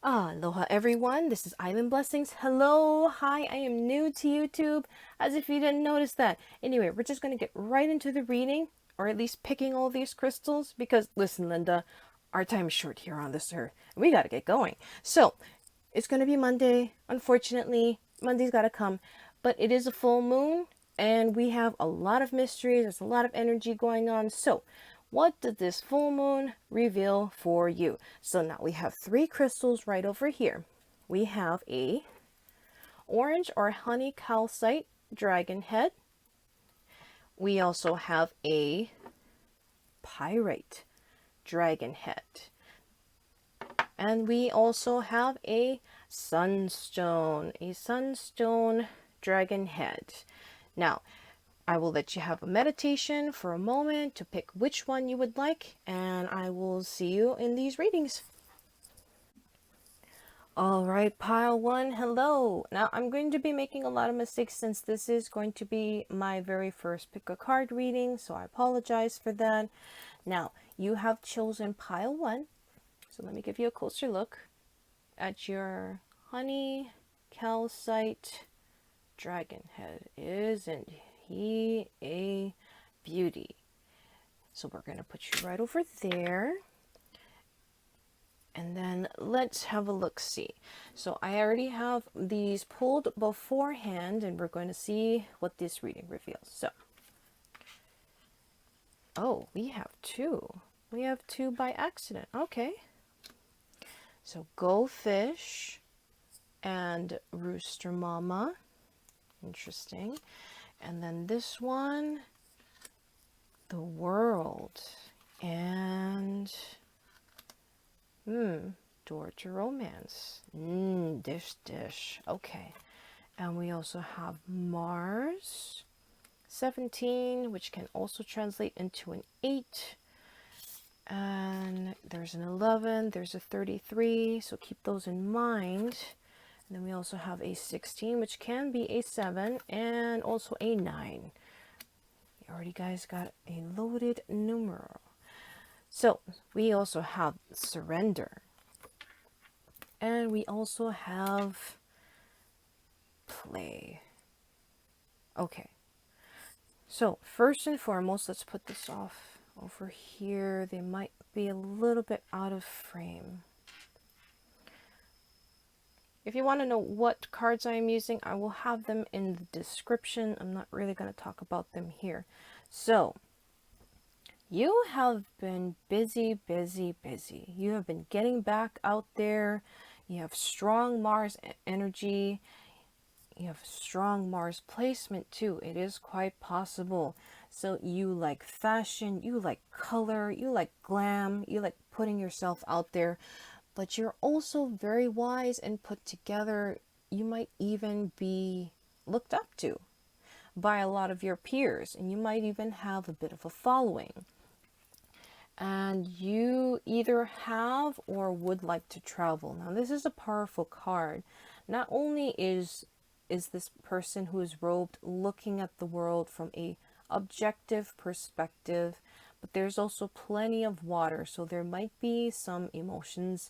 Aloha everyone, this is Island Blessings. Hello, hi, I am new to YouTube, as if you didn't notice that. Anyway, we're just going to get right into the reading, or at least picking all these crystals, because listen, Linda, our time is short here on this earth, and we got to get going. So, it's going to be Monday. Unfortunately, Monday's got to come, but it is a full moon, and we have a lot of mysteries. There's a lot of energy going on. So, what did this full moon reveal for you? So now we have three crystals right over here. We have a orange or honey calcite dragon head. We also have a pyrite dragon head. And we also have a sunstone dragon head. Now, I will let you have a meditation for a moment to pick which one you would like, and I will see you in these readings. All right, pile one, hello. Now, I'm going to be making a lot of mistakes since this is going to be my very first pick a card reading, so I apologize for that. Now, you have chosen pile one, so let me give you a closer look at your honey calcite dragon head. Isn't he a beauty? So we're going to put you right over there. And then let's have a look-see. So I already have these pulled beforehand, and we're going to see what this reading reveals. So, oh, we have two. We have two by accident. Okay. So goldfish and rooster mama. Interesting. And then this one, the world. And door to romance. Dish. Okay. And we also have Mars 17, which can also translate into an 8. And there's an 11, there's a 33, so keep those in mind. And then we also have a 16, which can be a 7, and also a 9. You already guys got a loaded numeral. So we also have surrender. And we also have play. Okay. So first and foremost, let's put this off over here. They might be a little bit out of frame. If you want to know what cards I am using, I will have them in the description. I'm not really going to talk about them here. So, you have been busy. You have been getting back out there. You have strong Mars energy. You have strong Mars placement too. It is quite possible. So you like fashion, you like color, you like glam, you like putting yourself out there, but you're also very wise and put together. You might even be looked up to by a lot of your peers, and you might even have a bit of a following. And you either have or would like to travel. Now, this is a powerful card. Not only is this person who is robed looking at the world from a objective perspective, but there's also plenty of water, so there might be some emotions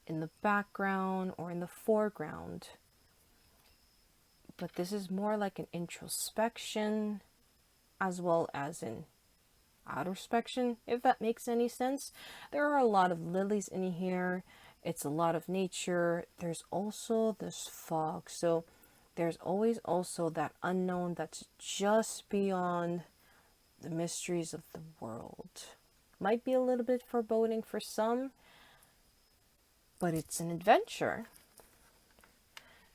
in the background or in the foreground. But this is more like an introspection as well as an outrospection, if that makes any sense. There are a lot of lilies in here. It's a lot of nature. There's also this fog. So there's always also that unknown that's just beyond the mysteries of the world. Might be a little bit foreboding for some, but it's an adventure.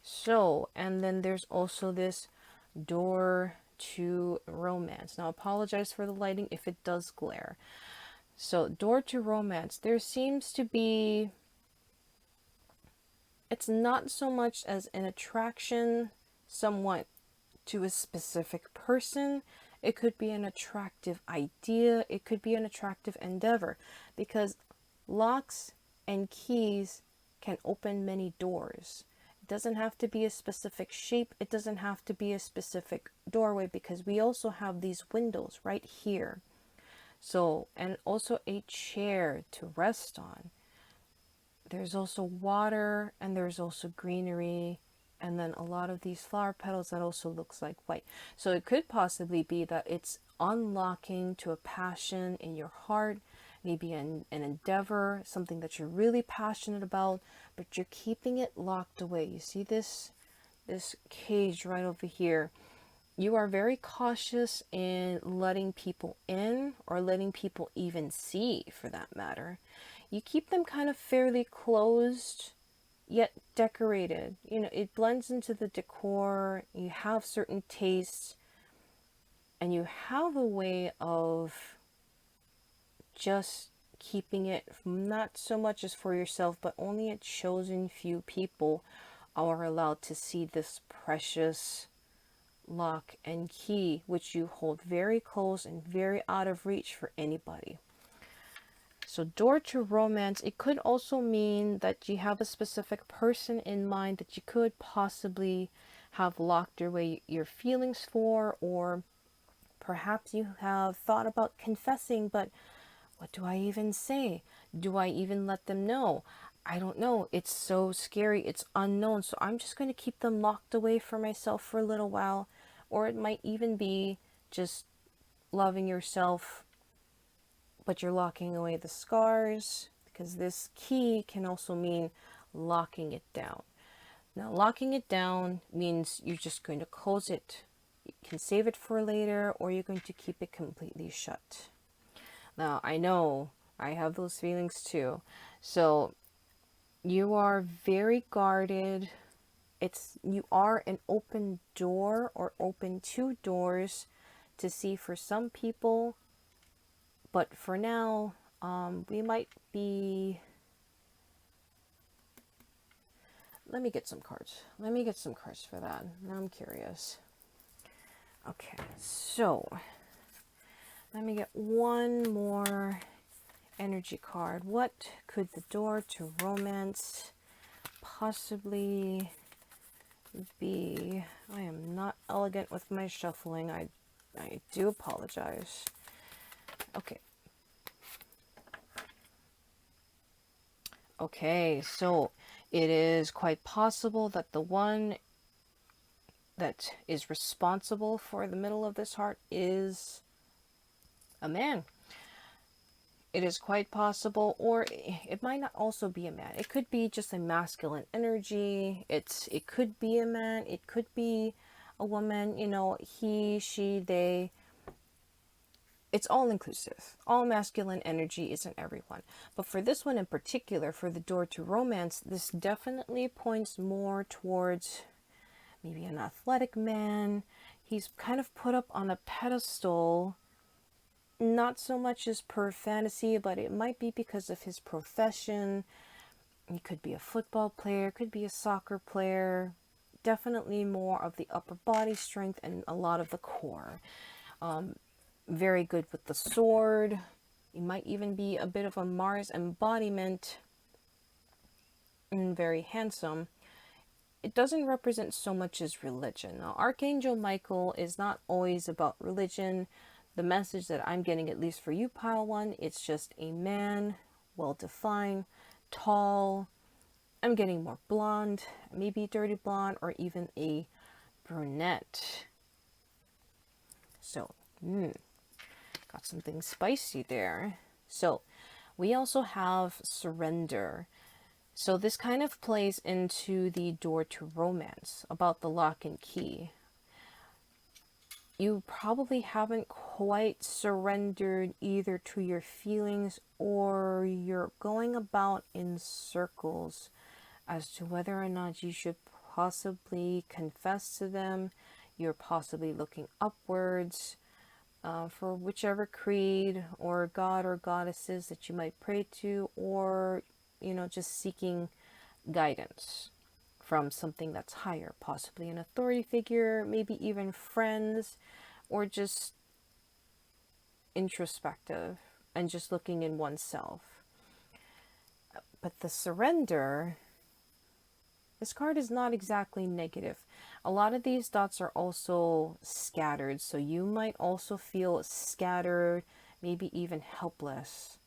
So, and then there's also this door to romance. Now, apologize for the lighting if it does glare. So, door to romance, there seems to be, it's not so much as an attraction somewhat to a specific person. It could be an attractive idea. It could be an attractive endeavor, because locks and keys can open many doors. It doesn't have to be a specific shape. It doesn't have to be a specific doorway, because we also have these windows right here. So, and also a chair to rest on. There's also water and there's also greenery, and then a lot of these flower petals that also looks like white. So it could possibly be that it's unlocking to a passion in your heart, maybe an endeavor, something that you're really passionate about, but you're keeping it locked away. You see this cage right over here. You are very cautious in letting people in, or letting people even see, for that matter. You keep them kind of fairly closed, yet decorated. You know, it blends into the decor. You have certain tastes, and you have a way of just keeping it not so much as for yourself, but only a chosen few people are allowed to see this precious lock and key, which you hold very close and very out of reach for anybody. So door to romance, it could also mean that you have a specific person in mind that you could possibly have locked away your feelings for, or perhaps you have thought about confessing, but what do I even say? Do I even let them know? I don't know. It's so scary. It's unknown. So I'm just going to keep them locked away for myself for a little while. Or it might even be just loving yourself, but you're locking away the scars, because this key can also mean locking it down. Now, locking it down means you're just going to close it. You can save it for later, or you're going to keep it completely shut. Now, I know I have those feelings too. So you are very guarded. You are an open door, or open two doors to see for some people. But for now, we might be... Let me get some cards. Let me get some cards for that. Now I'm curious. Okay, so let me get one more energy card. What could the door to romance possibly be? I am not elegant with my shuffling. I do apologize. Okay. Okay, so it is quite possible that the one that is responsible for the middle of this heart is a man. It is quite possible, or it might not also be a man. It could be just a masculine energy. It could be a man. It could be a woman. You know, he, she, they. It's all inclusive. All masculine energy isn't everyone. But for this one in particular, for the door to romance, this definitely points more towards maybe an athletic man. He's kind of put up on a pedestal, not so much as per fantasy, but it might be because of his profession. He could be a football player, could be a soccer player. Definitely more of the upper body strength and a lot of the core. Very good with the sword. He might even be a bit of a Mars embodiment, and very handsome. It doesn't represent so much as religion. Now, Archangel Michael is not always about religion. The message that I'm getting, at least for you, Pile 1, it's just a man, well-defined, tall. I'm getting more blonde, maybe dirty blonde, or even a brunette. So, got something spicy there. So we also have surrender. So this kind of plays into the door to romance, about the lock and key. You probably haven't quite surrendered either to your feelings, or you're going about in circles as to whether or not you should possibly confess to them. You're possibly looking upwards. For whichever creed or god or goddesses that you might pray to, or, you know, just seeking guidance from something that's higher, possibly an authority figure, maybe even friends, or just introspective and just looking in oneself. But the surrender, this card is not exactly negative. A lot of these dots are also scattered, so you might also feel scattered, maybe even helpless.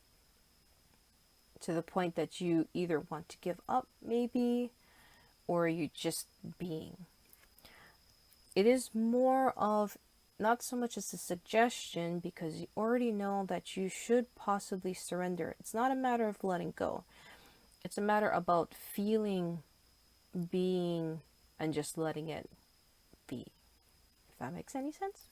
to the point that you either want to give up, maybe, or you just being. It is more of not so much as a suggestion, because you already know that you should possibly surrender. It's not a matter of letting go. It's a matter about feeling, being, and just letting it be. If that makes any sense.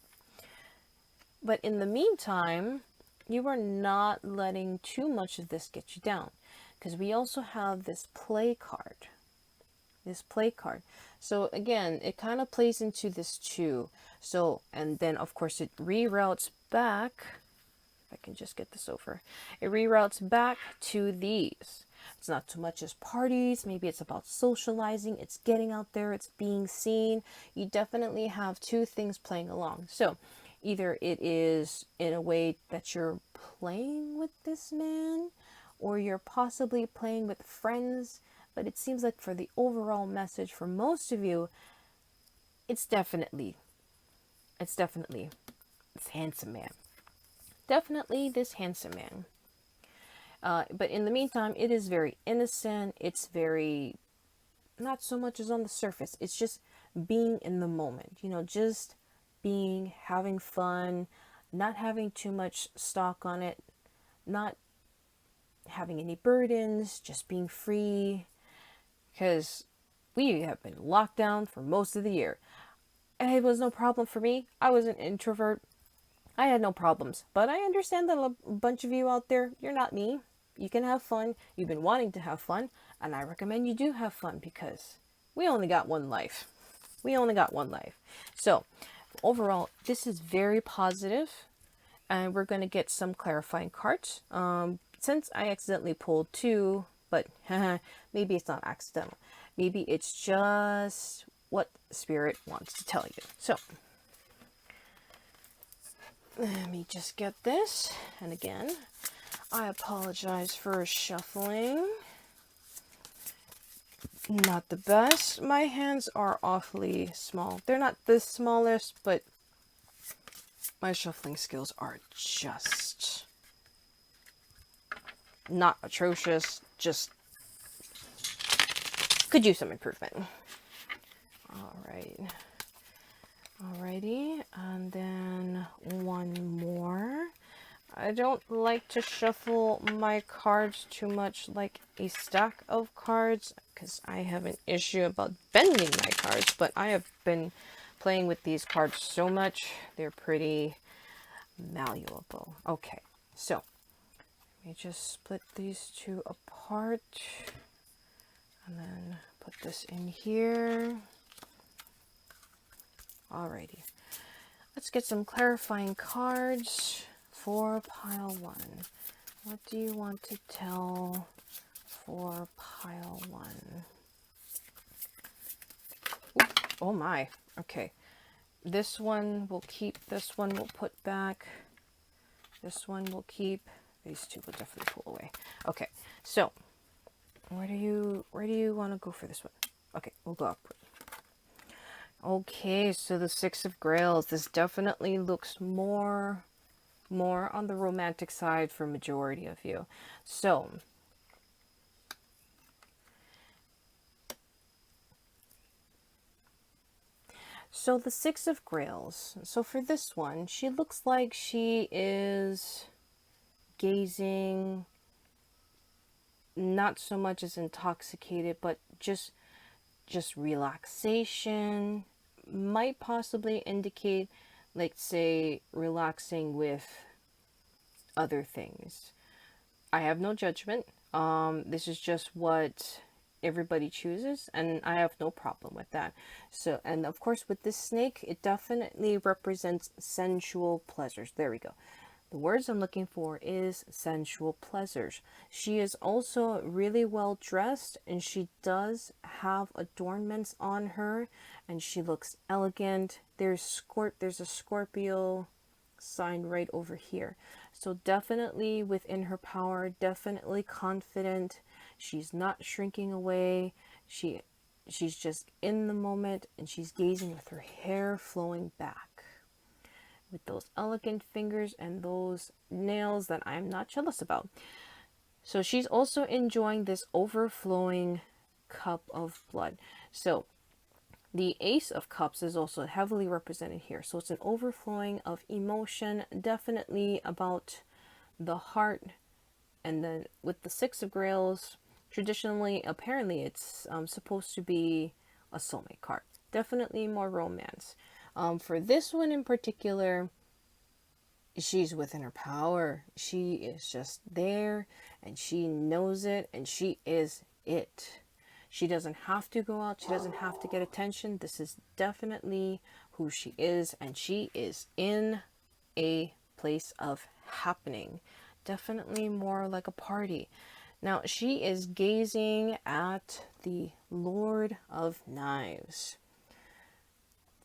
But in the meantime, you are not letting too much of this get you down, because we also have this play card. This play card. So again, it kind of plays into this too. So, and then of course it reroutes back. If I can just get this over. It reroutes back to these. It's not so much as parties. Maybe it's about socializing. It's getting out there. It's being seen. You definitely have two things playing along. So either it is in a way that you're playing with this man, or you're possibly playing with friends. But it seems like for the overall message for most of you, it's definitely this handsome man. Definitely this handsome man. But in the meantime, it is very innocent. It's very, not so much as on the surface. It's just being in the moment. You know, just being, having fun, not having too much stock on it, not having any burdens, just being free. Because we have been locked down for most of the year. And it was no problem for me. I was an introvert. I had no problems. But I understand that a bunch of you out there, you're not me. You can have fun. You've been wanting to have fun. And I recommend you do have fun, because we only got one life. We only got one life. So overall, this is very positive. And we're going to get some clarifying cards. Since I accidentally pulled two, but maybe it's not accidental. Maybe it's just what Spirit wants to tell you. So let me just get this. And again, I apologize for shuffling. Not the best. My hands are awfully small. They're not the smallest, but my shuffling skills are just not atrocious. Just could use some improvement. All right. Alrighty, and then one more. I don't like to shuffle my cards too much like a stack of cards, because I have an issue about bending my cards, but I have been playing with these cards so much, they're pretty malleable. Okay, so let me just split these two apart, and then put this in here. Alrighty, let's get some clarifying cards for pile one. What do you want to tell for pile one? Ooh, oh my, okay. This one we'll keep, this one we'll put back, this one we'll keep, these two we'll definitely pull away. Okay, so where do you want to go for this one? Okay, we'll go upward. Okay, so the Six of Grails. This definitely looks more on the romantic side for majority of you. So the Six of Grails. So for this one, she looks like she is gazing, not so much as intoxicated, but just relaxation. Might possibly indicate, like, say, relaxing with other things. I have no judgment. This is just what everybody chooses, and I have no problem with that. So, and of course with this snake, it definitely represents sensual pleasures. There we go. The words I'm looking for is sensual pleasures. She is also really well dressed, and she does have adornments on her, and she looks elegant. There's a Scorpio sign right over here. So definitely within her power, definitely confident. She's not shrinking away. She's just in the moment, and she's gazing with her hair flowing back, with those elegant fingers and those nails that I'm not jealous about. So she's also enjoying this overflowing cup of blood. So the Ace of Cups is also heavily represented here. So it's an overflowing of emotion, definitely about the heart. And then with the Six of Grails, traditionally, apparently it's supposed to be a soulmate card. Definitely more romance. For this one in particular, she's within her power. She is just there and she knows it and she is it. She doesn't have to go out. She doesn't have to get attention. This is definitely who she is, and she is in a place of happening. Definitely more like a party. Now, she is gazing at the Lord of Knives.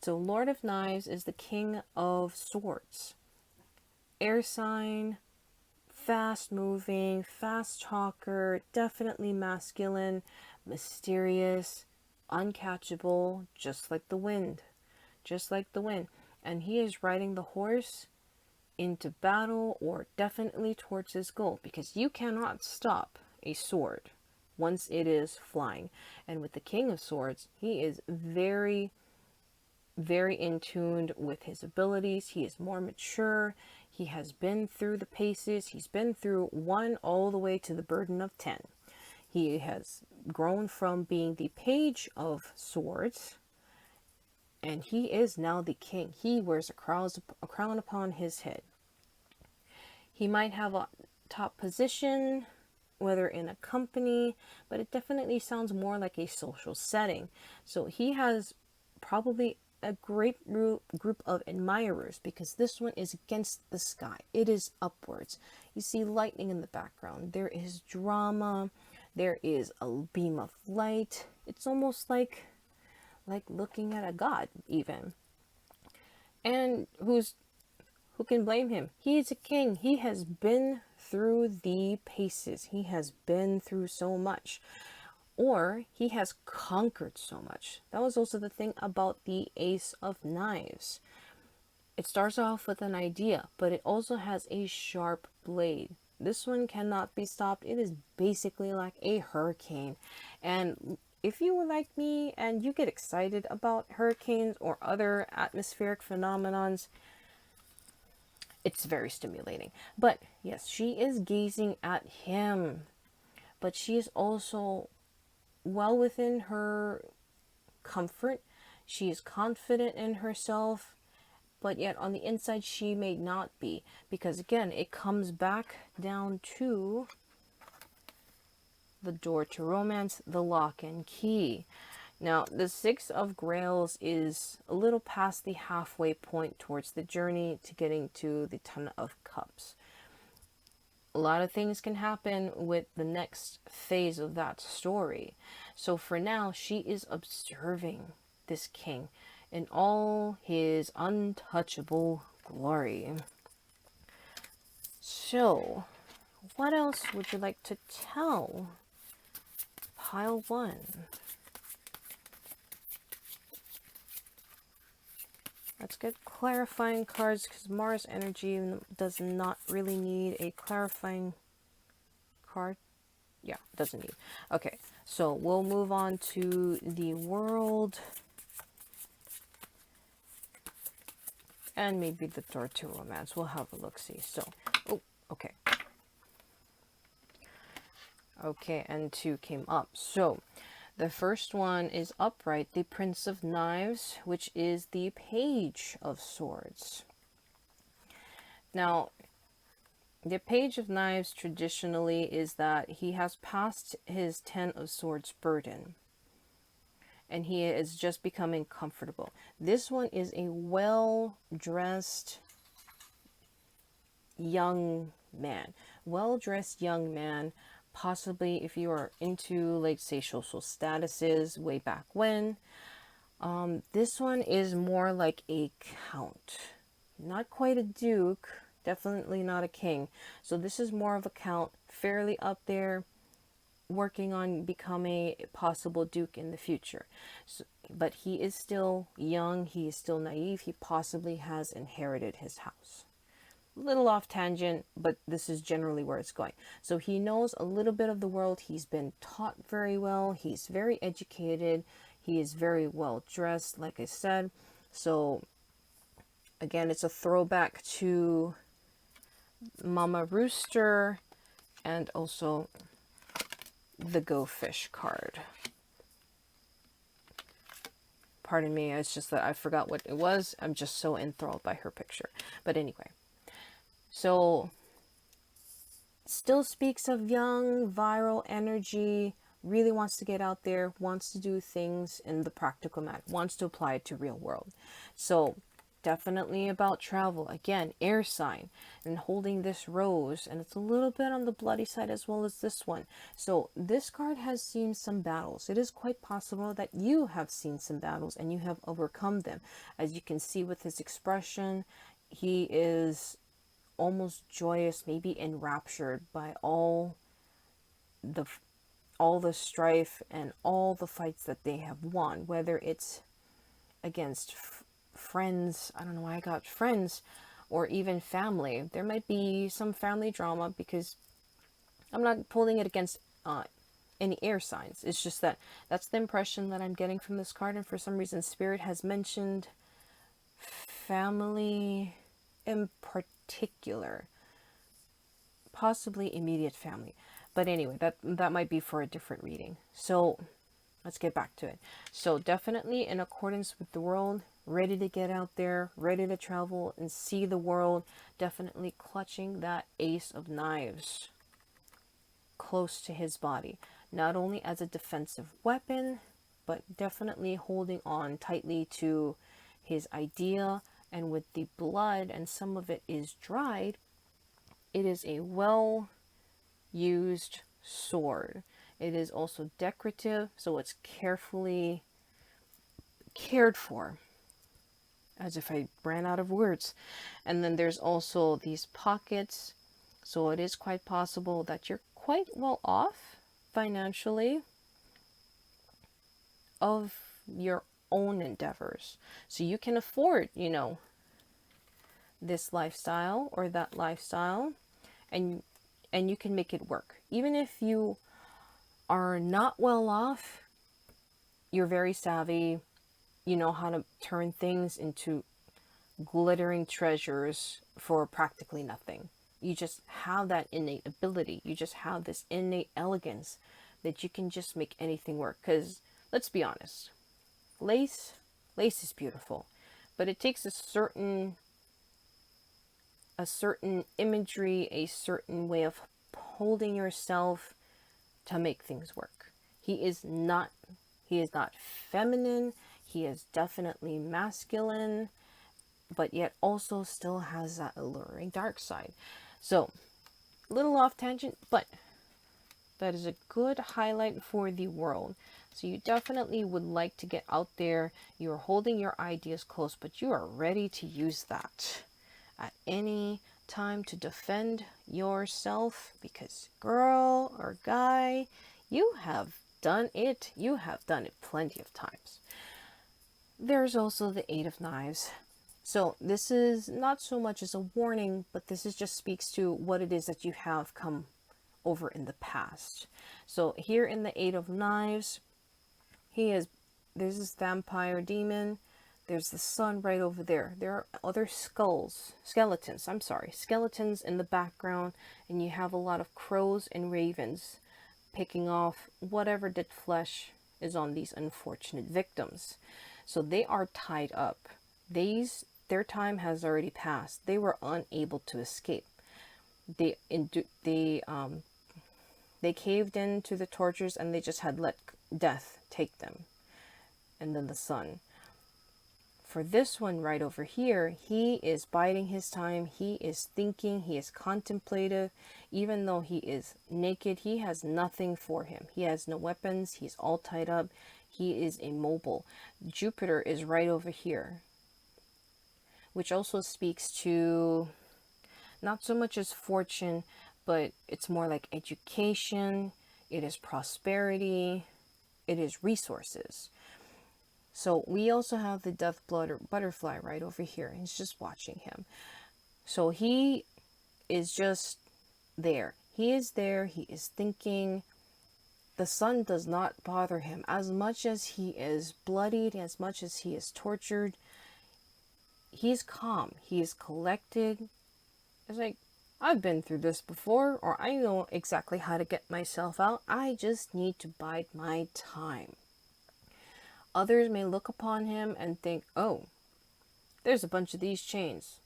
So, Lord of Knives is the King of Swords. Air sign, fast moving, fast talker, definitely masculine, mysterious, uncatchable, just like the wind. Just like the wind. And he is riding the horse into battle or definitely towards his goal, because you cannot stop a sword once it is flying. And with the King of Swords, he is very, very in tune with his abilities. He is more mature. He has been through the paces. He's been through 1 all the way to the burden of 10. He has grown from being the Page of Swords, and he is now the king. He wears a crown upon his head. He might have a top position, whether in a company, but it definitely sounds more like a social setting. So he has probably a great group of admirers, because this one is against the sky. It is upwards. You see lightning in the background. There is drama. There is a beam of light. It's almost like looking at a god even. And who can blame him? He is a king. He has been through the paces. He has been through so much. Or he has conquered so much. That was also the thing about the Ace of Knives. It starts off with an idea, but it also has a sharp blade. This one cannot be stopped. It is basically like a hurricane. And if you were like me and you get excited about hurricanes or other atmospheric phenomenons, it's very stimulating. But yes, she is gazing at him. But she is also well within her comfort. She is confident in herself, but yet on the inside she may not be, because again it comes back down to the door to romance, the lock and key. Now the Six of Grails is a little past the halfway point towards the journey to getting to the Ten of Cups. A lot of things can happen with the next phase of that story. So for now, she is observing this king in all his untouchable glory. So, what else would you like to tell Pile 1? Let's get clarifying cards, because Mars energy does not really need a clarifying card. Yeah, it doesn't need. Okay, so we'll move on to the world. And maybe the door to romance. We'll have a look-see. So, oh, okay. Okay, and 2 came up. So, the first one is upright, the Prince of Knives, which is the Page of Swords. Now, the Page of Knives traditionally is that he has passed his 10 of Swords burden, and he is just becoming comfortable. This one is a well-dressed young man. Well-dressed young man. Possibly if you are into, like, say, social statuses way back when. This one is more like a count. Not quite a duke. Definitely not a king. So this is more of a count. Fairly up there. Working on becoming a possible duke in the future. So, but he is still young. He is still naive. He possibly has inherited his house. Little off tangent, but this is generally where it's going. So he knows a little bit of the world. He's been taught very well. He's very educated. He is very well dressed, like I said. So again, it's a throwback to Mama Rooster and also the Go Fish card. Pardon me, it's just that I forgot what it was. I'm just so enthralled by her picture. But anyway, so still speaks of young, viral energy, really wants to get out there, wants to do things in the practical manner, wants to apply it to real world. So definitely about travel. Again, air sign, and holding this rose, and it's a little bit on the bloody side as well as this one. So this card has seen some battles. It is quite possible that you have seen some battles and you have overcome them. As you can see with his expression, he is almost joyous, maybe enraptured by all the strife and all the fights that they have won, whether it's against friends, I don't know why I got friends, or even family. There might be some family drama, because I'm not pulling it against any air signs. It's just that that's the impression that I'm getting from this card, and for some reason Spirit has mentioned family in particular, possibly immediate family. But anyway, that might be for a different reading. So let's get back to it. So definitely in accordance with the world, ready to get out there, ready to travel and see the world, definitely clutching that Ace of Knives close to his body, not only as a defensive weapon, but definitely holding on tightly to his idea. And with the blood, and some of it is dried, it is a well used sword. It is also decorative, so it's carefully cared for, as if I ran out of words. And then there's also these pockets, so it is quite possible that you're quite well off financially of your own endeavors, so you can afford, this lifestyle or that lifestyle, and you can make it work. Even if you are not well off, you're very savvy, you know how to turn things into glittering treasures for practically nothing. You just have that innate ability. You just have this innate elegance that you can just make anything work. Because let's be honest, lace is beautiful, but it takes a certain imagery, a certain way of holding yourself to make things work. He is not feminine. He is definitely masculine, but yet also still has that alluring dark side. So, a little off tangent, but that is a good highlight for the world. So you definitely would like to get out there. You're holding your ideas close, but you are ready to use that at any time to defend yourself, because girl or guy, you have done it. You have done it plenty of times. There's also the Eight of Knives. So this is not so much as a warning, but this is just speaks to what it is that you have come over in the past. So here in the Eight of Knives, there's this vampire demon. There's the sun right over there. There are other skeletons in the background, and you have a lot of crows and ravens picking off whatever dead flesh is on these unfortunate victims. So they are tied up. Their time has already passed. They were unable to escape. They caved into the tortures, and they just had let death take them. And then the sun. For this one right over here, he is biding his time. He is thinking. He is contemplative. Even though he is naked, he has nothing for him. He has no weapons. He's all tied up. He is immobile. Jupiter is right over here, which also speaks to not so much as fortune, but it's more like education. It is prosperity. It is resources. So we also have the death blood or butterfly right over here. He's just watching him. So he is just there. He is there. He is thinking. The sun does not bother him. As much as he is bloodied, as much as he is tortured, he's calm. He is collected. It's like, I've been through this before, or I know exactly how to get myself out. I just need to bide my time. Others may look upon him and think, oh, there's a bunch of these chains.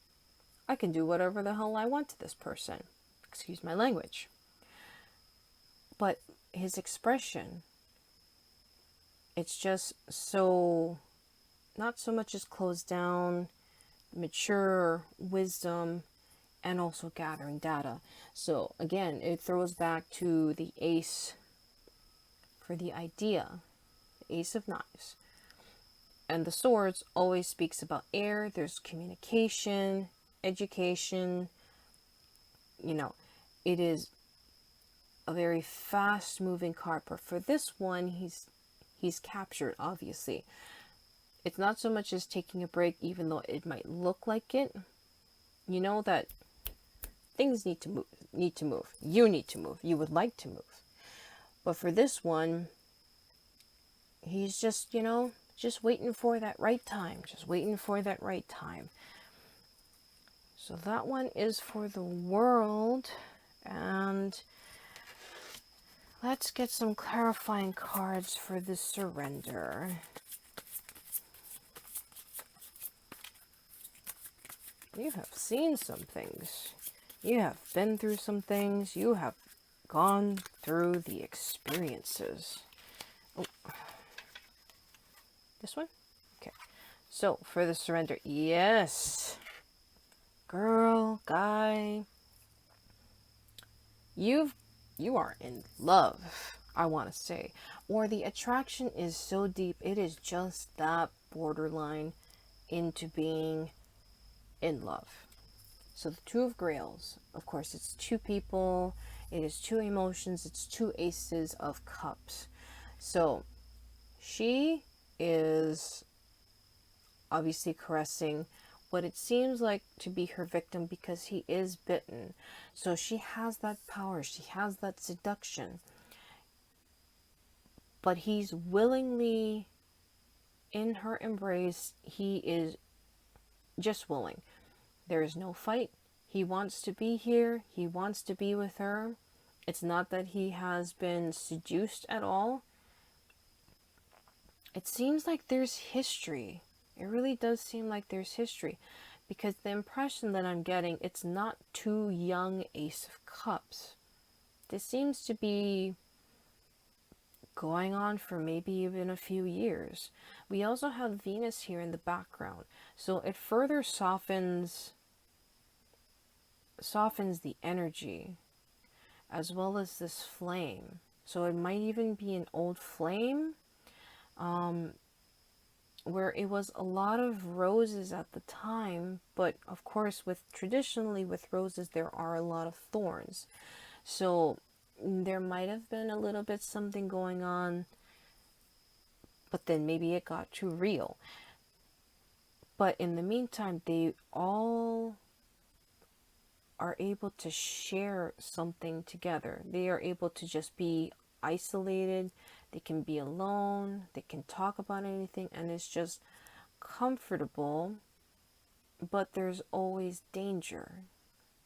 I can do whatever the hell I want to this person. Excuse my language. But his expression, it's just so, not so much as closed down, mature, wisdom, and also gathering data. So again, it throws back to the ace for the idea, the ace of knives. And the swords always speaks about air. There's communication, education. You know, it is a very fast moving card, but for this one, he's captured, obviously. It's not so much as taking a break, even though it might look like it. You know that things need to move. You need to move. You would like to move. But for this one, he's just, just waiting for that right time. Just waiting for that right time. So that one is for the world. And let's get some clarifying cards for the surrender. You have seen some things. You have been through some things. You have gone through the experiences. Oh. This one? Okay. So, for the surrender, yes. Girl, guy. You are in love, I want to say. Or the attraction is so deep, it is just that borderline into being in love. So the Two of Grails, of course, it's two people, it is two emotions, it's two aces of cups. So she is obviously caressing what it seems like to be her victim because he is bitten. So she has that power, she has that seduction. But he's willingly in her embrace. He is just willing. There is no fight. He wants to be here. He wants to be with her. It's not that he has been seduced at all. It seems like there's history. It really does seem like there's history. Because the impression that I'm getting, it's not too young Ace of Cups. This seems to be going on for maybe even a few years. We also have Venus here in the background. So it further softens the energy as well as this flame. So it might even be an old flame where it was a lot of roses at the time, but of course traditionally with roses there are a lot of thorns. So there might have been a little bit something going on, but then maybe it got too real. But in the meantime, they all are able to share something together. They are able to just be isolated. They can be alone. They can talk about anything, and it's just comfortable. But there's always danger.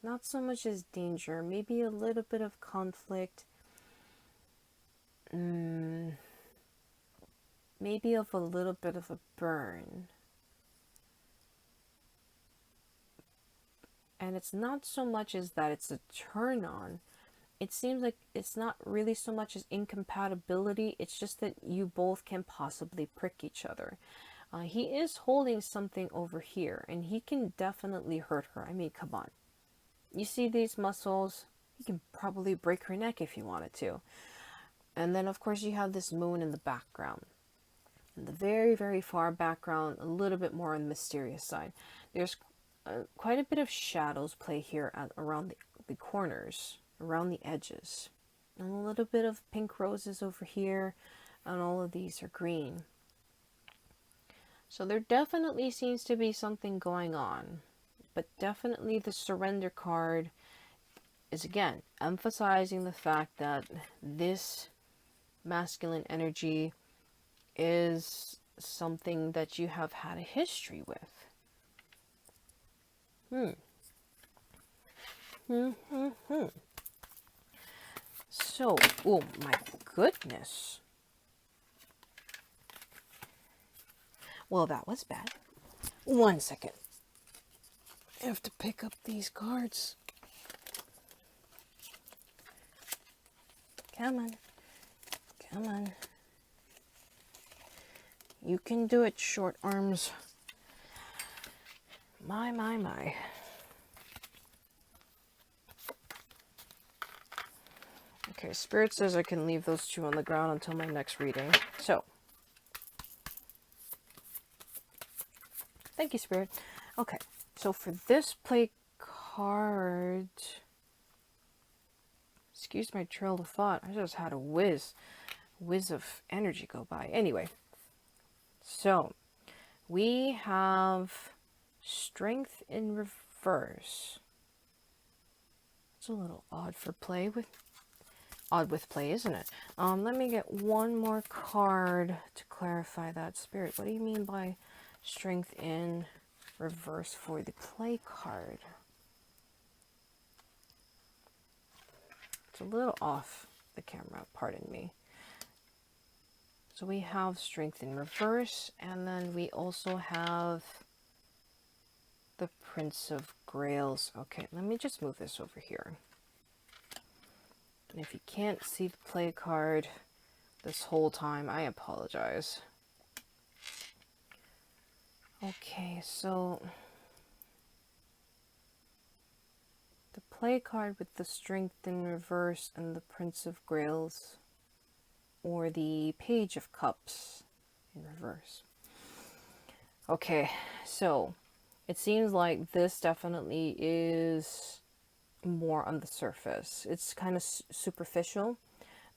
Not so much as danger, maybe a little bit of conflict. Maybe of a little bit of a burn. And it's not so much as that it's a turn on. It seems like it's not really so much as incompatibility. It's just that you both can possibly prick each other. He is holding something over here, and he can definitely hurt her. I mean, come on. You see these muscles? He can probably break her neck if he wanted to. And then, of course, you have this moon in the background. In the very, very far background, a little bit more on the mysterious side. There's quite a bit of shadows play here around the corners, around the edges. And a little bit of pink roses over here, and all of these are green. So there definitely seems to be something going on. but definitely the surrender card is again emphasizing the fact that this masculine energy is something that you have had a history with. So, oh my goodness. Well, that was bad. 1 second. I have to pick up these cards. Come on. Come on. You can do it, short arms. My, my, my. Okay, Spirit says I can leave those two on the ground until my next reading. So, thank you, Spirit. Okay, so for this play card, excuse my trail of thought. I just had a whiz of energy go by. Anyway, so we have strength in reverse. It's a little odd with play, isn't it? Let me get one more card to clarify that. Spirit, what do you mean by strength in reverse for the play card? It's a little off the camera, pardon me. So we have strength in reverse, and then we also have the Prince of Grails. Okay, let me just move this over here. And if you can't see the play card this whole time, I apologize. Okay, so the play card with the strength in reverse and the Prince of Grails, or the Page of Cups in reverse. Okay, so it seems like this definitely is more on the surface. It's kind of superficial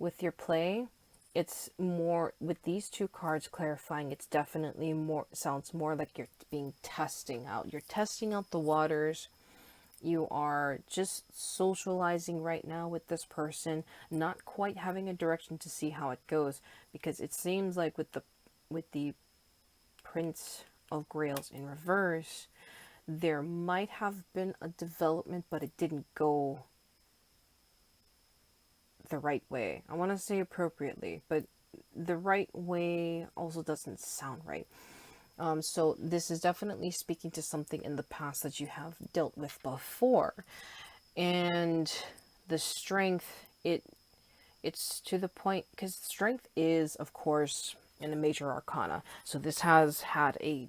with your play. It's more with these two cards clarifying. It's definitely more, sounds more like you're being testing out. You're testing out the waters. You are just socializing right now with this person, not quite having a direction to see how it goes, because it seems like with the Prince of Grails in reverse, there might have been a development, but it didn't go the right way. I want to say appropriately, but the right way also doesn't sound right. So this is definitely speaking to something in the past that you have dealt with before. And the strength, it's to the point, because strength is, of course, in a major arcana. So this has had a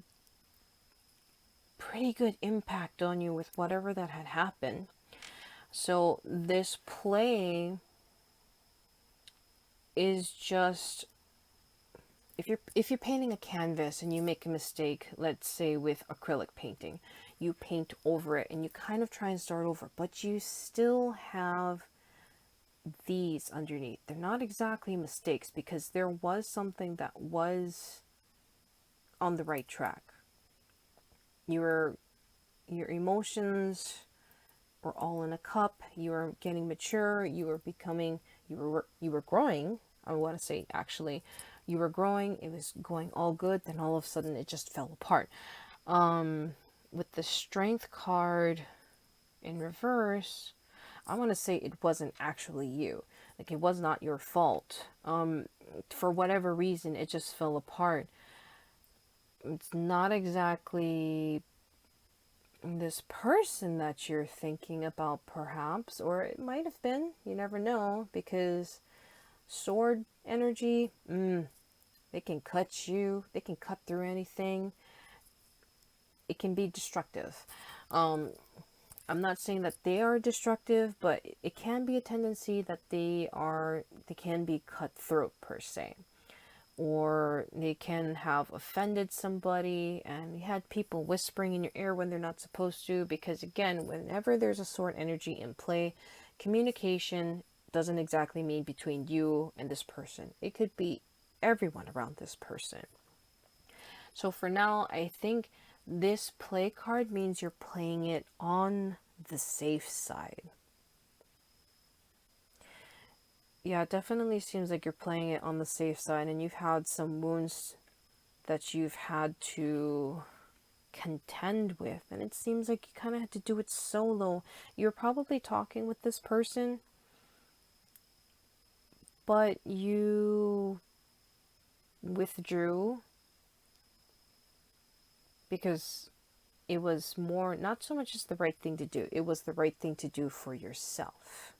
pretty good impact on you with whatever that had happened. So this play is just, if you're painting a canvas and you make a mistake, let's say with acrylic painting, you paint over it and you kind of try and start over, but you still have these underneath. They're not exactly mistakes, because there was something that was on the right track. Your emotions were all in a cup. You were getting mature. You were growing. I want to say, actually, you were growing. It was going all good. Then all of a sudden, it just fell apart. With the strength card in reverse, I want to say it wasn't actually you. Like, it was not your fault. For whatever reason, it just fell apart. It's not exactly this person that you're thinking about, perhaps, or it might have been. You never know, because sword energy, they can cut you. They can cut through anything. It can be destructive. I'm not saying that they are destructive, but it can be a tendency that they can be cutthroat per se. Or they can have offended somebody, and you had people whispering in your ear when they're not supposed to, because again, whenever there's a sword energy in play, communication doesn't exactly mean between you and this person. It could be everyone around this person. So for now, I think this play card means you're playing it on the safe side. Yeah, it definitely seems like you're playing it on the safe side, and you've had some wounds that you've had to contend with, and it seems like you kind of had to do it solo. You're probably talking with this person, but you withdrew because it was more, not so much as the right thing to do, it was the right thing to do for yourself.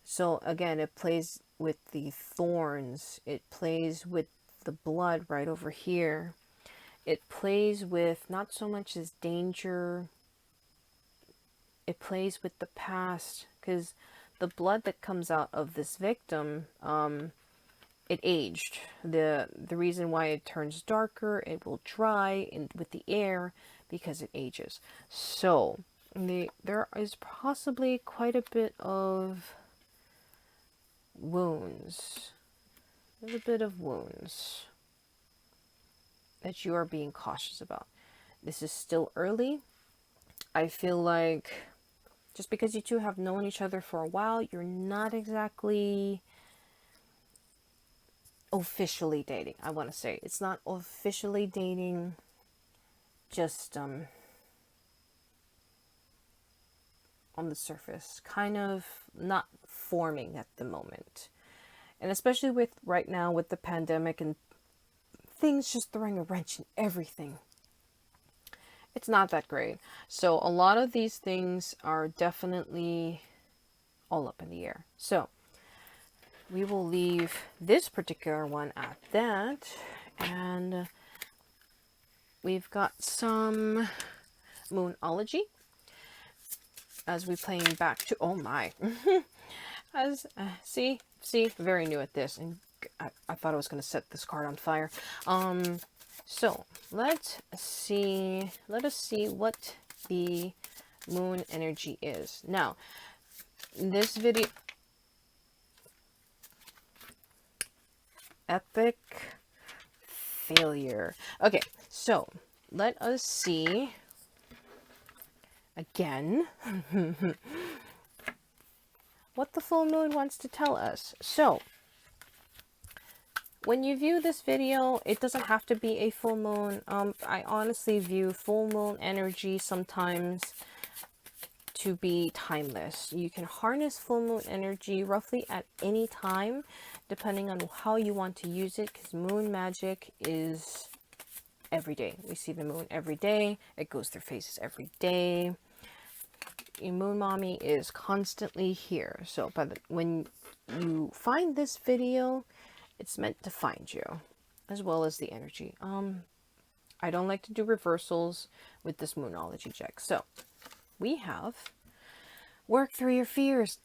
So again, it plays with the thorns, it plays with the blood right over here. It plays with not so much as danger, it plays with the past, because the blood that comes out of this victim, it aged. The reason why it turns darker, it will dry with the air because it ages. So there is possibly quite a bit of wounds. There's a bit of wounds that you are being cautious about. This is still early. I feel like just because you two have known each other for a while, you're not exactly officially dating. I want to say it's not officially dating, just on the surface, kind of not forming at the moment. And especially with right now with the pandemic and things just throwing a wrench in everything, it's not that great. So a lot of these things are definitely all up in the air. So we will leave this particular one at that, and we've got some moonology as we playing back to, oh my, as see, very new at this, and I thought I was going to set this card on fire. So let us see what the moon energy is. Now, this video, epic failure. Okay, so let us see again what the full moon wants to tell us. So when you view this video, it doesn't have to be a full moon. I honestly view full moon energy sometimes to be timeless. You can harness full moon energy roughly at any time, depending on how you want to use it, because moon magic is every day. We see the moon every day. It goes through phases every day. Your moon mommy is constantly here. So when you find this video, it's meant to find you, as well as the energy. I don't like to do reversals with this moonology deck. So we have work through your fears.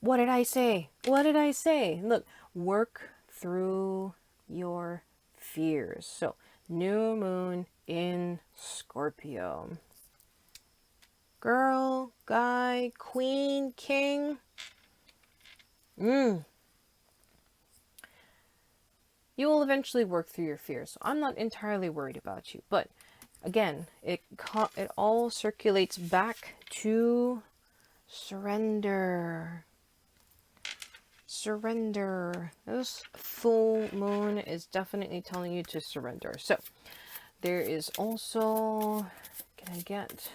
What did I say? What did I say? Look, work through your fears. So new moon in Scorpio. Girl, guy, queen, king. You will eventually work through your fears. So I'm not entirely worried about you. But again, it all circulates back to surrender. Surrender. This full moon is definitely telling you to surrender. So there is also, can I get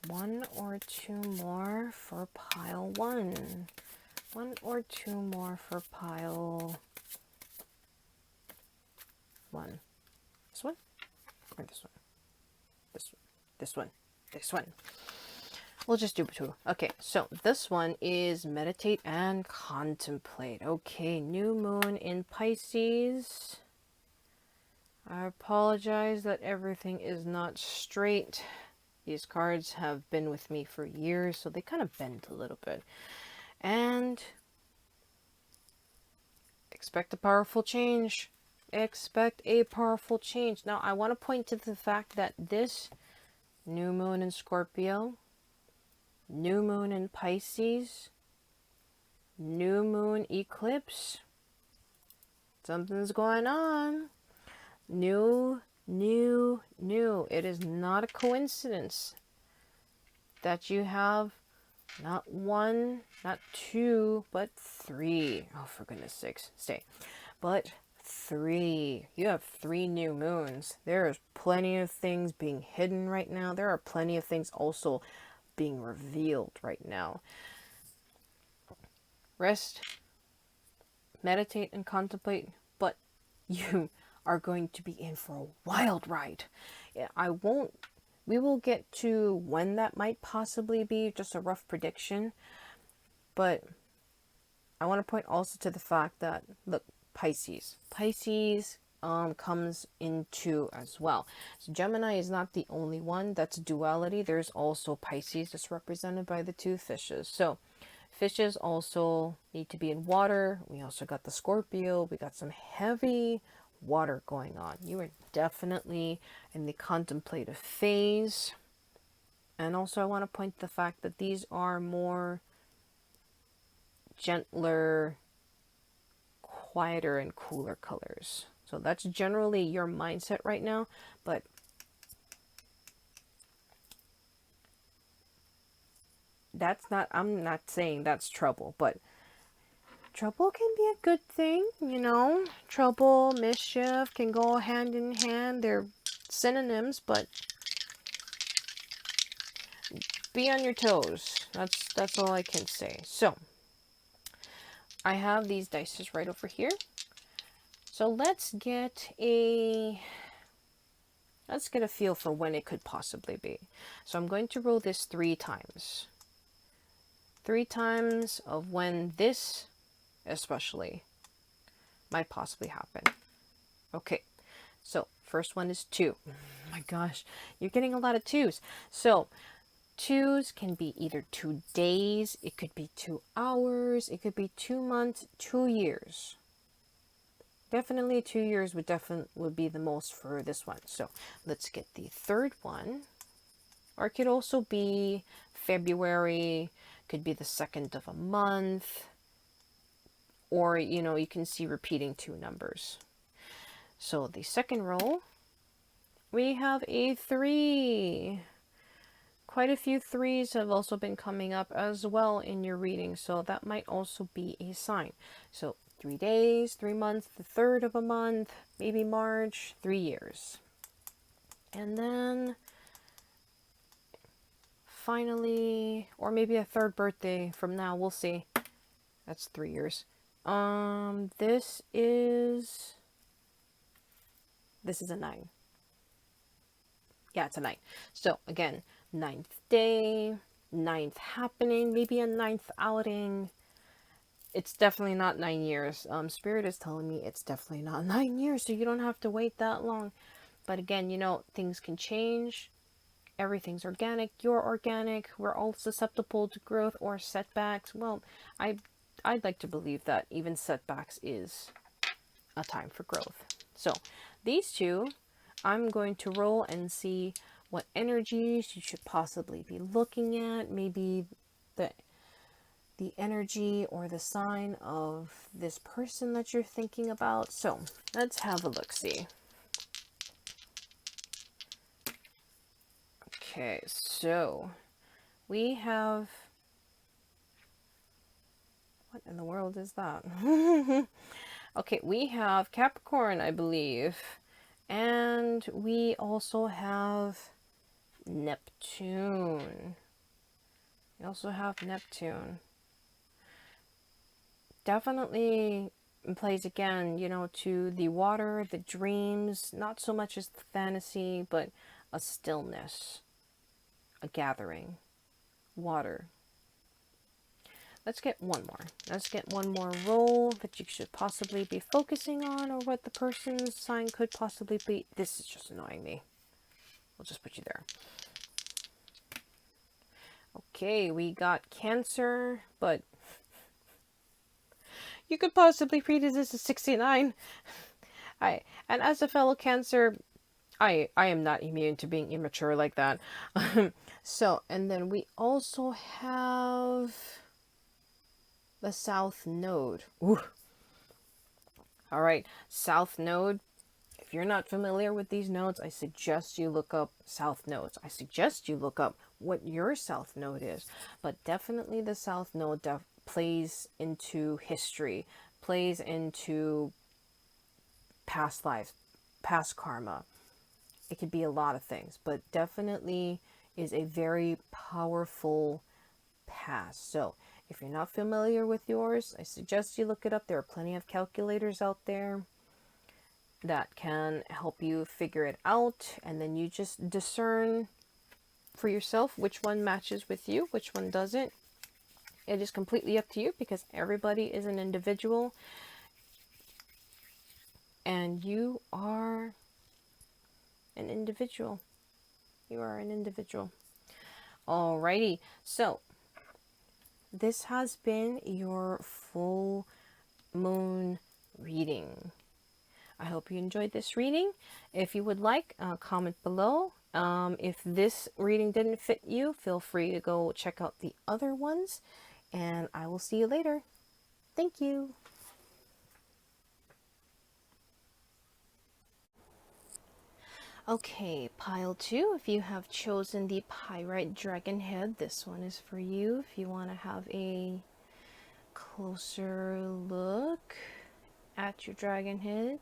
one or two more for pile one? One or two more for pile one. This one? Or this one? This one. This one. This one. We'll just do two. Okay, so this one is meditate and contemplate. Okay, new moon in Pisces. I apologize that everything is not straight. These cards have been with me for years, so they kind of bend a little bit. And expect a powerful change. Expect a powerful change. Now, I want to point to the fact that this new moon in Scorpio, new moon in Pisces, new moon eclipse, something's going on. New New. It is not a coincidence that you have not one, not two, but three. Oh, for goodness sakes, stay. But three. You have 3 new moons. There is plenty of things being hidden right now. There are plenty of things also being revealed right now. Rest, meditate, and contemplate, but you are going to be in for a wild ride. We will get to when that might possibly be, just a rough prediction, but I want to point also to the fact that, look, Pisces comes into as well. So Gemini is not the only one that's duality. There's also Pisces that's represented by the 2 fishes. So fishes also need to be in water. We also got the Scorpio. We got some heavy water going on. You are definitely in the contemplative phase. And also I want to point the fact that these are more gentler, quieter, and cooler colors. So that's generally your mindset right now, but I'm not saying that's trouble, but trouble can be a good thing, you know? Trouble, mischief can go hand in hand. They're synonyms, but be on your toes. That's all I can say. So, I have these dice right over here. So let's get a feel for when it could possibly be. So I'm going to roll this 3 times. 3 times of when this especially might possibly happen. Okay, so first one is 2. Oh my gosh, you're getting a lot of 2s. So 2s can be either 2 days, it could be 2 hours, it could be 2 months, 2 years. Definitely 2 years would be the most for this one. So let's get the third one. Or it could also be February, could be the 2nd of a month, or you can see repeating 2 numbers. So the second roll, we have a 3. Quite a few 3s have also been coming up as well in your reading, so that might also be a sign. So 3 days, 3 months, the 3rd of a month, maybe March, 3 years. And then finally, or maybe a 3rd birthday from now, we'll see. That's 3 years. This is a 9. Yeah, it's a 9. So again, 9th day, 9th happening, maybe a 9th outing. It's definitely not 9 years. Spirit is telling me it's definitely not 9 years, so you don't have to wait that long. But again, things can change. Everything's organic. You're organic. We're all susceptible to growth or setbacks. Well, I'd like to believe that even setbacks is a time for growth. So these 2, I'm going to roll and see what energies you should possibly be looking at. Maybe the energy or the sign of this person that you're thinking about. So let's have a look-see. Okay, so we have, what in the world is that? Okay, we have Capricorn, I believe, and we also have Neptune. Definitely plays again, to the water, the dreams, not so much as the fantasy, but a stillness, a gathering, water. Let's get one more. Let's get one more roll that you should possibly be focusing on, or what the person's sign could possibly be. This is just annoying me. We'll just put you there. Okay, we got Cancer, but you could possibly read this as 69. And as a fellow Cancer, I am not immune to being immature like that. So, and then we also have the South Node. Ooh. All right, South Node. if you're not familiar with these nodes, I suggest you look up south nodes. I suggest you look up what your south node is. But definitely the south node plays into history, plays into past lives, past karma. It could be a lot of things, but definitely is a very powerful past. So if you're not familiar with yours, I suggest you look it up. There are plenty of calculators out there that can help you figure it out, and then you just discern for yourself which one matches with you, which one doesn't. It is completely up to you, because everybody is an individual, and you are an individual. You are an individual. Alrighty, so this has been your full moon reading. I hope you enjoyed this reading. If you would like, comment below. If this reading didn't fit you, feel free to go check out the other ones, and I will see you later. Thank you. Okay, pile 2, if you have chosen the Pyrite Dragon Head, this one is for you. If you want to have a closer look at your dragon head,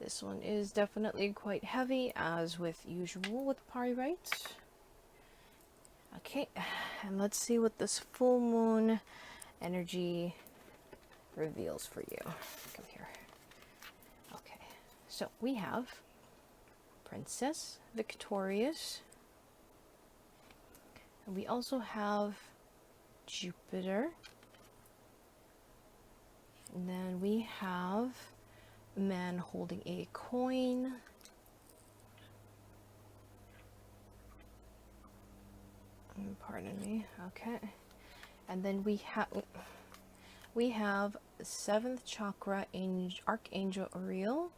this one is definitely quite heavy, as with usual with Pyrite. Okay, and let's see what this full moon energy reveals for you. Come here. Okay, so we have Princess Victorious, and we also have Jupiter, and then we have a man holding a coin, pardon me. Okay, and then we have 7th chakra Archangel Uriel,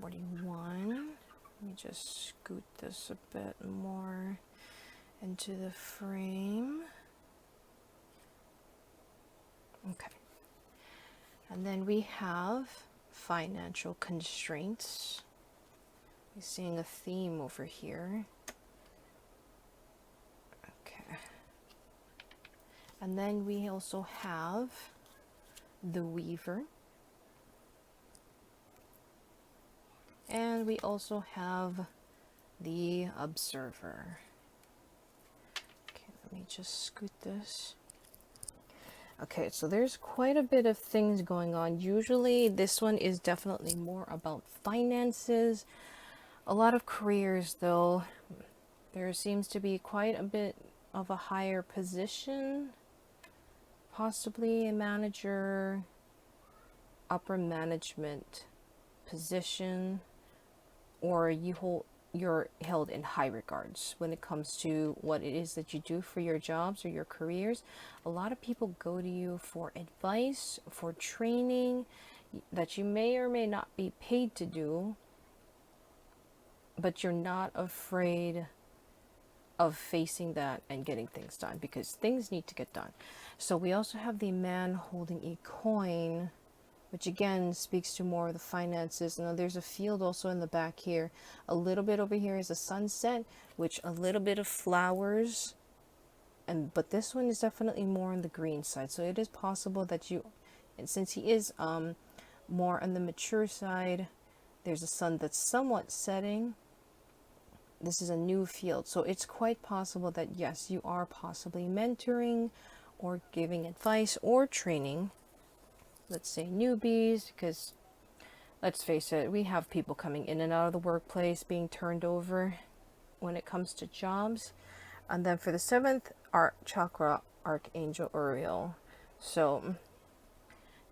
41. Let me just scoot this a bit more into the frame. Okay. And then we have financial constraints. We're seeing a theme over here. Okay. And then we also have the Weaver. And we also have the Observer. Okay, let me just scoot this. Okay, so there's quite a bit of things going on. Usually this one is definitely more about finances. A lot of careers though. There seems to be quite a bit of a higher position. Possibly a manager, upper management position, or you're held in high regards when it comes to what it is that you do for your jobs or your careers. A lot of people go to you for advice, for training that you may or may not be paid to do, but you're not afraid of facing that and getting things done, because things need to get done. So we also have the man holding a coin, which again speaks to more of the finances. Now there's a field also in the back here. A little bit over here is a sunset, which a little bit of flowers, but this one is definitely more on the green side. So it is possible that and since he is more on the mature side, there's a sun that's somewhat setting. This is a new field, so it's quite possible that yes, you are possibly mentoring or giving advice or training, let's say newbies, because let's face it, we have people coming in and out of the workplace being turned over when it comes to jobs. And then for the 7th chakra Archangel Uriel, so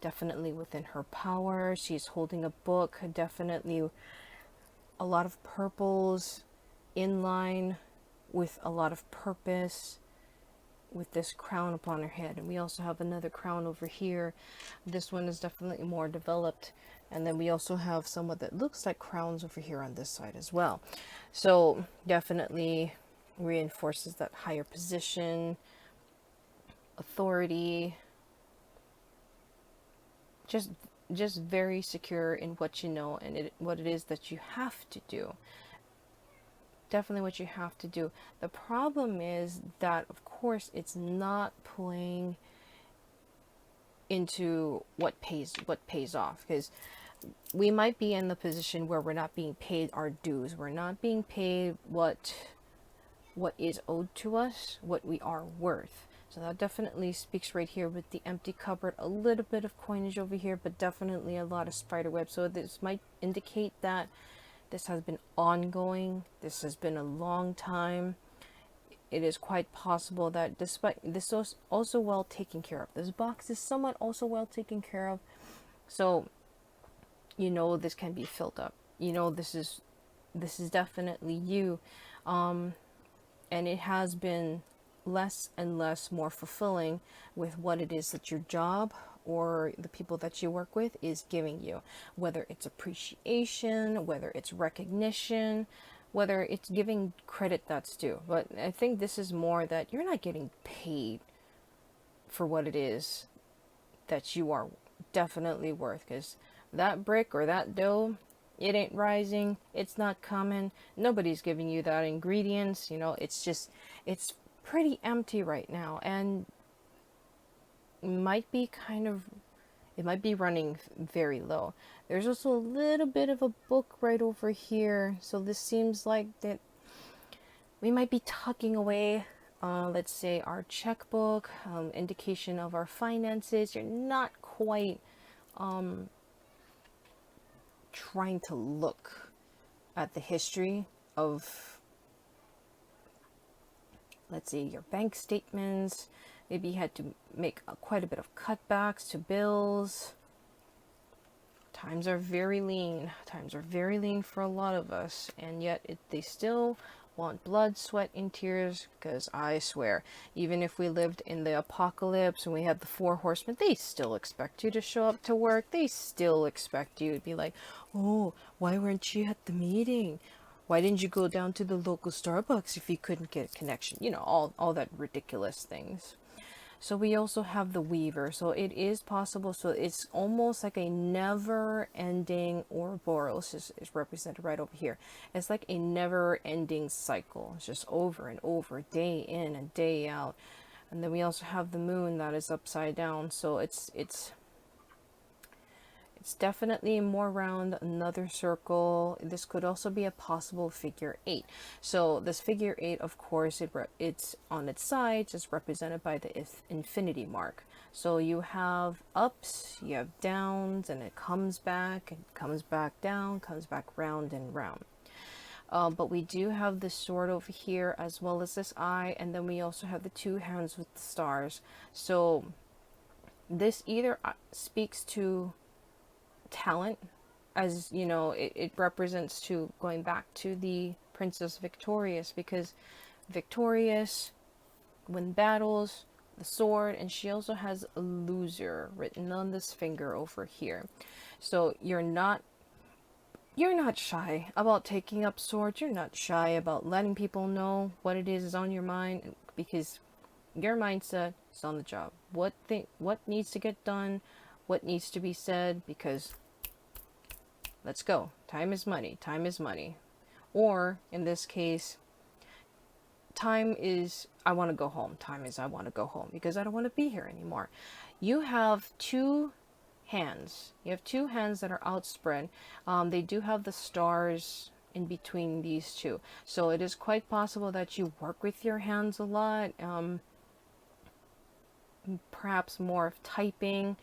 definitely within her power, she's holding a book, definitely a lot of purples in line with a lot of purpose, with this crown upon her head. And we also have another crown over here. This one is definitely more developed, and then we also have somewhat that looks like crowns over here on this side as well. So definitely reinforces that higher position, authority, just just very secure in what you know and what it is that you have to do. Definitely what you have to do. The problem is that, of course, it's not playing into what pays off, because we might be in the position where we're not being paid our dues. We're not being paid what is owed to us, what we are worth. So that definitely speaks right here with the empty cupboard. A little bit of coinage over here, but definitely a lot of spider web. So this might indicate that this has been ongoing. This has been a long time. It is quite possible that despite this is also well taken care of. This box is somewhat also well taken care of. So you know this can be filled up. You know this is definitely you. And it has been less and less more fulfilling with what it is that your job or the people that you work with is giving you, whether it's appreciation, whether it's recognition, whether it's giving credit that's due. But I think this is more that you're not getting paid for what it is that you are definitely worth, because that brick or that dough, it ain't rising, it's not coming, nobody's giving you that ingredients, you know, it's pretty empty right now, and might be it might be running very low. There's also a little bit of a book right over here, so this seems like that we might be tucking away, let's say, our checkbook, indication of our finances. You're not quite trying to look at the history of, let's see, your bank statements. Maybe you had to make quite a bit of cutbacks to bills. Times are very lean. Times are very lean for a lot of us, and yet they still want blood, sweat, and tears, because I swear, even if we lived in the apocalypse and we had the 4 horsemen, they still expect you to show up to work. They still expect you to be like, oh, why weren't you at the meeting? Why didn't you go down to the local Starbucks if you couldn't get a connection? You know, all that ridiculous things. So we also have the weaver. So it is possible. So it's almost like a never ending Ouroboros is represented right over here. It's like a never ending cycle. It's just over and over, day in and day out. And then we also have the moon that is upside down. So it's definitely more round, another circle. This could also be a possible figure 8. So this figure 8, of course, it's on its sides, is represented by the infinity mark. So you have ups, you have downs, and it comes back down, comes back round and round. But we do have this sword over here, as well as this eye, and then we also have the 2 hands with the stars. So this either speaks to talent, as you know, it represents to going back to the Princess Victorious, because Victorious win battles, the sword, and she also has a loser written on this finger over here. So you're not shy about taking up swords. You're not shy about letting people know what it is on your mind, because your mindset is on the job. What needs to get done, what needs to be said, because let's go. Time is money. Time is money. Or in this case, time is I want to go home. Time is I want to go home because I don't want to be here anymore. You have 2 hands. You have 2 hands that are outspread. They do have the stars in between these 2. So it is quite possible that you work with your hands a lot. Perhaps more of typing.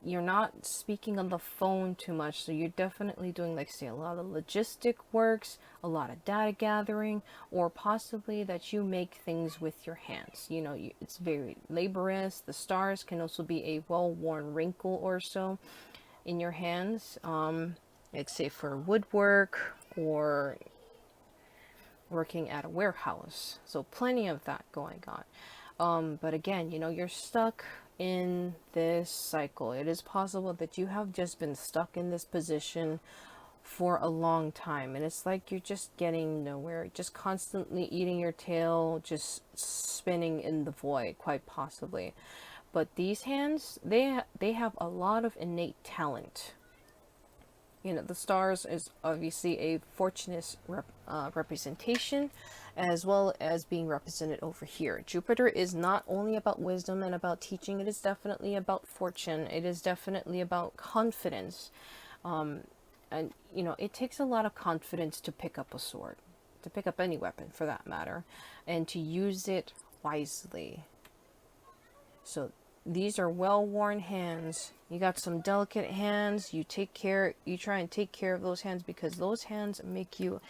You're not speaking on the phone too much, so you're definitely doing, like, say, a lot of logistic works, a lot of data gathering, or possibly that you make things with your hands. You know, it's very laborious. The stars can also be a well-worn wrinkle or so in your hands, let's say for woodwork or working at a warehouse. So plenty of that going on. But again, you know, you're stuck in this cycle. It is possible that you have just been stuck in this position for a long time, and it's like you're just getting nowhere, just constantly eating your tail, just spinning in the void, quite possibly. But these hands, they have a lot of innate talent. You know, the stars is obviously a fortunate representation, as well as being represented over here. Jupiter is not only about wisdom and about teaching, it is definitely about fortune. It is definitely about confidence. And, you know, it takes a lot of confidence to pick up a sword, to pick up any weapon for that matter, and to use it wisely. So these are well-worn hands. You got some delicate hands. You try and take care of those hands, because those hands make you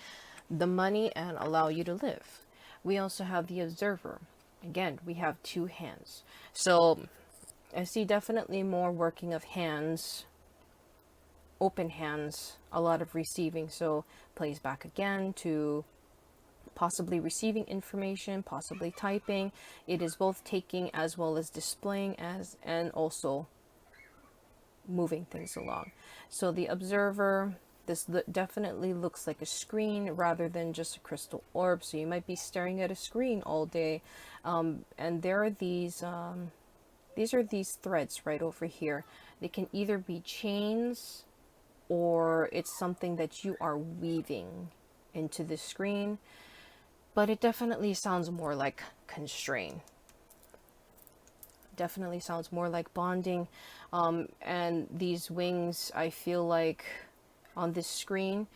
the money and allow you to live. We also have the observer. Again, we have two hands. So I see definitely more working of hands, open hands, a lot of receiving. So plays back again to possibly receiving information, possibly typing. It is both taking as well as displaying and also moving things along. So the observer, this definitely looks like a screen rather than just a crystal orb. So you might be staring at a screen all day. And there are these are these threads right over here. They can either be chains, or it's something that you are weaving into the screen. But it definitely sounds more like constrain. Definitely sounds more like bonding. And these wings, I feel like on this screen,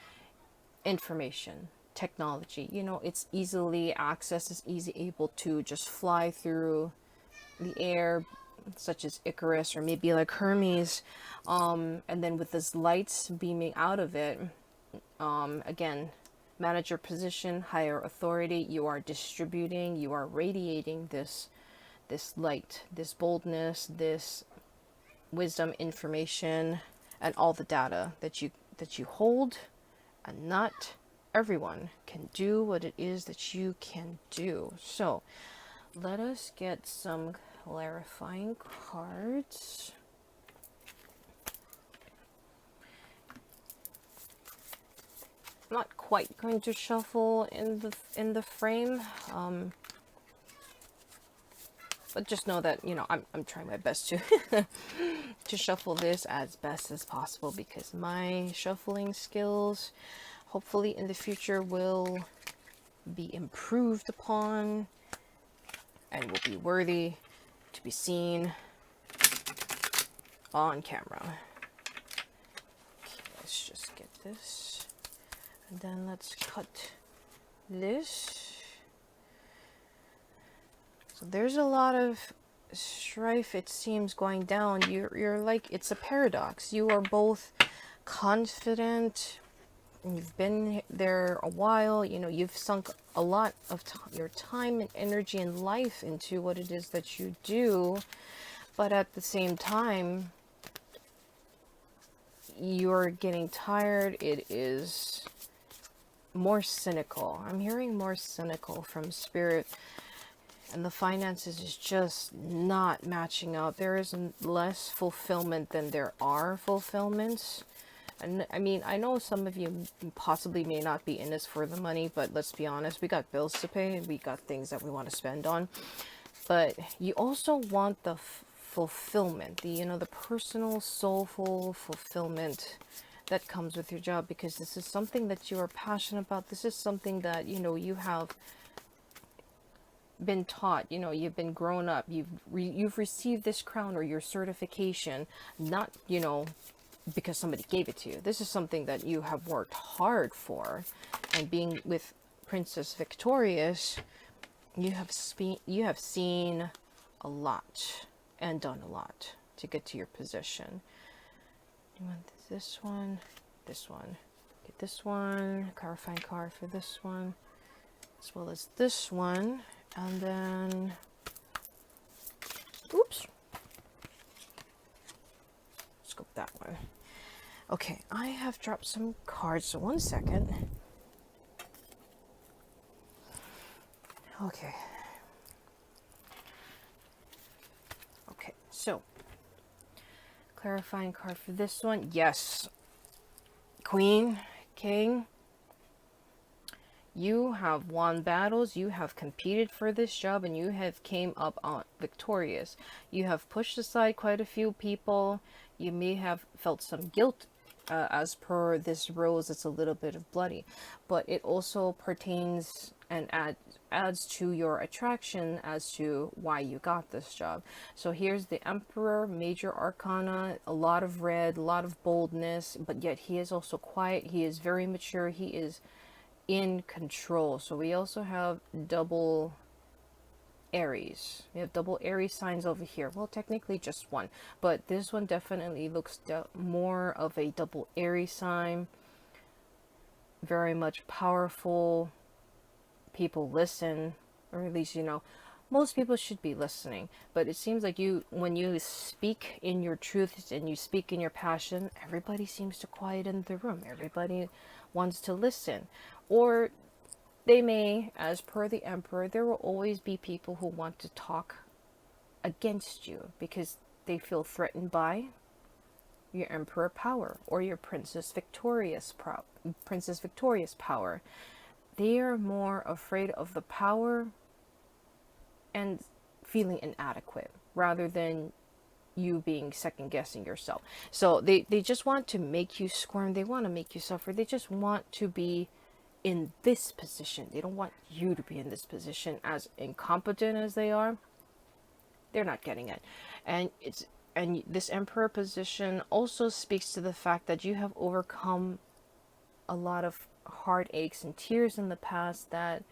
information, technology, you know, it's easily accessed, it's easy able to just fly through the air, such as Icarus or maybe like Hermes. And then with this lights beaming out of it, again, manager position, higher authority, you are distributing, you are radiating this light, this boldness, this wisdom, information, and all the data that you hold. And not everyone can do what it is that you can do. So let us get some clarifying cards. Not quite going to shuffle in the frame, but just know that, you know, I'm trying my best to to shuffle this as best as possible, because my shuffling skills hopefully in the future will be improved upon and will be worthy to be seen on camera. Okay, let's just get this. And then let's cut this. So there's a lot of strife, it seems, going down. You're like, it's a paradox. You are both confident, you've been there a while, you know, you've sunk a lot of your time and energy and life into what it is that you do, but at the same time, you're getting tired. It is more cynical. I'm hearing more cynical from spirit, and the finances is just not matching up. There is less fulfillment than there are fulfillments. And I mean, I know some of you possibly may not be in this for the money, but let's be honest, we got bills to pay, we got things that we want to spend on. But you also want the fulfillment, the, you know, the personal, soulful fulfillment that comes with your job, because this is something that you are passionate about. This is something that, you know, you have been taught, you know, you've been grown up, you've received this crown or your certification, not, you know, because somebody gave it to you. This is something that you have worked hard for. And being with Princess Victorious, you have seen a lot and done a lot to get to your position. You want this one, get this one, clarifying card for this one, as well as this one, and then, oops, let's go with that one. Okay, I have dropped some cards, so 1 second. Okay. Okay, so clarifying card for this one. Yes, Queen, King, You have won battles, you have competed for this job, and you have came up on victorious. You have pushed aside quite a few people. You may have felt some guilt. As per this rose, it's a little bit of bloody, but it also pertains and adds to your attraction as to why you got this job. So here's the Emperor, major arcana, a lot of red, a lot of boldness, but yet he is also quiet. He is very mature. He is in control. So we also have double Aries. We have double Aries signs over here. Well, technically just one, but this one definitely looks more of a double Aries sign. Very much powerful. People listen, or at least, you know, most people should be listening. But it seems like you, when you speak in your truth and you speak in your passion, everybody seems to quiet in the room. Everybody wants to listen. Or they may, as per the Emperor, there will always be people who want to talk against you because they feel threatened by your Emperor power or your Princess Victorious power. They are more afraid of the power and feeling inadequate rather than you being second guessing yourself. So they just want to make you squirm. They want to make you suffer. They just want to be in this position. They don't want you to be in this position. As incompetent as they are, they're not getting it. And this Emperor position also speaks to the fact that you have overcome a lot of heartaches and tears in the past, that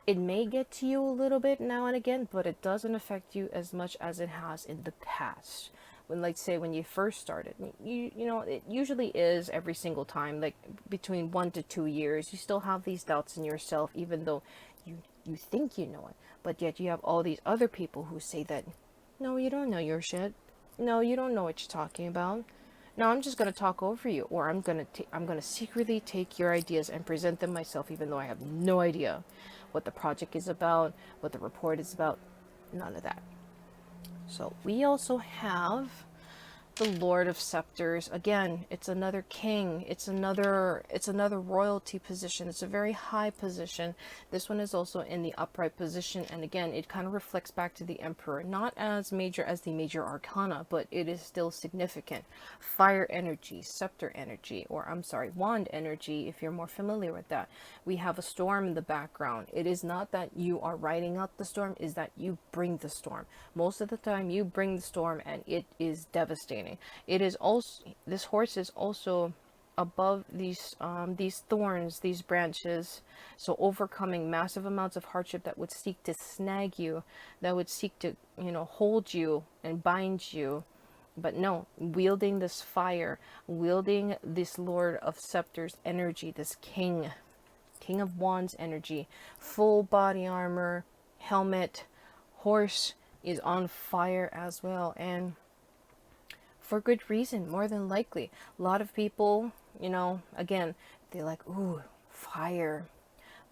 it may get to you a little bit now and again, but it doesn't affect you as much as it has in the past. When, like, say, when you first started, you know, it usually is every single time, like between 1 to 2 years, you still have these doubts in yourself, even though you think you know it, but yet you have all these other people who say that, no, you don't know your shit. No, you don't know what you're talking about. No, I'm just gonna talk over you, or I'm gonna secretly take your ideas and present them myself, even though I have no idea what the project is about, what the report is about, none of that. So we also have the Lord of Scepters. Again, it's another king. It's another royalty position. It's a very high position. This one is also in the upright position, and again, it kind of reflects back to the Emperor. Not as major as the major arcana, but it is still significant. Fire energy, scepter energy, or I'm sorry, wand energy, if you're more familiar with that. We have a storm in the background. It is not that you are riding out the storm, is that you bring the storm. Most of the time you bring the storm, and it is devastating. It is also, this horse is also above these thorns, these branches, so overcoming massive amounts of hardship that would seek to snag you, that would seek to, you know, hold you and bind you. But no, wielding this fire, wielding this Lord of Scepters energy, this king of wands energy, full body armor, helmet, horse is on fire as well, and for good reason, more than likely. A lot of people, you know, again, they like, ooh, fire,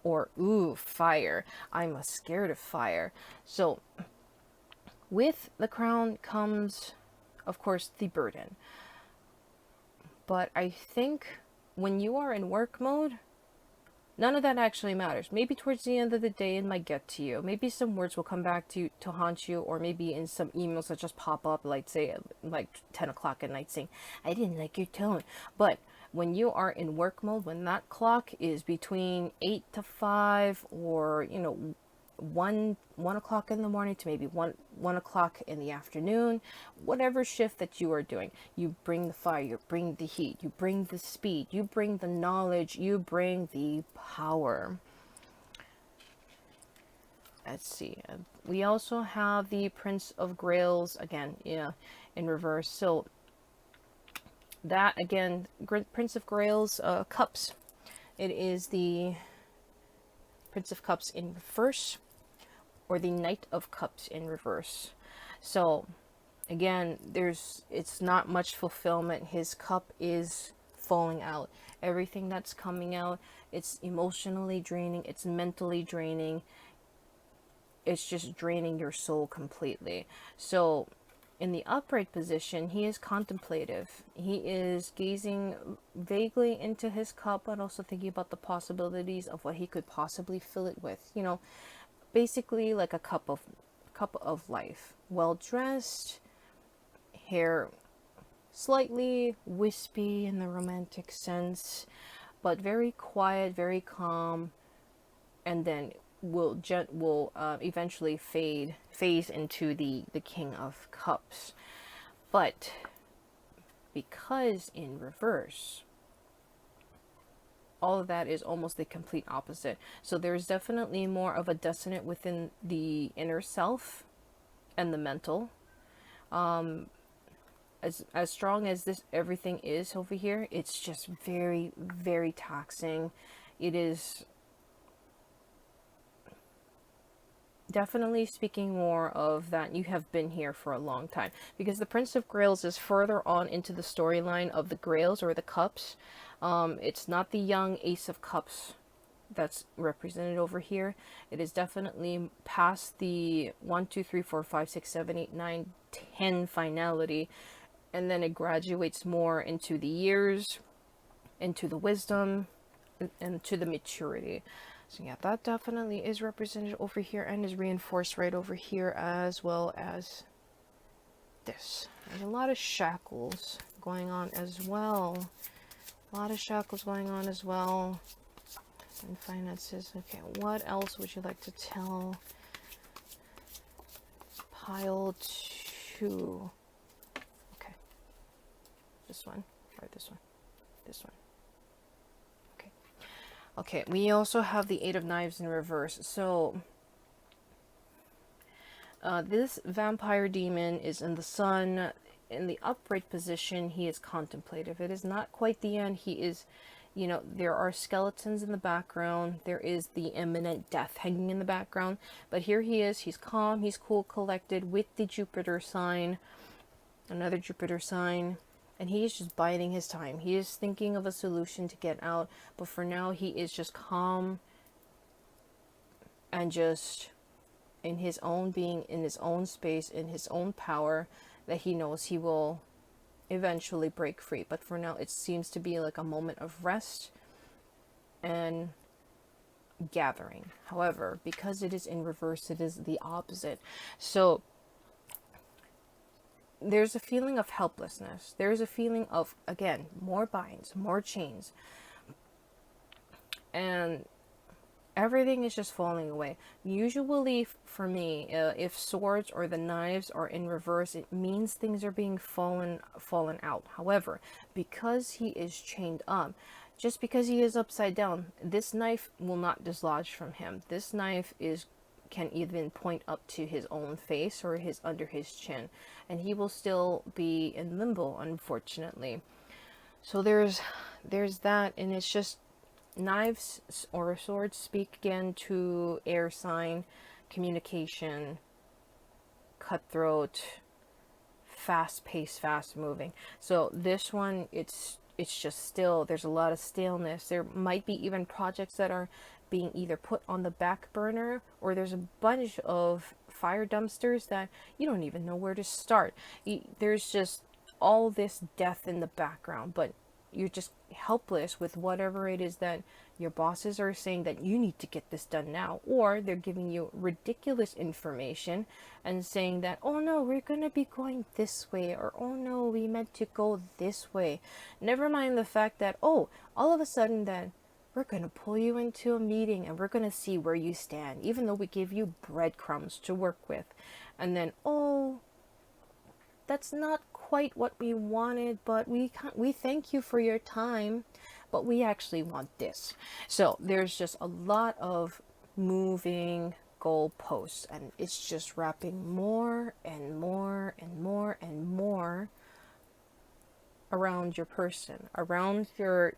or ooh, fire. I'm scared of fire. So with the crown comes, of course, the burden. But I think when you are in work mode, none of that actually matters. Maybe towards the end of the day it might get to you. Maybe some words will come back to you, to haunt you, or maybe in some emails that just pop up, like say like 10 o'clock at night saying, I didn't like your tone. But when you are in work mode, when that clock is between 8 to 5, or, you know, 1 o'clock in the morning to maybe 1 o'clock in the afternoon, whatever shift that you are doing, you bring the fire, you bring the heat, you bring the speed, you bring the knowledge, you bring the power. Let's see, we also have the Prince of Grails again, yeah, in reverse. So that again, Prince of Grails, cups, it is the Prince of Cups in reverse, or the Knight of Cups in reverse. So again, it's not much fulfillment. His cup is falling out. Everything that's coming out, it's emotionally draining, it's mentally draining, it's just draining your soul completely. So In the upright position, he is contemplative. He is gazing vaguely into his cup, but also thinking about the possibilities of what he could possibly fill it with. You know, basically like a cup of life. Well dressed, hair slightly wispy in the romantic sense, but very quiet, very calm, and then will eventually phase into the King of Cups. But because in reverse, all of that is almost the complete opposite. So there's definitely more of a dissonance within the inner self and the mental. As strong as this everything is over here, it's just very, very taxing. It is definitely speaking more of that you have been here for a long time, because the Prince of Grails is further on into the storyline of the Grails or the Cups. It's not the young Ace of Cups that's represented over here. It is definitely past the 1, 2, 3, 4, 5, 6, 7, 8, 9, 10 finality, and then it graduates more into the years, into the wisdom, and to the maturity. So yeah, that definitely is represented over here and is reinforced right over here, as well as this. There's a lot of shackles going on as well. A lot of shackles going on as well. And finances. Okay, what else would you like to tell? Pile 2. Okay. This one, or this one, this one. Okay. Okay, we also have the Eight of Knives in reverse. So, this vampire demon is in the sun. In the upright position, he is contemplative. It is not quite the end. He is, you know, there are skeletons in the background. There is the imminent death hanging in the background. But here he is. He's calm. He's cool, collected with the Jupiter sign. Another Jupiter sign. And he is just biding his time. He is thinking of a solution to get out. But for now, he is just calm and just in his own being, in his own space, in his own power, that he knows he will eventually break free. But for now, it seems to be like a moment of rest and gathering. However, because it is in reverse, it is the opposite. So there's a feeling of helplessness. There's a feeling of, again, more binds, more chains. And everything is just falling away. Usually for me, if swords or the knives are in reverse, it means things are being fallen out. However, because he is chained up, just because he is upside down, this knife will not dislodge from him. This knife can even point up to his own face or his under his chin, and he will still be in limbo, unfortunately. So there's that, and it's just knives or swords speak again to air sign, communication, cutthroat, fast paced, fast moving. So this one, it's just still, there's a lot of staleness. There might be even projects that are being either put on the back burner, or there's a bunch of fire dumpsters that you don't even know where to start. There's just all this death in the background, but you're just helpless with whatever it is that your bosses are saying that you need to get this done now, or they're giving you ridiculous information and saying that, oh no, we're gonna be going this way, or oh no, we meant to go this way. Never mind the fact that, oh, all of a sudden that we're gonna pull you into a meeting and we're gonna see where you stand, even though we give you breadcrumbs to work with. And then, oh, that's not quite what we wanted, but we thank you for your time, but we actually want this. So there's just a lot of moving goalposts, and it's just wrapping more and more and more and more around your person, around your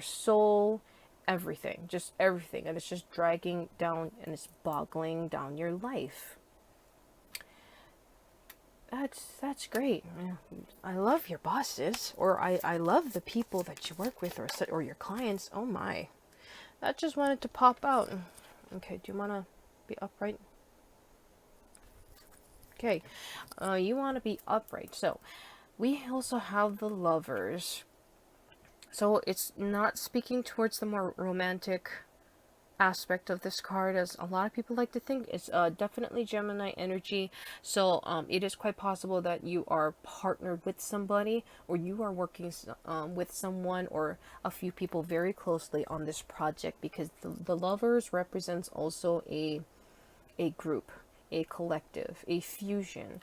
soul, everything, just everything, and it's just dragging down and it's boggling down your life. That's great. I love your bosses, or I love the people that you work with, or your clients. Oh my, that just wanted to pop out. Okay, do you want to be upright? Okay, you want to be upright. So we also have the Lovers. So it's not speaking towards the more romantic aspect of this card, as a lot of people like to think. It's definitely Gemini energy. So it is quite possible that you are partnered with somebody, or you are working with someone or a few people very closely on this project, because the Lovers represents also a group, a collective, a fusion,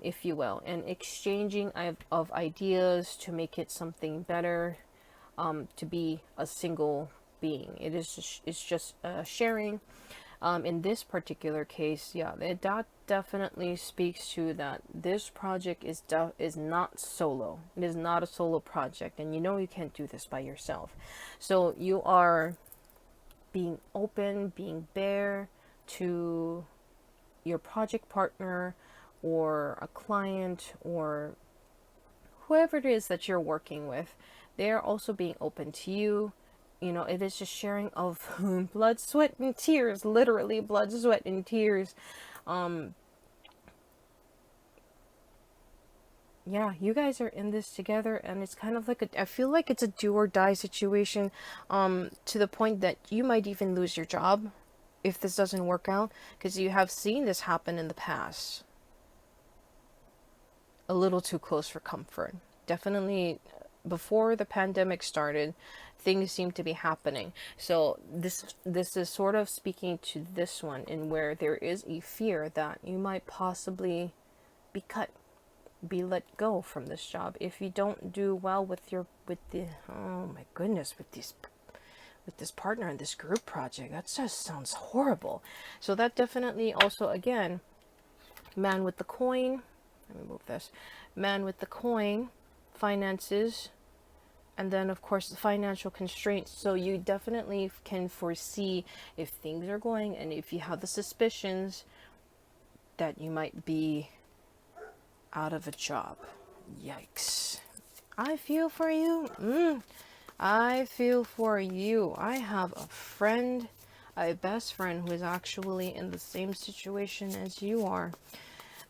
if you will, and exchanging of ideas to make it something better, to be a single being. It's just sharing. In this particular case, yeah, that definitely speaks to that this project is not solo. It is not a solo project, and you know you can't do this by yourself. So you are being open, being bare to your project partner or a client or whoever it is that you're working with. They're also being open to you. You know, it is just sharing of blood, sweat, and tears. Literally, blood, sweat, and tears. Yeah, you guys are in this together, and it's kind of like I feel like it's a do or die situation, to the point that you might even lose your job if this doesn't work out, because you have seen this happen in the past. A little too close for comfort. Definitely before the pandemic started, things seem to be happening. So this is sort of speaking to this one, in where there is a fear that you might possibly be cut, be let go from this job if you don't do well with the oh my goodness, with this partner in this group project. That just sounds horrible. So that definitely also, again, man with the coin. Let me move this. Man with the coin, finances, and then of course the financial constraints. So you definitely can foresee if things are going, and if you have the suspicions that you might be out of a job. Yikes. I feel for you. I feel for you. I have a friend, a best friend, who is actually in the same situation as you are.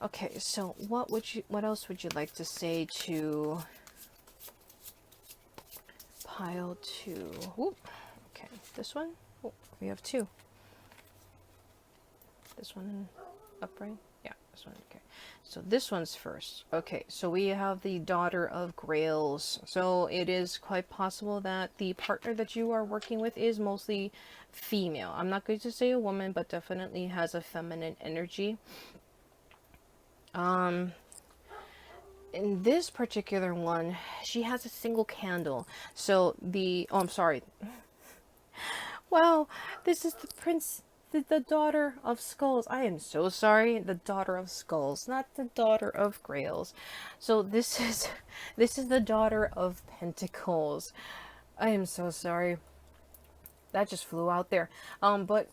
Okay, so what else would you like to say to pile 2? Ooh, okay, this one. Oh, we have 2. This one upright. Yeah, this one. Okay, so this one's first. Okay, so we have the Daughter of Grails. So it is quite possible that the partner that you are working with is mostly female. I'm not going to say a woman, but definitely has a feminine energy. In this particular one, she has a single candle. So oh, I'm sorry. Wow, this is the Daughter of Skulls. I am so sorry. The Daughter of Skulls, not the Daughter of Grails. So this is the Daughter of Pentacles. I am so sorry. That just flew out there. But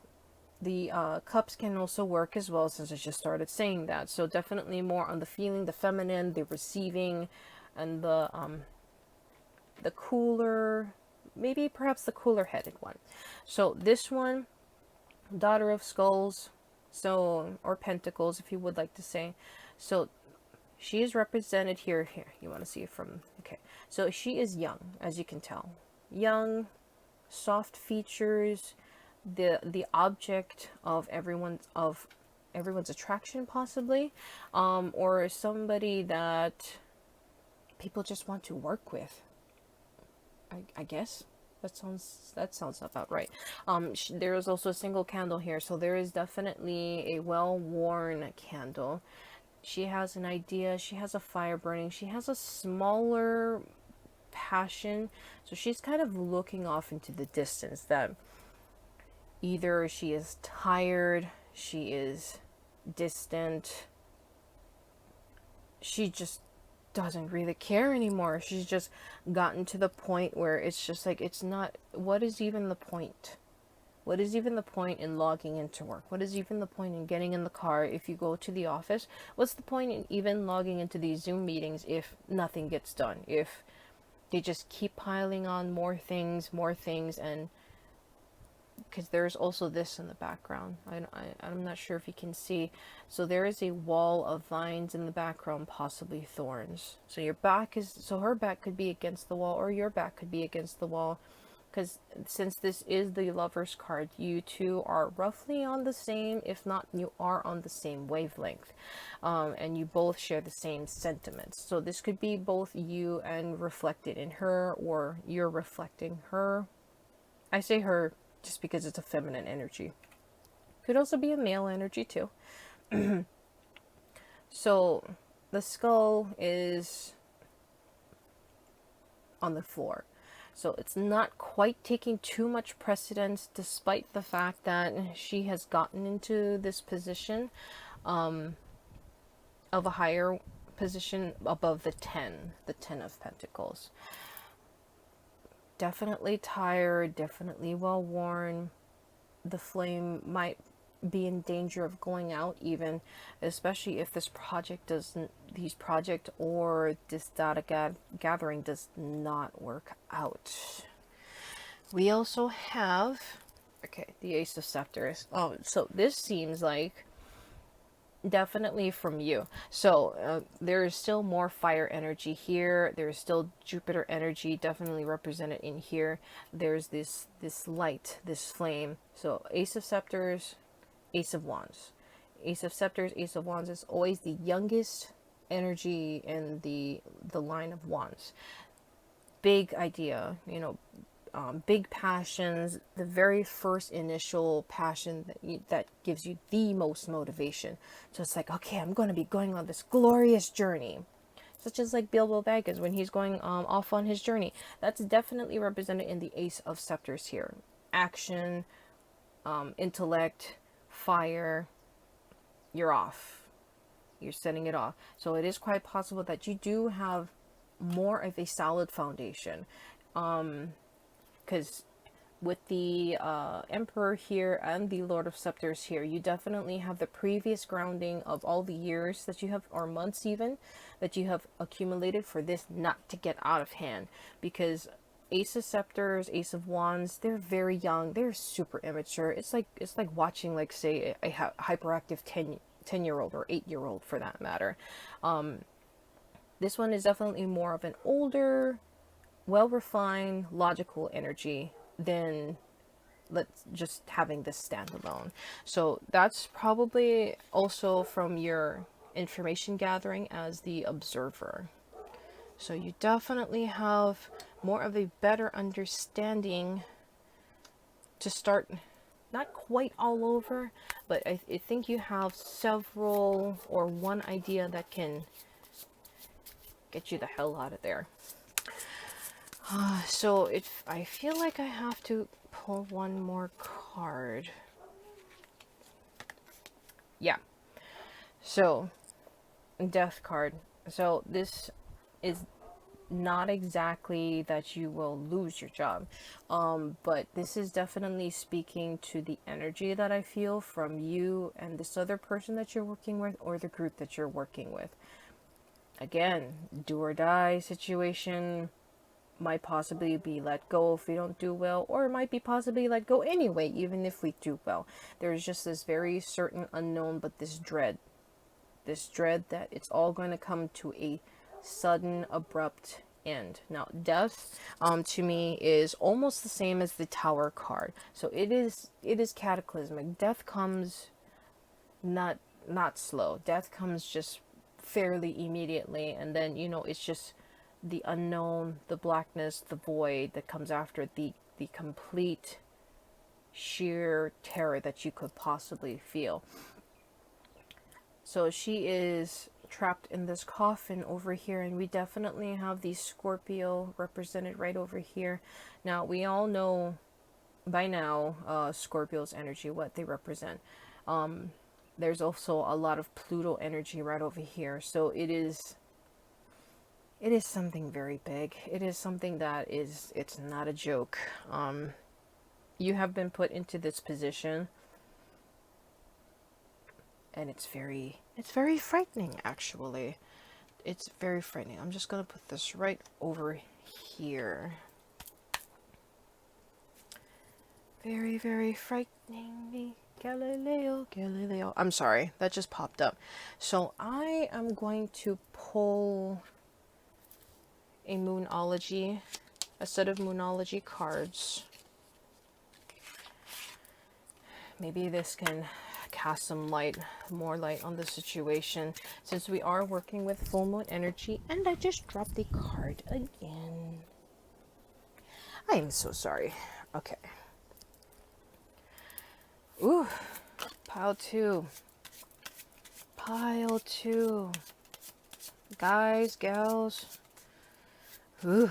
the cups can also work as well, since I just started saying that. So definitely more on the feeling, the feminine, the receiving, and the cooler, maybe perhaps the cooler headed one. So this one, Daughter of Skulls, so, or Pentacles if you would like to say. So she is represented here. You want to see it from, okay, so she is young, as you can tell, young, soft features, the object of everyone's attraction, possibly, or somebody that people just want to work with. I guess that sounds about right. There is also a single candle here, so there is definitely a well-worn candle. She has an idea. She has a fire burning. She has a smaller passion, so she's kind of looking off into the distance, that either she is tired, she is distant, she just doesn't really care anymore. She's just gotten to the point where it's just like, it's not, what is even the point? What is even the point in logging into work? What is even the point in getting in the car if you go to the office? What's the point in even logging into these Zoom meetings if nothing gets done? If they just keep piling on more things, and because there's also this in the background. I'm not sure if you can see. So there is a wall of vines in the background, possibly thorns. So your back is, so her back could be against the wall, or your back could be against the wall. Because since this is the Lover's card, you two are roughly on the same, if not, you are on the same wavelength. And you both share the same sentiments. So this could be both you and reflected in her, or you're reflecting her. I say her just because it's a feminine energy. Could also be a male energy too. So the skull is on the floor. So it's not quite taking too much precedence, despite the fact that she has gotten into this position of a higher position above the 10 of Pentacles. Definitely tired, definitely well worn. The flame might be in danger of going out, even, especially if this project or this data gathering does not work out. We also have, okay, the Ace of Scepters. Oh, so this seems like definitely from you. So there is still more fire energy here. There is still Jupiter energy definitely represented in here. There's this light, this flame. So Ace of Scepters, Ace of Wands. Ace of Scepters, Ace of Wands is always the youngest energy in the line of Wands. Big idea, you know, big passions, the very first initial passion that gives you the most motivation. So it's like, okay, I'm going to be going on this glorious journey. Such as like Bilbo Baggins when he's going off on his journey. That's definitely represented in the Ace of Scepters here. Action, intellect, fire, you're off. You're setting it off. So it is quite possible that you do have more of a solid foundation. Because with the Emperor here and the Lord of Scepters here, you definitely have the previous grounding of all the years that you have, or months even, that you have accumulated for this not to get out of hand. Because Ace of Scepters, Ace of Wands, they're very young, they're super immature. It's like watching, like, say, a hyperactive 10-year-old or 8-year-old for that matter. This one is definitely more of an older, well-refined, logical energy than let's just having this standalone. So that's probably also from your information gathering as the observer. So you definitely have more of a better understanding to start, not quite all over, but I think you have several or one idea that can get you the hell out of there. So I feel like I have to pull one more card. Yeah. So, Death card. So this is not exactly that you will lose your job, but this is definitely speaking to the energy that I feel from you and this other person that you're working with, or the group that you're working with. Again, do or die situation. Might possibly be let go if we don't do well, or it might be possibly let go anyway, even if we do well. There's just this very certain unknown, but this dread that it's all going to come to a sudden, abrupt end. Now, death, to me, is almost the same as the Tower card. So it is cataclysmic. Death comes not slow. Death comes just fairly immediately, and then, you know, it's just the unknown, the blackness, the void that comes after the complete sheer terror that you could possibly feel. So she is trapped in this coffin over here, and we definitely have the Scorpio represented right over here. Now, we all know by now Scorpio's energy, what they represent. There's also a lot of Pluto energy right over here. So it is something very big. It is something that it's not a joke. You have been put into this position, and it's very frightening, actually. It's very frightening. I'm just gonna put this right over here. Very, very frightening me. Galileo, Galileo. I'm sorry, that just popped up. So I am going to pull a moonology, a set of moonology cards. Maybe this can cast some light, more light on the situation, since we are working with full moon energy. And I just dropped the card again. I am so sorry. Okay. Ooh, pile two. Pile two. Guys, gals. Ooh.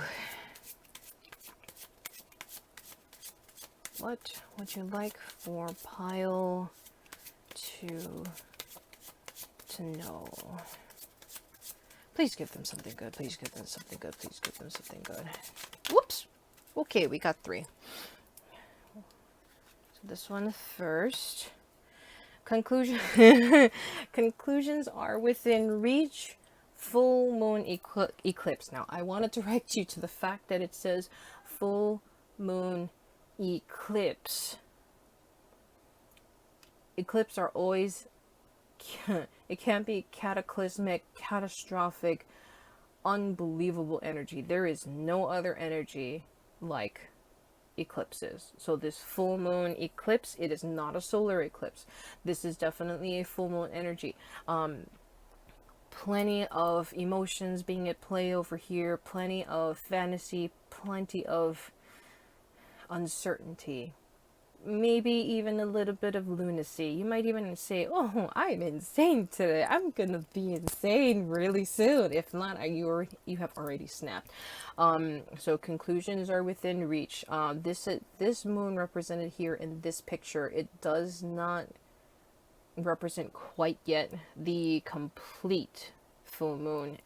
What would you like for pile two to know? Please give them something good. Please give them something good. Please give them something good. Whoops. Okay, we got three. So this one first. Conclusion. Conclusions are within reach. Full moon eclipse. Now, I wanted to direct you to the fact that it says full moon eclipse. Eclipse are always, it can be cataclysmic, catastrophic, unbelievable energy. There is no other energy like eclipses. So this full moon eclipse, it is not a solar eclipse. This is definitely a full moon energy. Plenty of emotions being at play over here, plenty of fantasy, plenty of uncertainty, maybe even a little bit of lunacy. You might even say, oh, I'm insane today. I'm gonna be insane really soon. If not, you have already snapped. So conclusions are within reach. This moon represented here in this picture, it does not represent quite yet the complete full moon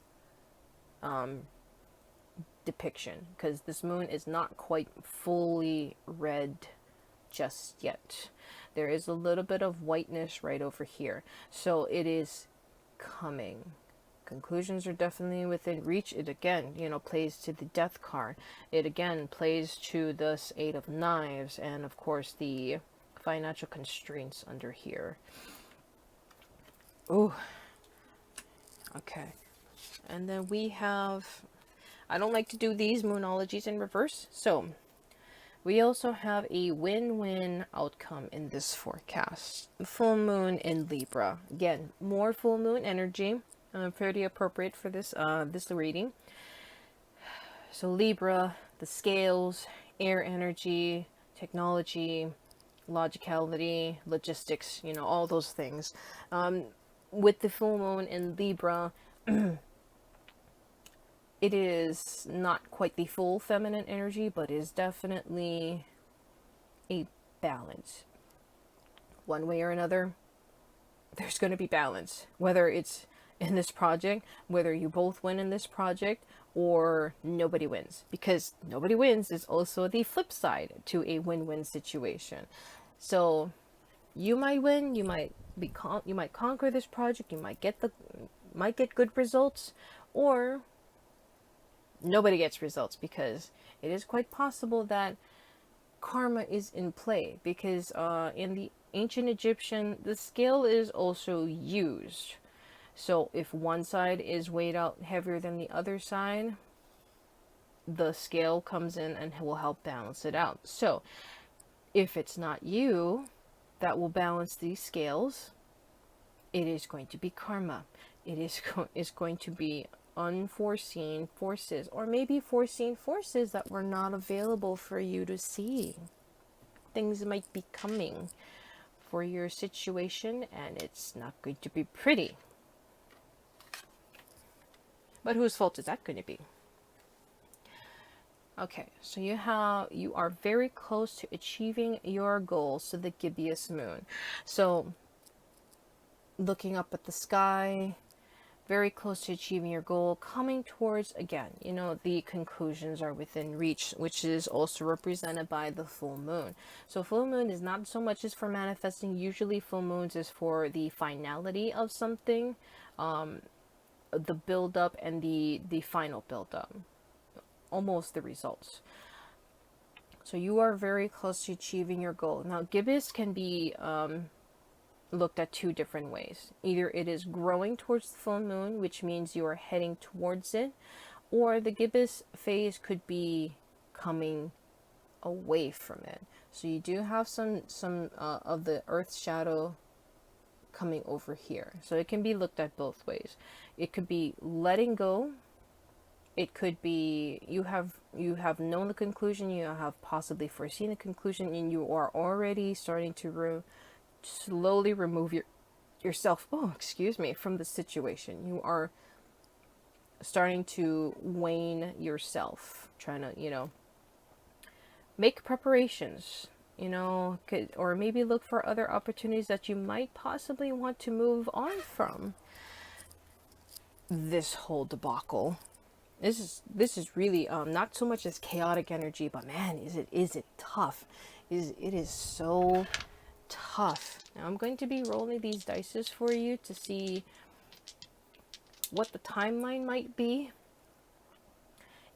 depiction, because this moon is not quite fully red just yet. There is a little bit of whiteness right over here, so it is coming. Conclusions are definitely within reach. It again, plays to the death card. It again plays to this Eight of Knives, and of course the financial constraints under here. Ooh. Okay. And then we have, I don't like to do these moonologies in reverse, so we also have a win-win outcome in this forecast. Full moon in Libra. Again, more full moon energy. Pretty appropriate for this this reading. So Libra, the scales, air energy, technology, logicality, logistics, all those things. With the full moon in Libra, it is not quite the full feminine energy, but is definitely a balance. One way or another, there's going to be balance. Whether it's in this project, whether you both win in this project, or nobody wins. Because nobody wins is also the flip side to a win-win situation. So you might win, you might conquer this project, you might get good results, or nobody gets results, because it is quite possible that karma is in play, because in the ancient Egyptian, the scale is also used. So if one side is weighed out heavier than the other side, the scale comes in and will help balance it out. So if it's not you that will balance these scales, it is going to be karma. It is going to be unforeseen forces, or maybe foreseen forces that were not available for you to see. Things might be coming for your situation, and it's not going to be pretty. But whose fault is that going to be? Okay, so you are very close to achieving your goals to the gibbous moon. So looking up at the sky, very close to achieving your goal, coming towards, again, the conclusions are within reach, which is also represented by the full moon. So full moon is not so much as for manifesting. Usually full moons is for the finality of something, the build up and the final build up, almost the results. So you are very close to achieving your goal. Now, gibbous can be looked at two different ways. Either it is growing towards the full moon, which means you are heading towards it, or the gibbous phase could be coming away from it. So you do have some of the earth's shadow coming over here. So it can be looked at both ways. It could be letting go. It could be you have known the conclusion, you have possibly foreseen the conclusion, and you are already starting to slowly remove yourself, oh, excuse me, from the situation. You are starting to wane yourself, trying to, make preparations, or maybe look for other opportunities that you might possibly want to move on from this whole debacle. This is really not so much as chaotic energy, but man, is it tough. It is so tough. Now I'm going to be rolling these dices for you to see what the timeline might be.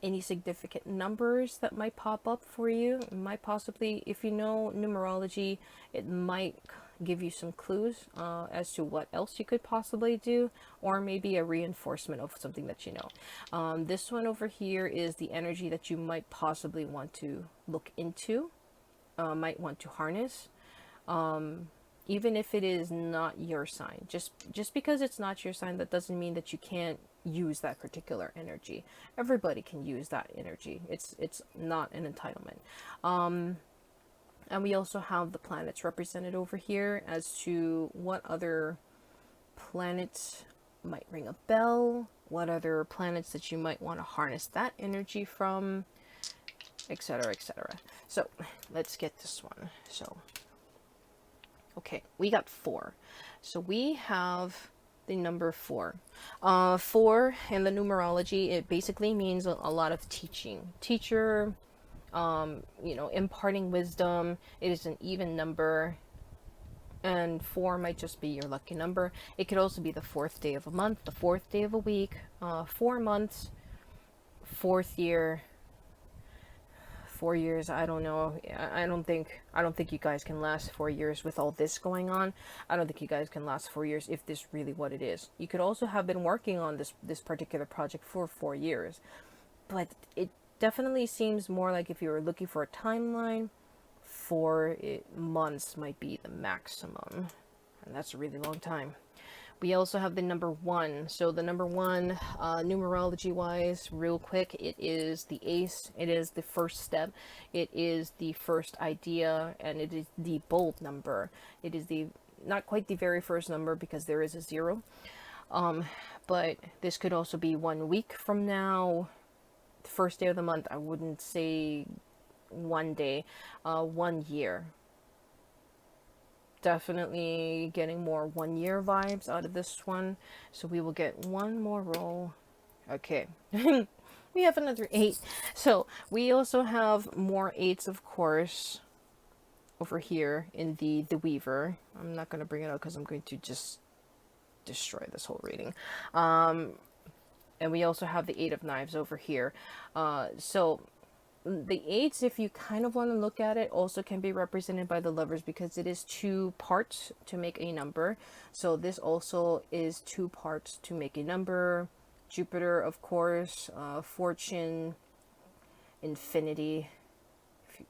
Any significant numbers that might pop up for you. It might possibly, if you know numerology, it might give you some clues as to what else you could possibly do, or maybe a reinforcement of something that you know. This one over here is the energy that you might possibly want to look into, might want to harness. Even if it is not your sign, just because it's not your sign, that doesn't mean that you can't use that particular energy. Everybody can use that energy. It's not an entitlement. And we also have the planets represented over here as to what other planets might ring a bell, what other planets that you might want to harness that energy from, etc., etc. So let's get this one. So okay, we got 4. So we have the number 4. 4 in the numerology, it basically means a lot of teaching. Teacher, imparting wisdom. It is an even number. And 4 might just be your lucky number. It could also be the 4th day of a month, the 4th day of a week, 4 months, 4th year, 4 years. I don't know. I don't think you guys can last 4 years with all this going on. I don't think you guys can last 4 years if this really what it is. You could also have been working on this particular project for 4 years, but it definitely seems more like if you were looking for a timeline, 4 months might be the maximum, and that's a really long time. We also have the number 1. So the number 1, numerology wise, real quick, it is the ace. It is the first step. It is the first idea, and it is the bold number. It is not quite the very first number because there is a 0. But this could also be 1 week from now, the first day of the month. I wouldn't say 1 day, 1 year. Definitely getting more 1 year vibes out of this one. So we will get one more roll. Okay. We have another 8. So we also have more 8s, of course, over here in the Weaver. I'm not going to bring it out because I'm going to just destroy this whole reading. And we also have the 8 of Knives over here. So the 8s, if you kind of want to look at it, also can be represented by the Lovers because it is 2 parts to make a number. So this also is 2 parts to make a number. Jupiter, of course, fortune, infinity,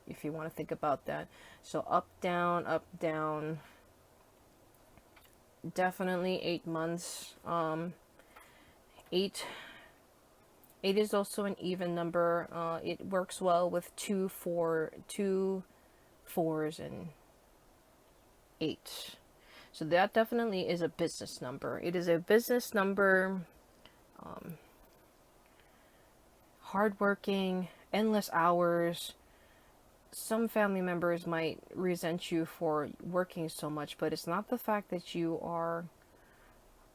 if you want to think about that. So up, down. Definitely 8 months. 8 is also an even number. It works well with 2 4s and 8. So that definitely is a business number. It is a business number. Hardworking, endless hours. Some family members might resent you for working so much, but it's not the fact that you are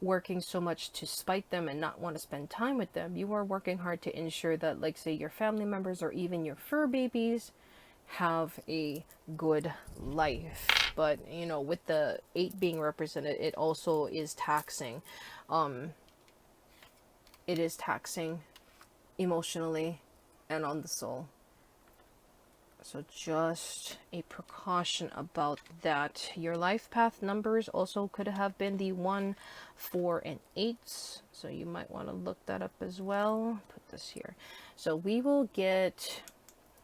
working so much to spite them and not want to spend time with them. You are working hard to ensure that, like, say, your family members or even your fur babies have a good life. But with the 8 being represented, it also is taxing. It is taxing emotionally and on the soul. So just a precaution about that. Your life path numbers also could have been the 1, 4, and 8. So you might want to look that up as well. Put this here. So we will get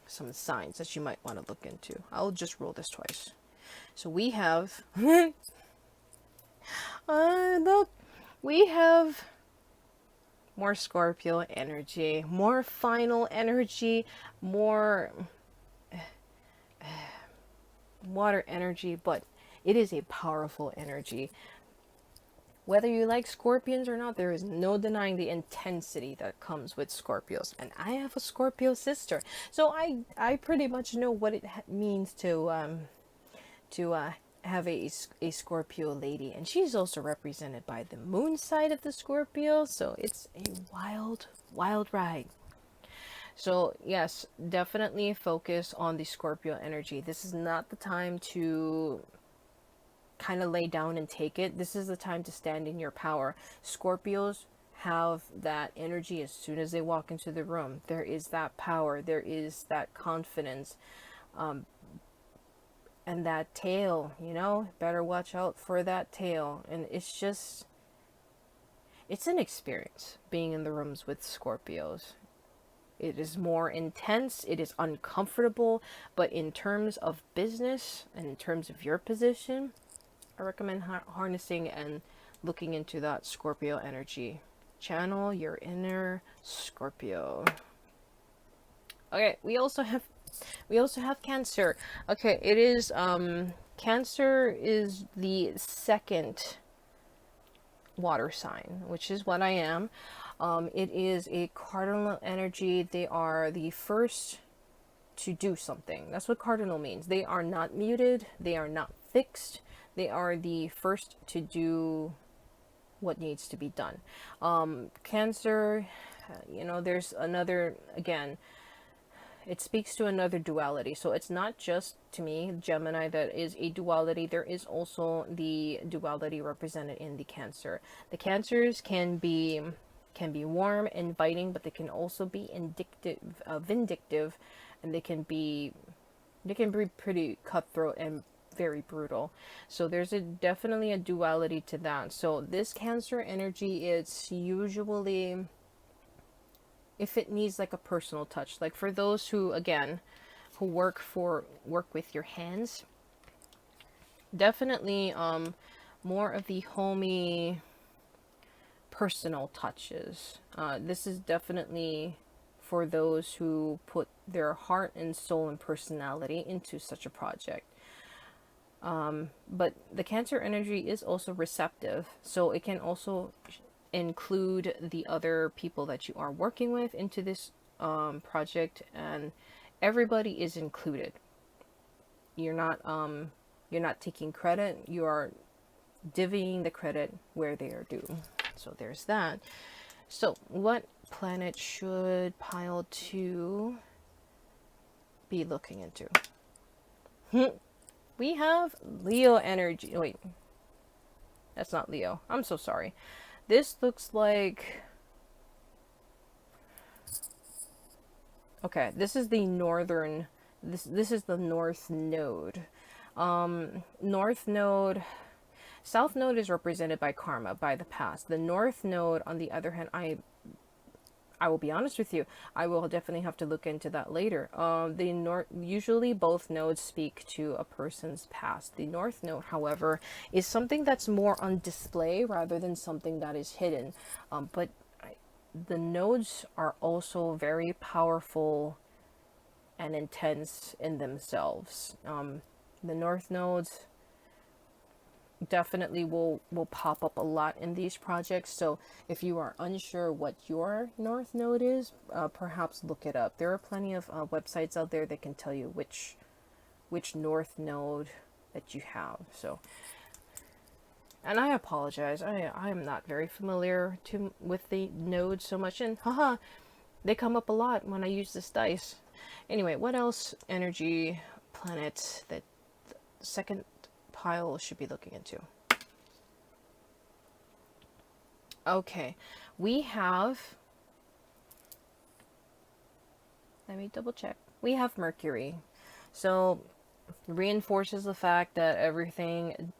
some signs that you might want to look into. I'll just roll this twice. So we have look, we have more Scorpio energy, more final energy, more water energy, but it is a powerful energy. Whether you like scorpions or not, there is no denying the intensity that comes with Scorpios. And I have a Scorpio sister, so I pretty much know what it means to have a Scorpio lady, and she's also represented by the moon side of the Scorpio, so it's a wild ride. So yes, definitely focus on the Scorpio energy. This is not the time to kind of lay down and take it. This is the time to stand in your power. Scorpios have that energy as soon as they walk into the room. There is that power, there is that confidence, and that tail, you know, better watch out for that tail. And it's an experience being in the rooms with Scorpios. It is more intense, it is uncomfortable, but in terms of business and in terms of your position, I recommend harnessing and looking into that Scorpio energy. Channel your inner Scorpio. Okay, we also have Cancer. Okay, it is Cancer is the second water sign, which is what I am. It is a cardinal energy. They are the first to do something. That's what cardinal means. They are not muted. They are not fixed. They are the first to do what needs to be done. Cancer, you know, there's another, again, it speaks to another duality. So it's not just, to me, Gemini, that is a duality. There is also the duality represented in the Cancer. The Cancers can be warm, inviting, but they can also be vindictive, and they can be pretty cutthroat and very brutal. So there's definitely a duality to that. So this Cancer energy, it's usually, if it needs like a personal touch, like for those who, again, who work with your hands, definitely more of the homey personal touches. This is definitely for those who put their heart and soul and personality into such a project. But the Cancer energy is also receptive, so it can also include the other people that you are working with into this project, and everybody is included. You're not taking credit, you are divvying the credit where they are due. So there's that. So what planet should pile 2 be looking into? We have Leo energy. Wait, that's not Leo. I'm so sorry. This looks like, okay, this is the northern, this is the north node. North node, south node is represented by karma, by the past. The north node, on the other hand, I will be honest with you, I will definitely have to look into that later. Usually both nodes speak to a person's past. The north node, however, is something that's more on display rather than something that is hidden. But the nodes are also very powerful and intense in themselves. The north nodes definitely will pop up a lot in these projects. So if you are unsure what your north node is, perhaps look it up. There are plenty of websites out there that can tell you which north node that you have. So, and I apologize, I am not very familiar with the nodes so much, and haha, they come up a lot when I use this dice. Anyway, what else energy planet that the second pile should be looking into? Okay, we have, let me double check. We have Mercury. So reinforces the fact that everything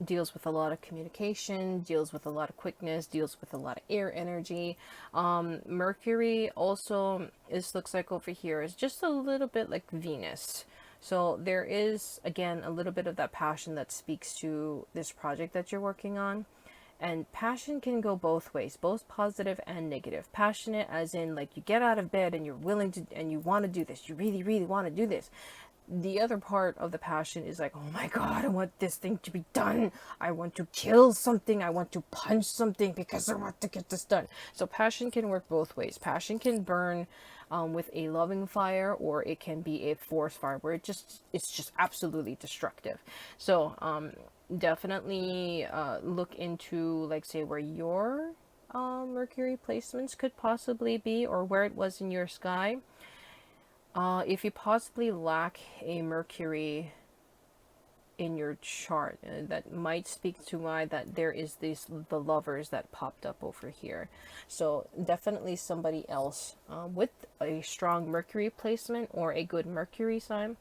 deals with a lot of communication, deals with a lot of quickness, deals with a lot of air energy. Mercury also is, looks like over here, is just a little bit like Venus. So there is, again, a little bit of that passion that speaks to this project that you're working on. And passion can go both ways, both positive and negative. Passionate as in like you get out of bed and you're willing to, and you want to do this. You really, really want to do this. The other part of the passion is like, oh my god, I want this thing to be done. I want to kill something. I want to punch something because I want to get this done. So passion can work both ways. Passion can burn with a loving fire, or it can be a forest fire where it's just absolutely destructive. So definitely look into, like, say where your Mercury placements could possibly be, or where it was in your sky. If you possibly lack a Mercury in your chart, that might speak to why that there is the lovers that popped up over here. So definitely somebody else with a strong Mercury placement or a good Mercury sign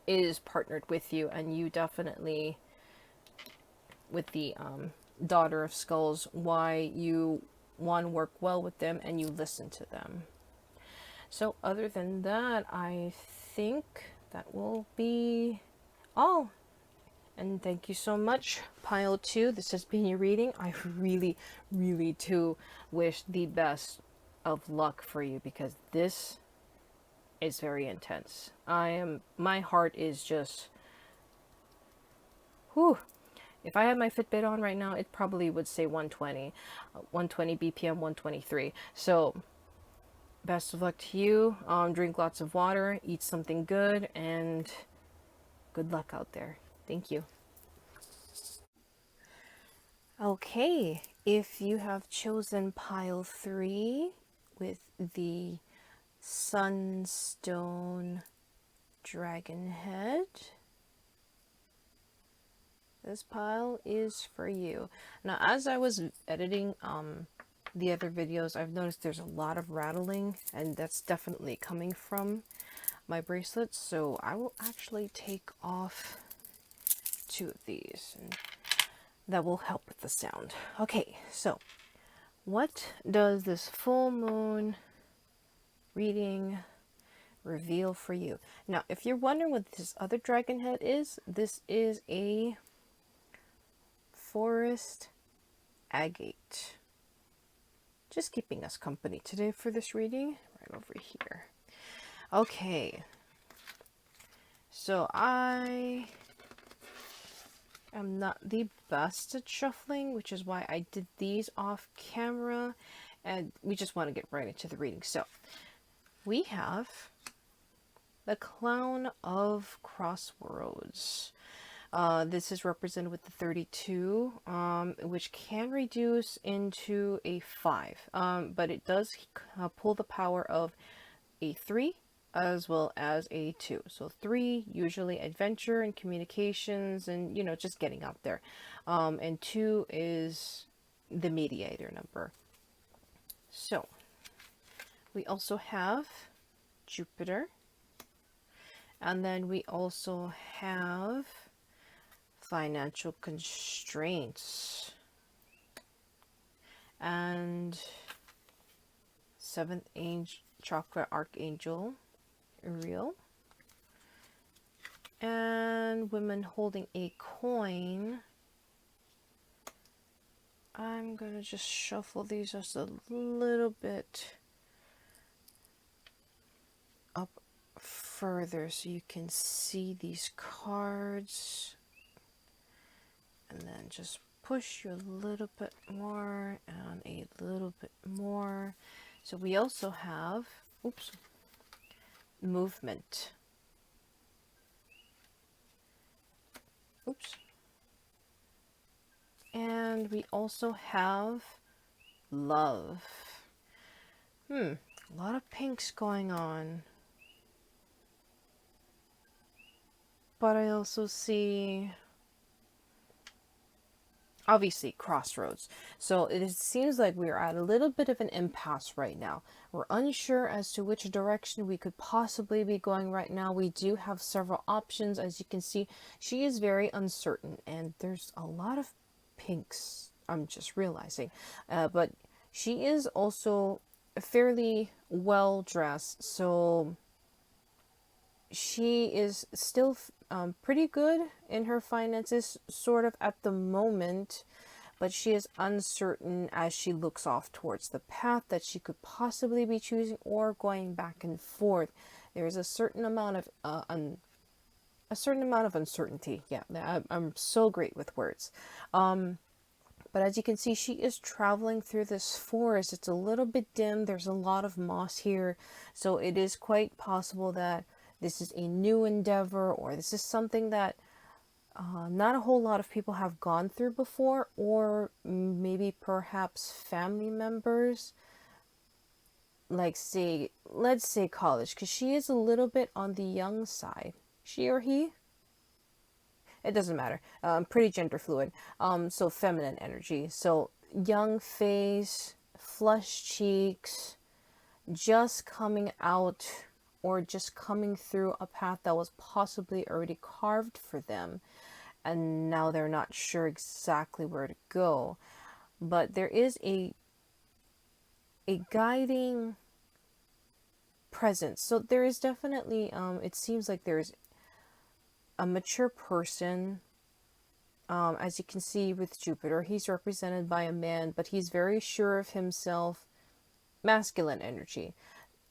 is partnered with you, and you definitely, with the Daughter of Skulls, why you want to work well with them and you listen to them. So other than that, I think that will be all. And thank you so much, Pile 2. This has been your reading. I really, really do wish the best of luck for you, because this is very intense. My heart is just, whew. If I had my Fitbit on right now, it probably would say 120 BPM, 123. So best of luck to you. Drink lots of water, eat something good, and good luck out there. Thank you. Okay, if you have chosen pile 3 with the Sunstone Dragon Head, this pile is for you. Now, as I was editing the other videos, I've noticed there's a lot of rattling, and that's definitely coming from my bracelets. So I will actually take off 2 of these, and that will help with the sound. Okay, so what does this full moon reading reveal for you? Now, if you're wondering what this other dragon head is, this is a forest agate. Just keeping us company today for this reading, right over here. Okay, so I am not the best at shuffling, which is why I did these off camera, and we just want to get right into the reading. So we have the Clown of Crossroads. This is represented with the 32, which can reduce into a 5, but it does pull the power of a 3 as well as a 2. So 3, usually adventure and communications and, you know, just getting out there. And 2 is the mediator number. So we also have Jupiter. And then we also have financial constraints. And 7th chakra archangel, Uriel. And women holding a coin. I'm going to just shuffle these just a little bit up further so you can see these cards. And then just push you a little bit more and a little bit more. So we also have, oops, movement. Oops. And we also have love. A lot of pinks going on. But I also see obviously crossroads. So it seems like we're at a little bit of an impasse right now. We're unsure as to which direction we could possibly be going right now. We do have several options. As you can see, she is very uncertain, and there's a lot of pinks, I'm just realizing. But she is also fairly well dressed, so she is still pretty good in her finances, sort of at the moment, but she is uncertain as she looks off towards the path that she could possibly be choosing or going back and forth. There is a certain amount of uncertainty. Yeah, I'm so great with words. But as you can see, she is traveling through this forest. It's a little bit dim. There's a lot of moss here. So it is quite possible that this is a new endeavor, or this is something that not a whole lot of people have gone through before, or maybe perhaps family members, like say, let's say college, because she is a little bit on the young side. She or he? It doesn't matter. Pretty gender fluid. So feminine energy. So young face, flushed cheeks, just coming out or just coming through a path that was possibly already carved for them, and now they're not sure exactly where to go. But there is a guiding presence. So there is definitely it seems like there's a mature person. As you can see with Jupiter, he's represented by a man, but he's very sure of himself. Masculine energy.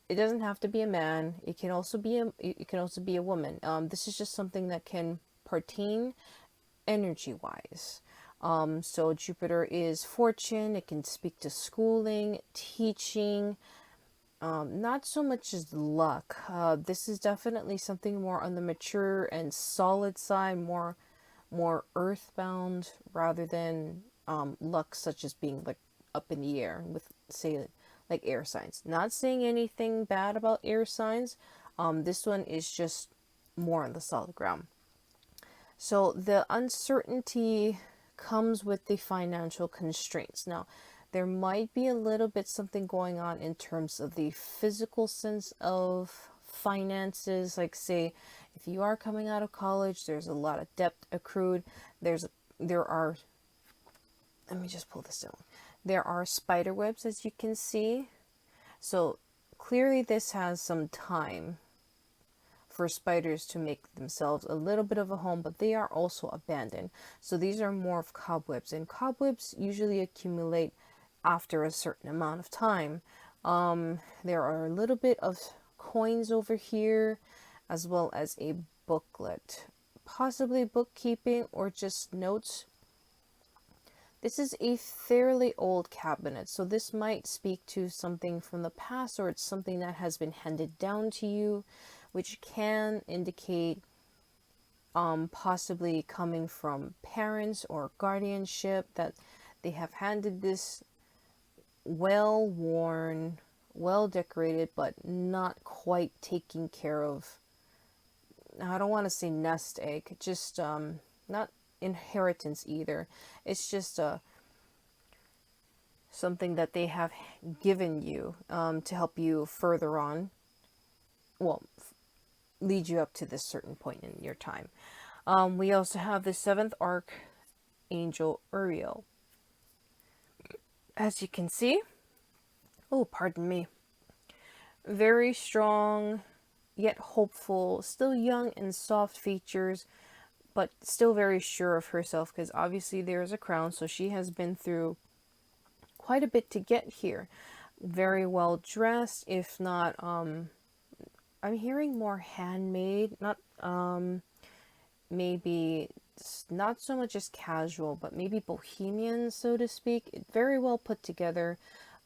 It doesn't have to be a man. It can also be a woman. This is just something that can pertain energy wise. So Jupiter is fortune. It can speak to schooling, teaching, not so much as luck. This is definitely something more on the mature and solid side, more earthbound rather than luck, such as being like up in the air with, say, like air signs. Not saying anything bad about air signs. This one is just more on the solid ground. So the uncertainty comes with the financial constraints. Now, there might be a little bit something going on in terms of the physical sense of finances. Like, say, if you are coming out of college, there's a lot of debt accrued. There are, let me just pull this down. There are spider webs, as you can see. So clearly this has some time for spiders to make themselves a little bit of a home, but they are also abandoned. So these are more of cobwebs, and cobwebs usually accumulate after a certain amount of time. There are a little bit of coins over here, as well as a booklet, possibly bookkeeping or just notes. This is a fairly old cabinet, so this might speak to something from the past, or it's something that has been handed down to you, which can indicate possibly coming from parents or guardianship, that they have handed this well worn, well decorated, but not quite taking care of. I don't want to say nest egg, just not inheritance either. It's just something that they have given you to help you further on. Well, lead you up to this certain point in your time. We also have the seventh archangel Uriel. As you can see, oh, pardon me, very strong, yet hopeful, still young and soft features, but still very sure of herself, because obviously there is a crown, so she has been through quite a bit to get here. Very well dressed, if not, I'm hearing more handmade, not, maybe not so much as casual, but maybe bohemian, so to speak. Very well put together,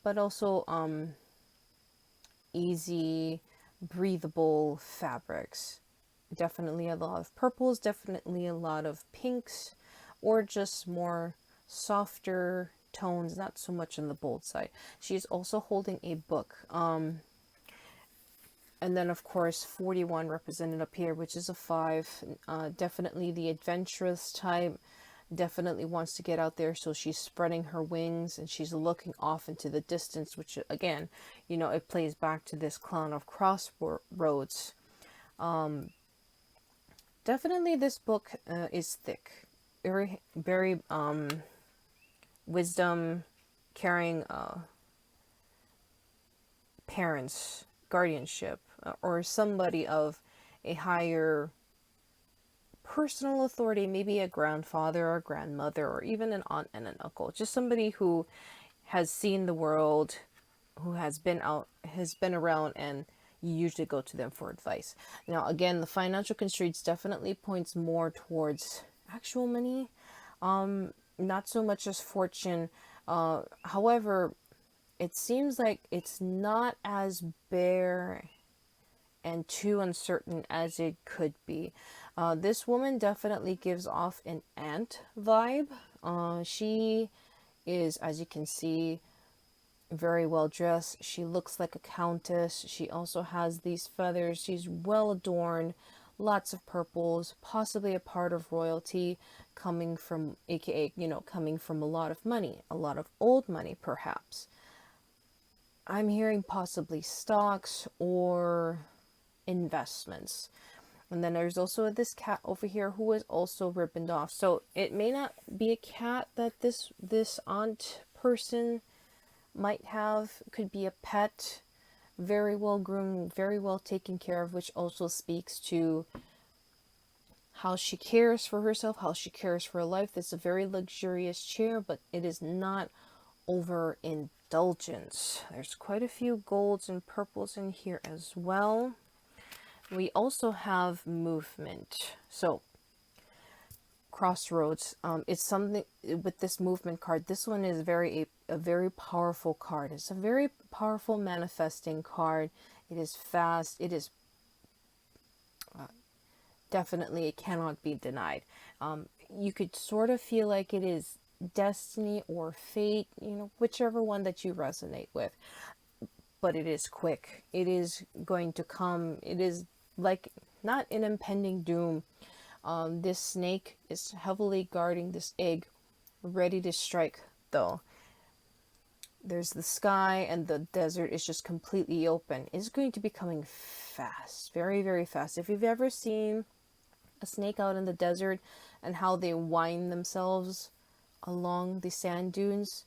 but also, easy, breathable fabrics. Definitely a lot of purples, definitely a lot of pinks, or just more softer tones, not so much on the bold side. She is also holding a book. And then, of course, 41 represented up here, which is a 5. Definitely the adventurous type, definitely wants to get out there, so she's spreading her wings and she's looking off into the distance, which again, you know, it plays back to this clown of crossroads. Definitely this book is thick, very very wisdom carrying parents, guardianship, or somebody of a higher personal authority, maybe a grandfather or grandmother, or even an aunt and an uncle, just somebody who has seen the world, who has been out, has been around, and you usually go to them for advice. Now, again, the financial constraints definitely points more towards actual money, not so much as fortune. However, it seems like it's not as bare and too uncertain as it could be. This woman definitely gives off an aunt vibe. She is, as you can see, very well dressed. She looks like a countess. She also has these feathers. She's well adorned, lots of purples, possibly a part of royalty, coming from, aka, you know, coming from a lot of money, a lot of old money perhaps. I'm hearing possibly stocks or investments. And then there's also this cat over here who is also ribboned off. So it may not be a cat that this aunt person might have. Could be a pet, very well groomed, very well taken care of, which also speaks to how she cares for herself, how she cares for her life. This is a very luxurious chair, but it is not overindulgence. There's quite a few golds and purples in here as well. We also have movement. So crossroads, it's something with this movement card. This one is a very powerful card. It's a very powerful manifesting card. It is fast. It is definitely, it cannot be denied. You could sort of feel like it is destiny or fate, you know, whichever one that you resonate with. But it is quick. It is going to come. It is like not an impending doom. This snake is heavily guarding this egg, ready to strike though. There's the sky and the desert is just completely open. It's going to be coming fast, very, very fast. If you've ever seen a snake out in the desert and how they wind themselves along the sand dunes,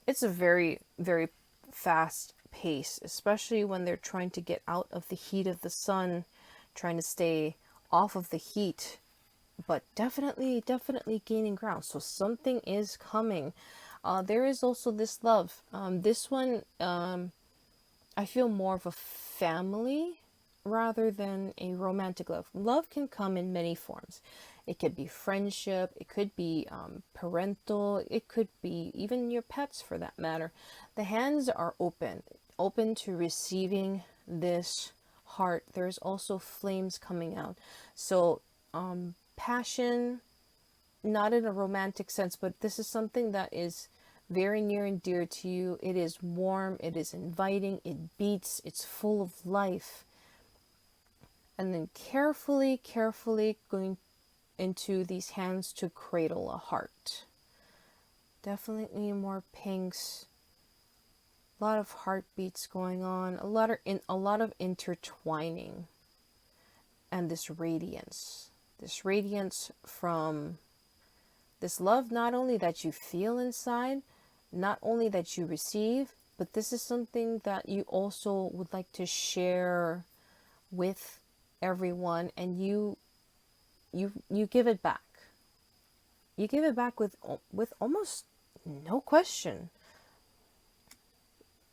it's a very, very fast pace, especially when they're trying to get out of the heat of the sun, trying to stay off of the heat, but definitely gaining ground. So something is coming. There is also this love. This one, I feel more of a family rather than a romantic love. Love can come in many forms. It could be friendship, it could be parental, it could be even your pets for that matter. The hands are open to receiving this heart. There's also flames coming out. So passion, not in a romantic sense, but this is something that is very near and dear to you. It is warm, it is inviting, it beats, it's full of life. And then carefully going into these hands to cradle a heart. Definitely more pinks. A lot of heartbeats going on. A lot of intertwining. And this radiance. This radiance from this love, not only that you feel inside, not only that you receive, but this is something that you also would like to share with everyone, and you give it back. You give it back with almost no question,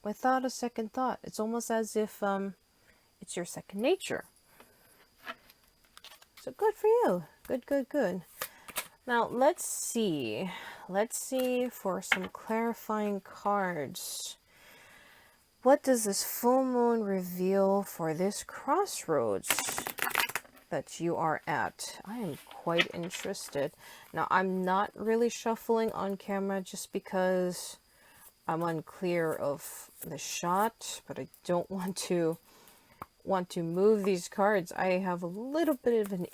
without a second thought. It's almost as if it's your second nature. So good for you. Good. Now let's see for some clarifying cards. What does this full moon reveal for this crossroads that you are at? I am quite interested. Now, I'm not really shuffling on camera just because I'm unclear of the shot, but I don't want to move these cards. I have a little bit of an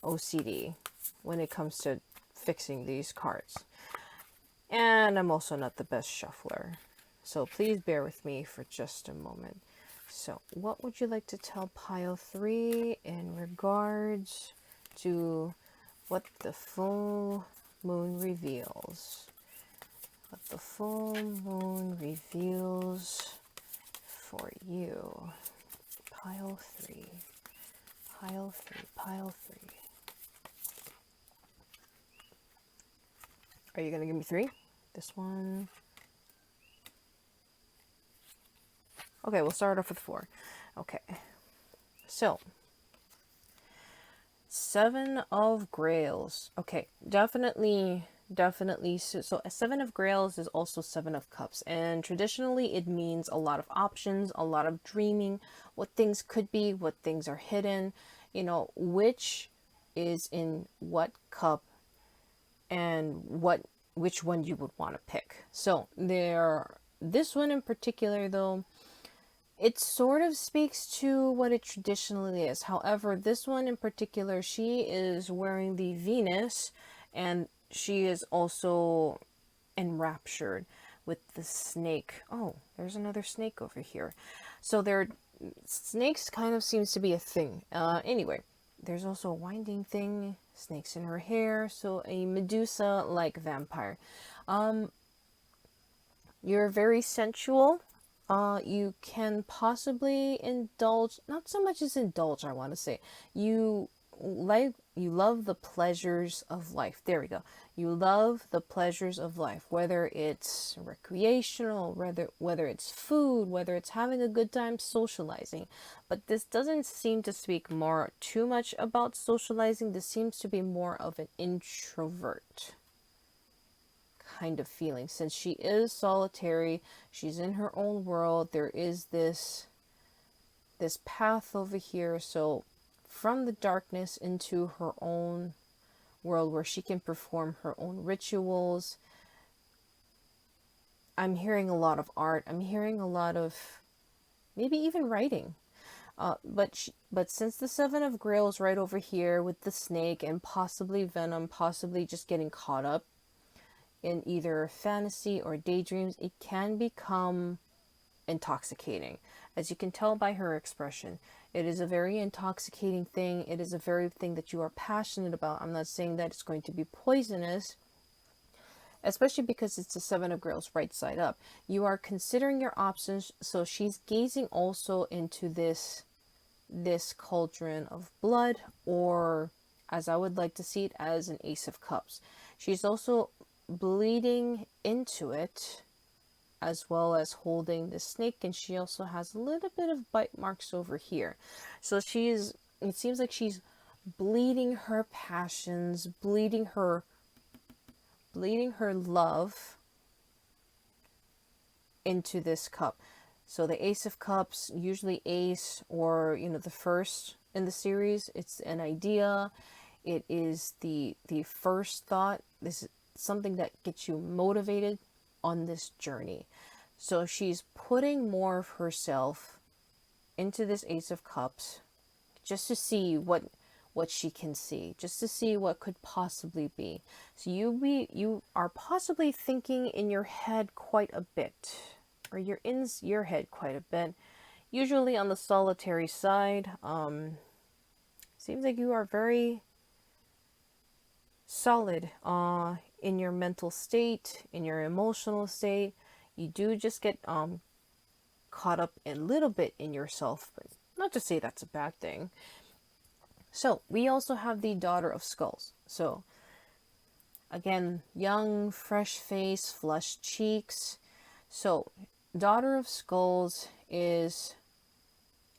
OCD when it comes to fixing these cards. And I'm also not the best shuffler. So please bear with me for just a moment. So what would you like to tell pile 3 in regards to what the full moon reveals? What the full moon reveals for you. Pile 3. Pile 3. Pile 3. Are you going to give me 3? This one. Okay, we'll start off with 4. Okay. So, 7 of Grails. Okay, definitely. So a 7 of Grails is also 7 of Cups. And traditionally, it means a lot of options, a lot of dreaming, what things could be, what things are hidden, you know, which is in what cup and which one you would want to pick. So this one in particular, though, it sort of speaks to what it traditionally is. However, this one in particular, she is wearing the Venus, and she is also enraptured with the snake. Oh, there's another snake over here. So snakes kind of seems to be a thing. Anyway, there's also a winding thing, snakes in her hair, so a Medusa-like vampire. You're very sensual. You can possibly indulge, not so much as indulge, I want to say. You love the pleasures of life. There we go. You love the pleasures of life, whether it's recreational, whether it's food, whether it's having a good time socializing. But this doesn't seem to speak more too much about socializing. This seems to be more of an introvert kind of feeling. Since she is solitary, she's in her own world, there is this path over here, so from the darkness into her own world where she can perform her own rituals. I'm hearing a lot of art, I'm hearing a lot of maybe even writing. But since the 7 of Grails right over here with the snake and possibly venom, possibly just getting caught up in either fantasy or daydreams, it can become intoxicating. As you can tell by her expression, it is a very intoxicating thing. It is a very thing that you are passionate about. I'm not saying that it's going to be poisonous, especially because it's the 7 of Grails right side up. You are considering your options, so she's gazing also into this cauldron of blood, or as I would like to see it, as an Ace of Cups. She's also bleeding into it, as well as holding the snake, and she also has a little bit of bite marks over here. So it seems like she's bleeding her passions, bleeding her love into this cup. So the Ace of Cups, usually Ace, or the first in the series, it's an idea. It is the first thought. This is something that gets you motivated on this journey. So she's putting more of herself into this Ace of Cups just to see what she can see, just to see what could possibly be. So you are possibly thinking in your head quite a bit, or you're in your head quite a bit, usually on the solitary side. Seems like you are very solid in your mental state, in your emotional state. You do just get caught up a little bit in yourself, but not to say that's a bad thing. So we also have the Daughter of Skulls. So again, young, fresh face, flushed cheeks. So Daughter of Skulls is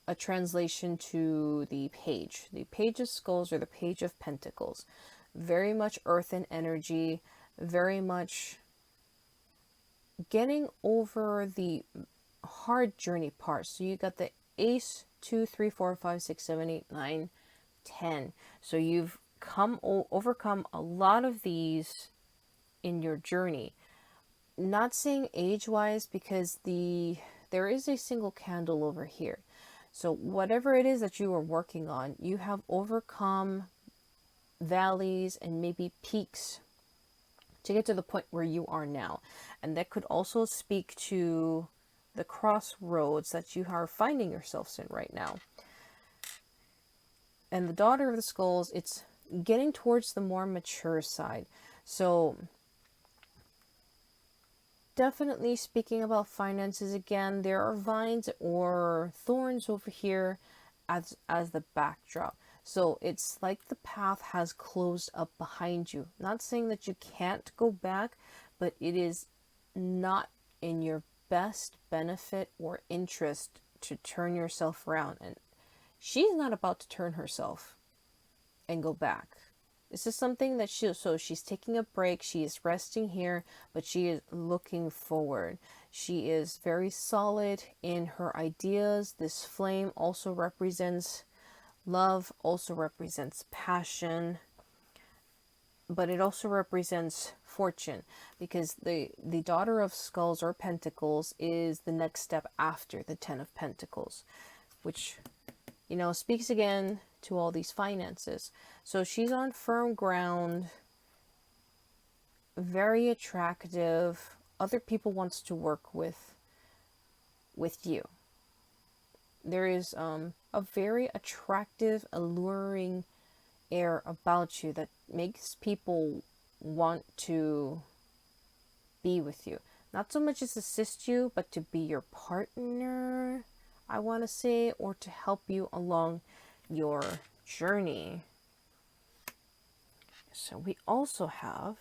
a translation to the Page of Skulls, or the Page of Pentacles. Very much earthen energy, very much getting over the hard journey part. So you got the Ace, 2, 3, 4, 5, 6, 7, 8, 9, 10. So you've overcome a lot of these in your journey. Not saying age-wise, because there is a single candle over here. So whatever it is that you are working on, you have overcome valleys and maybe peaks to get to the point where you are now. And that could also speak to the crossroads that you are finding yourselves in right now. And the Daughter of the Skulls, it's getting towards the more mature side. So definitely speaking about finances again, there are vines or thorns over here as the backdrop. So it's like the path has closed up behind you. Not saying that you can't go back, but it is not in your best benefit or interest to turn yourself around. And she's not about to turn herself and go back. This is something that she's taking a break. She is resting here, but she is looking forward. She is very solid in her ideas. This flame also represents love, also represents passion, but it also represents fortune, because the Daughter of Skulls or Pentacles is the next step after the Ten of Pentacles, which, you know, speaks again to all these finances. So she's on firm ground, very attractive. Other people wants to work with you. There is a very attractive, alluring air about you that makes people want to be with you. Not so much as assist you, but to be your partner, I want to say, or to help you along your journey. So we also have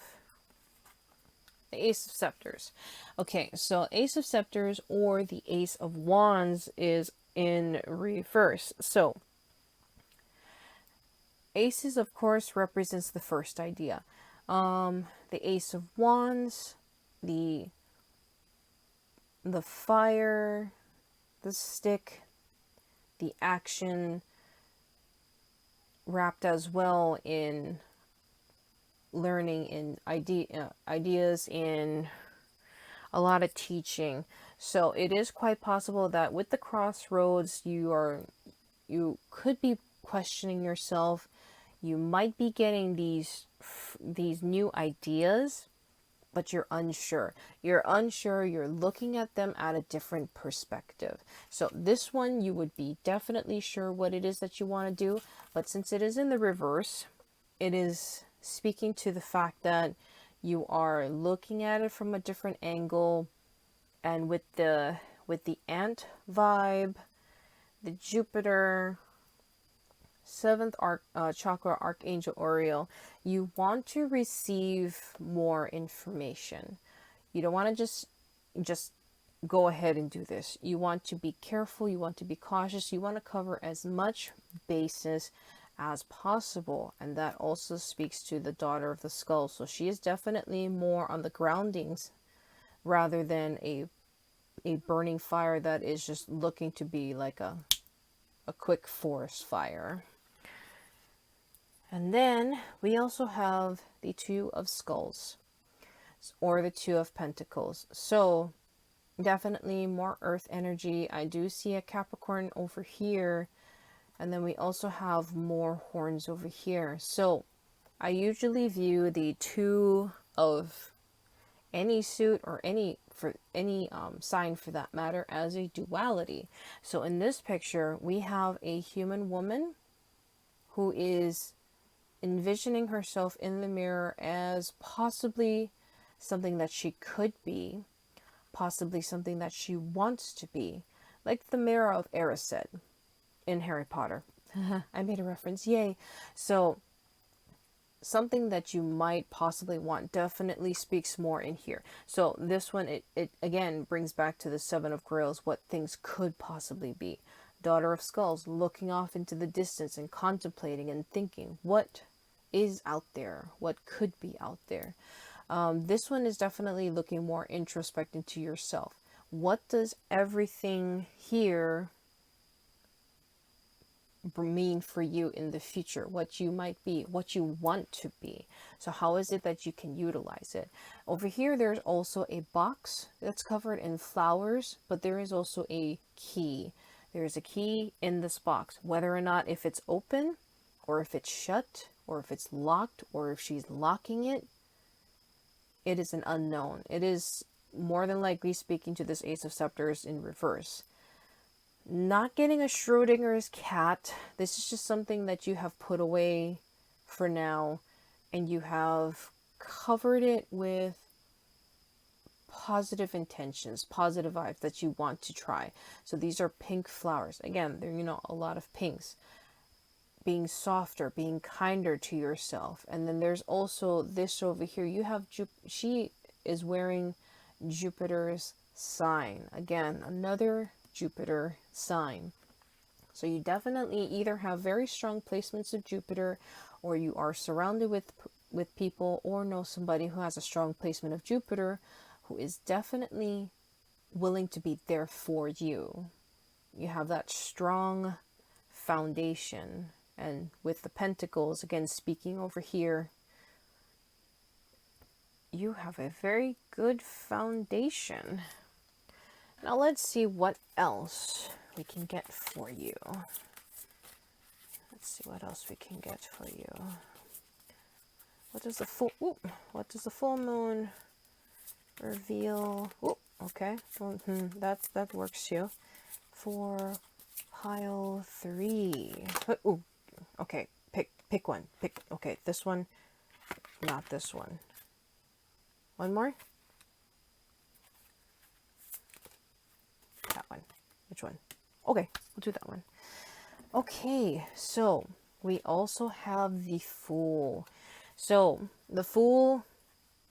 the Ace of Scepters. Okay, so Ace of Scepters or the Ace of Wands is in reverse. So Aces, of course, represents the first idea. The Ace of Wands, the fire, the stick, the action, wrapped as well in learning, in ideas, in a lot of teaching. So it is quite possible that with the crossroads, you could be questioning yourself. You might be getting these new ideas, but you're unsure. You're looking at them at a different perspective. So this one, you would be definitely sure what it is that you want to do, but since it is in the reverse, it is speaking to the fact that you are looking at it from a different angle. And with the ant vibe, the Jupiter, 7th chakra Archangel Oriel, you want to receive more information. You don't want to just go ahead and do this. You want to be careful, you want to be cautious, you want to cover as much basis as possible. And that also speaks to the Daughter of the Skull. So she is definitely more on the groundings rather than a burning fire that is just looking to be like a quick forest fire. And then we also have the Two of Skulls or the Two of Pentacles. So definitely more earth energy. I do see a Capricorn over here. And then we also have more horns over here. So I usually view the two of any suit or any sign for that matter as a duality. So in this picture, we have a human woman who is envisioning herself in the mirror as possibly something that she could be, possibly something that she wants to be, like the mirror of Erised in Harry Potter. I made a reference, yay. So something that you might possibly want definitely speaks more in here. So this one, it again brings back to the Seven of Grails, what things could possibly be. Daughter of Skulls, looking off into the distance and contemplating and thinking, what is out there? What could be out there? This one is definitely looking more introspect into yourself. What does everything here mean for you in the future? What you might be, what you want to be. So how is it that you can utilize it? Over here, there's also a box that's covered in flowers, but there is also a key. There is a key in this box. Whether or not if it's open or if it's shut, or if it's locked, or if she's locking it, it is an unknown. It is more than likely speaking to this Ace of Scepters in reverse. Not getting a Schrodinger's cat. This is just something that you have put away for now, and you have covered it with positive intentions, positive vibes that you want to try. So these are pink flowers. Again, they're, a lot of pinks. Being softer, being kinder to yourself. And then there's also this over here. You have, she is wearing Jupiter's sign. Again, another Jupiter sign. So you definitely either have very strong placements of Jupiter, or you are surrounded with people, or know somebody who has a strong placement of Jupiter, who is definitely willing to be there for you. You have that strong foundation. And with the Pentacles, again, speaking over here, you have a very good foundation. Now let's see what else we can get for you. Let's see what else we can get for you. What does the full moon reveal? Ooh, okay, that works too. For pile 3. Ooh, okay, pick one. Okay, this one, not this one. One more. That one. Which one? Okay, we'll do that one. Okay, so we also have the Fool. So the Fool,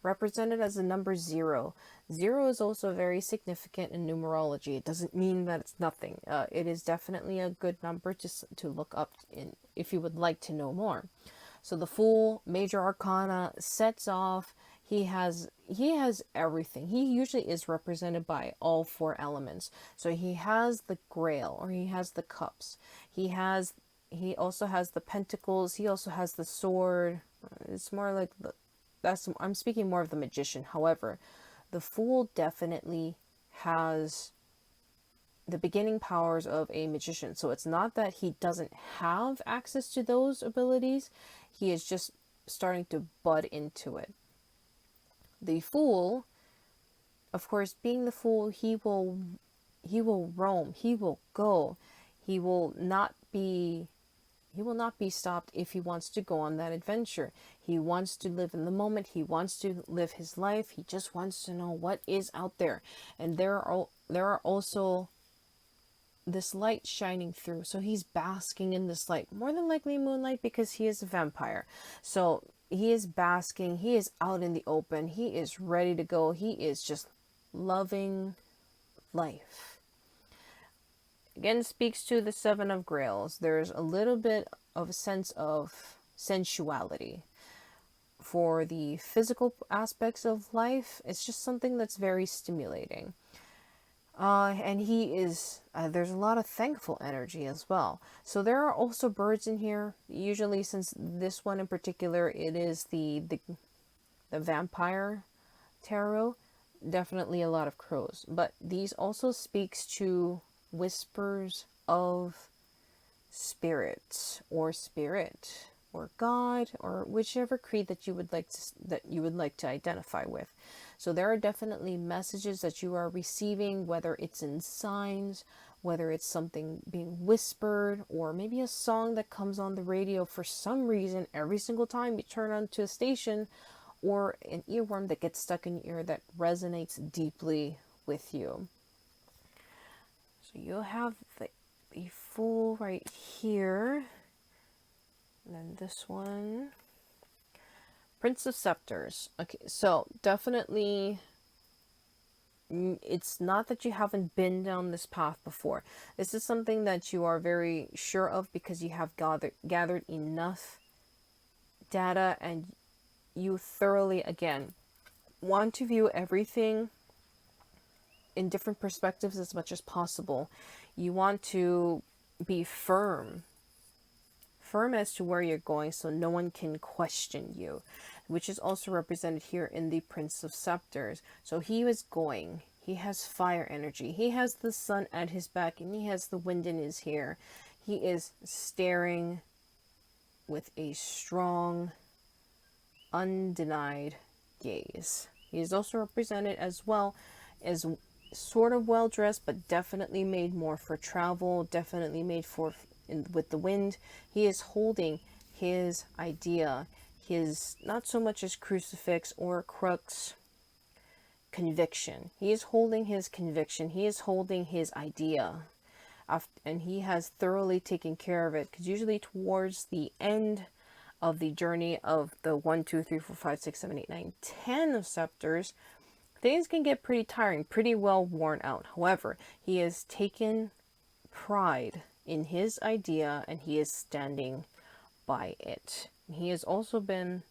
represented as the number 0. 0 is also very significant in numerology. It doesn't mean that it's nothing. It is definitely a good number to look up in if you would like to know more. So the Fool, major arcana, sets off. He has everything. He usually is represented by all 4 elements. So he has the Grail, or he has the Cups. He also has the Pentacles. He also has the Sword. It's more like I'm speaking more of the Magician. However, the Fool definitely has the beginning powers of a magician. So it's not that he doesn't have access to those abilities. He is just starting to bud into it. The Fool, of course, being the Fool, he will roam, he will go, he will not be stopped if he wants to go on that adventure. He wants to live in the moment. He wants to live his life. He just wants to know what is out there. And there are also this light shining through. So he's basking in this light. More than likely moonlight, because he is a vampire. So he is basking. He is out in the open. He is ready to go. He is just loving life. Again, speaks to the 7 of Grails. There's a little bit of a sense of sensuality. For the physical aspects of life, it's just something that's very stimulating. And he is, there's a lot of thankful energy as well. So there are also birds in here. Usually, since this one in particular, it is the vampire tarot, definitely a lot of crows. But these also speaks to whispers of spirit or God, or whichever creed that you would like to identify with. So there are definitely messages that you are receiving, whether it's in signs, whether it's something being whispered, or maybe a song that comes on the radio for some reason every single time you turn onto a station, or an earworm that gets stuck in your ear that resonates deeply with you. So you'll have the Fool right here. And then this one. Prince of Scepters. Okay, so definitely, it's not that you haven't been down this path before. This is something that you are very sure of, because you have gathered enough data, and you thoroughly, again, want to view everything in different perspectives as much as possible. You want to be firm as to where you're going, so no one can question you, which is also represented here in the Prince of Scepters. So he is going. He has fire energy. He has the sun at his back, and he has the wind in his hair. He is staring with a strong, undenied gaze. He is also represented as well as sort of well dressed, but definitely made more for travel, definitely made for with the wind. He is holding his idea, his not so much his crucifix or crux, conviction. He is holding his conviction. He is holding his idea. And he has thoroughly taken care of it, because usually towards the end of the journey of the 1, 2, 3, 4, 5, 6, 7, 8, 9, 10 of scepters, things can get pretty tiring, pretty well worn out. However, he has taken pride in his idea and he is standing by it. He has also been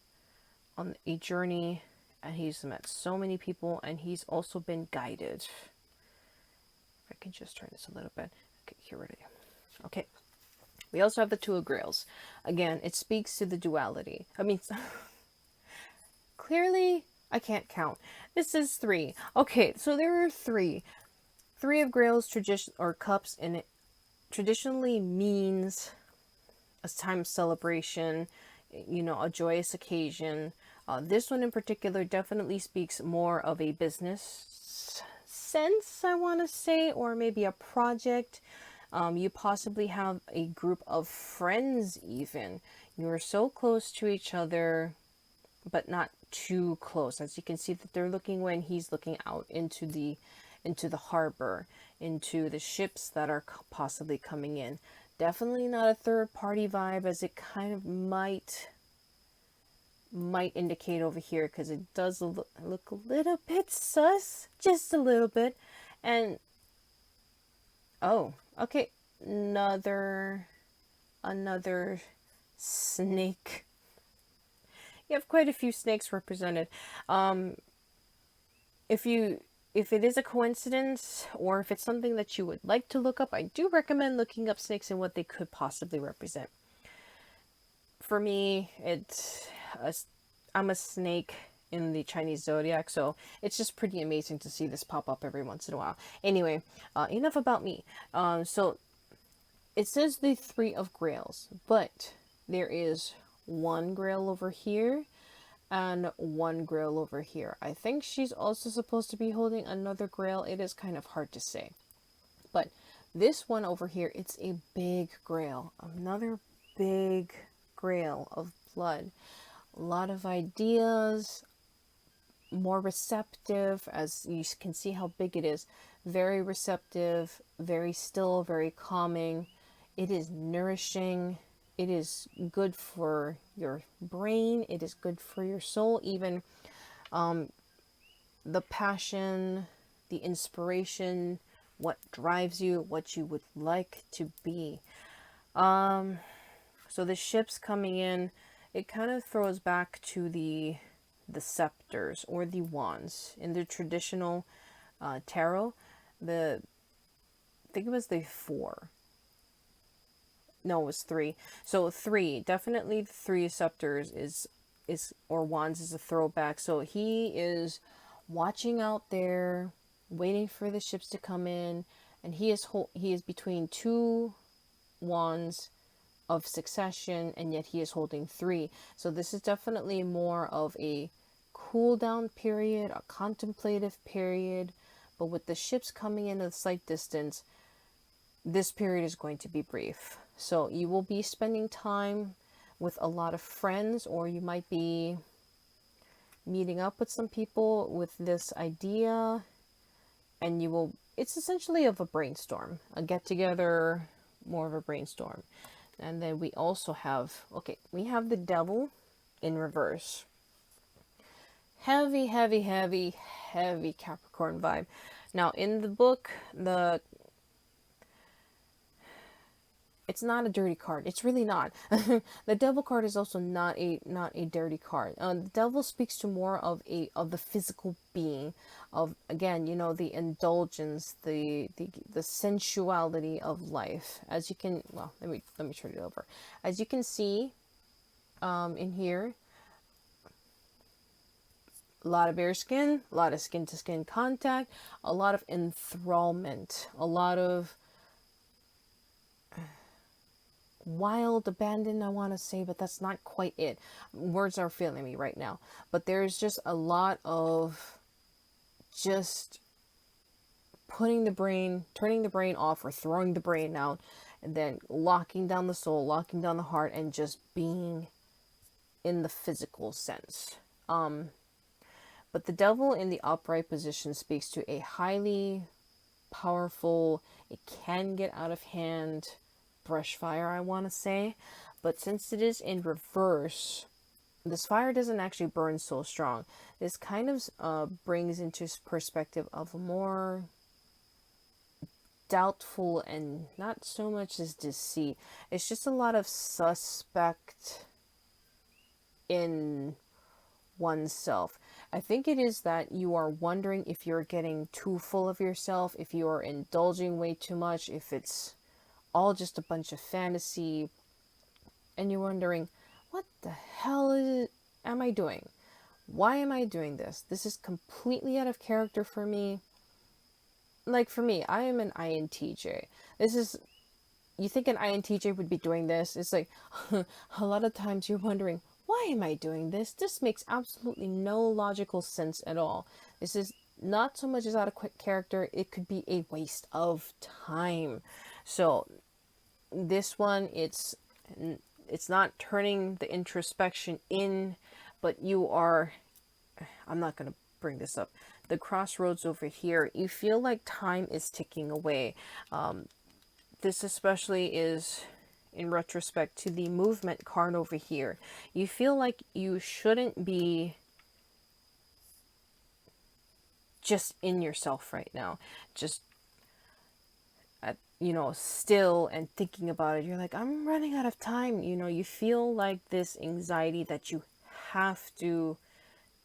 on a journey and he's met so many people and he's also been guided. If I can just turn this a little bit. Okay, get rid of you. Okay. We also have the Two of Grails. Again, it speaks to the duality. I mean, clearly, I can't count. This is 3. Okay, so there are 3. 3 of Grails tradition or cups, and it traditionally means a time of celebration, you know, a joyous occasion. This one in particular definitely speaks more of a business sense, I want to say, or maybe a project. You possibly have a group of friends even. You're so close to each other, but not too close. As you can see that they're looking when he's looking out into the harbor, into the ships that are possibly coming in. Definitely not a third party vibe, as it kind of might indicate over here, because it does look a little bit sus, just a little bit. And oh, okay, another snake. You have quite a few snakes represented. If it is a coincidence, or if it's something that you would like to look up, I do recommend looking up snakes and what they could possibly represent. For me, I'm a snake in the Chinese zodiac, so it's just pretty amazing to see this pop up every once in a while. Anyway, enough about me. So it says the 3 of Grails, but there is 1 Grail over here and 1 Grail over here. I think she's also supposed to be holding another Grail. It is kind of hard to say. But this one over here, it's a big Grail. Another big Grail of blood. A lot of ideas, more receptive, as you can see how big it is. Very receptive, very still, very calming. It is nourishing. It is good for your brain. It is good for your soul. Even the passion, the inspiration, what drives you, what you would like to be. So the ships coming in, it kind of throws back to the scepters or the wands in the traditional tarot. I think it was the 4. No, it was 3. So 3, definitely the 3 scepters is or wands is a throwback. So he is watching out there, waiting for the ships to come in, and he is between 2 wands of succession, and yet he is holding 3. So this is definitely more of a cool down period, a contemplative period, but with the ships coming in at a slight distance, this period is going to be brief. So you will be spending time with a lot of friends, or you might be meeting up with some people with this idea, and it's essentially of a brainstorm, a get together, more of a brainstorm. And then we also have, we have the Devil in reverse. Heavy, heavy, heavy, heavy Capricorn vibe. Now in the book, it's not a dirty card. It's really not. The Devil card is also not a dirty card. The Devil speaks to more of the physical being, of, again, you know, the indulgence, the sensuality of life. As you can, well, let me turn it over. As you can see, in here, a lot of bare skin, a lot of skin to skin contact, a lot of enthrallment, a lot of wild, abandoned, I want to say, but that's not quite it. Words are failing me right now. But there's just a lot of just turning the brain off or throwing the brain out, and then locking down the soul, locking down the heart, and just being in the physical sense. But the devil in the upright position speaks to a highly powerful, it can get out of hand brush fire, I want to say. But since it is in reverse, this fire doesn't actually burn so strong. This kind of brings into perspective of a more doubtful and not so much as deceit. It's just a lot of suspect in oneself. I think it is that you are wondering if you're getting too full of yourself, if you are indulging way too much, if it's all just a bunch of fantasy, and you're wondering, what the hell am I doing? Why am I doing this? This is completely out of character for me. Like for me, I am an INTJ. You think an INTJ would be doing this? It's like, a lot of times you're wondering, why am I doing this? This makes absolutely no logical sense at all. This is not so much as out of character, it could be a waste of time. So this one, it's not turning the introspection in, but you are, I'm not going to bring this up, the crossroads over here, you feel like time is ticking away. This especially is in retrospect to the movement card over here. You feel like you shouldn't be just in yourself right now, just still and thinking about it. You're like, I'm running out of time. You feel like this anxiety that you have to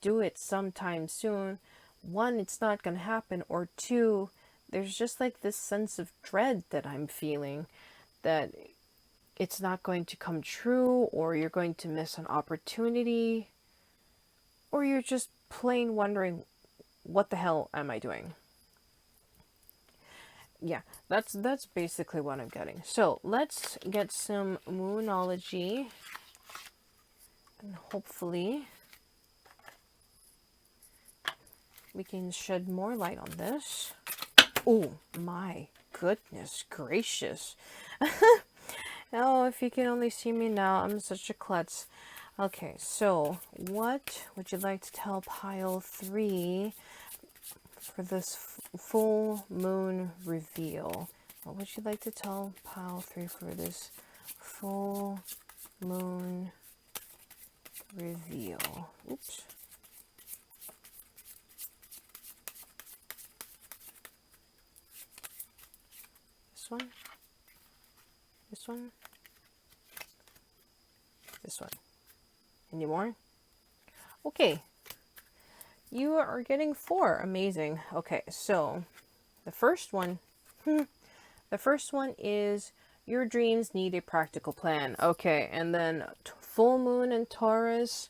do it sometime soon. One, it's not going to happen, or two, there's just like this sense of dread that I'm feeling that it's not going to come true, or you're going to miss an opportunity, or you're just plain wondering, what the hell am I doing? Yeah, that's basically what I'm getting. So let's get some moonology, and hopefully we can shed more light on this. Oh my goodness gracious. Oh, if you can only see me now, I'm such a klutz. Okay, so what would you like to tell pile 3 for this full moon reveal? What would you like to tell pile 3 for this full moon reveal? Oops. This one? This one? This one? Any more? Okay. You are getting 4. Amazing. Okay, so the first one, is your dreams need a practical plan. Okay, and then full moon in Taurus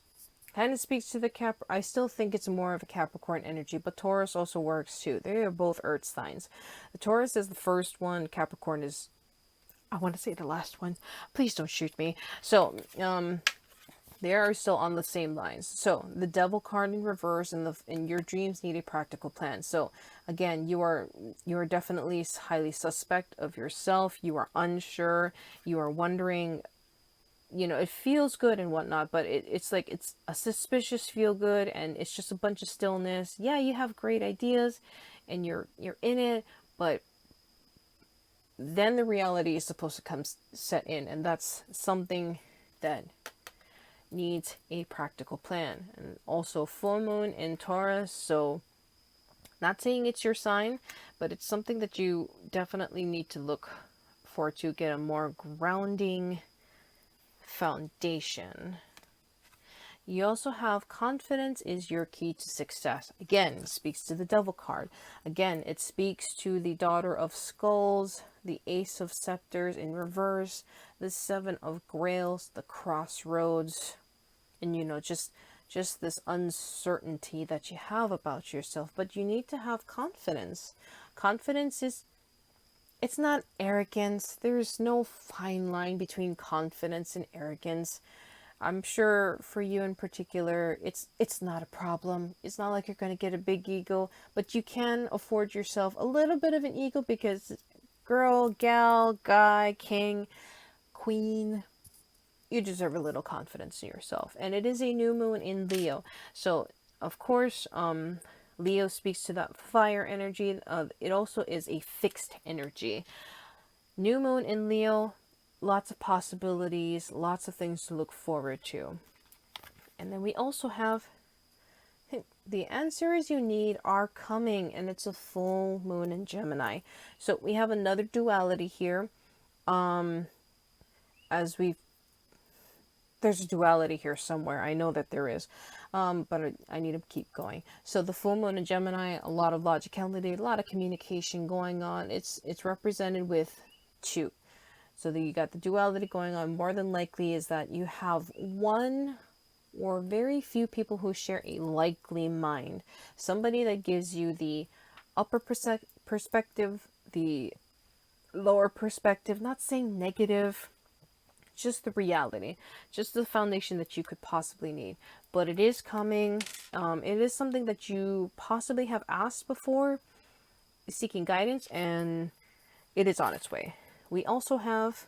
kind of speaks to the I still think it's more of a Capricorn energy, but Taurus also works too. They are both earth signs. The Taurus is the first one. Capricorn is, I want to say, the last one. Please don't shoot me. So, they are still on the same lines. So the devil card in reverse, and your dreams need a practical plan. So again, you are definitely highly suspect of yourself. You are unsure. You are wondering. It feels good and whatnot, but it's like it's a suspicious feel good, and it's just a bunch of stillness. Yeah, you have great ideas, and you're in it, but then the reality is supposed to come set in, and that's something that needs a practical plan. And also full moon in Taurus, so not saying it's your sign, but it's something that you definitely need to look for to get a more grounding foundation. You also have confidence is your key to success. Again, it speaks to the devil card. Again, it speaks to the daughter of skulls, the ace of scepters in reverse, the 7 of grails, the crossroads, and just this uncertainty that you have about yourself. But you need to have confidence. Confidence is it's not arrogance. There's no fine line between confidence and arrogance. I'm sure for you in particular, it's not a problem. It's not like you're going to get a big ego, but you can afford yourself a little bit of an ego because girl, gal, guy, king, queen, you deserve a little confidence in yourself. And it is a new moon in Leo. So, of course, Leo speaks to that fire energy. It also is a fixed energy. New moon in Leo, lots of possibilities, lots of things to look forward to. And then we also have the answers you need are coming, and it's a full moon in Gemini. So we have another duality here. As we There's a duality here somewhere. I know that there is, but I need to keep going. So the full moon in Gemini, a lot of logicality, a lot of communication going on. It's represented with 2. So that you got the duality going on. More than likely is that you have one or very few people who share a likely mind. Somebody that gives you the upper perspective, the lower perspective, not saying negative, just the reality, just the foundation that you could possibly need. But it is coming. It is something that you possibly have asked before, seeking guidance, and it is on its way. We also have,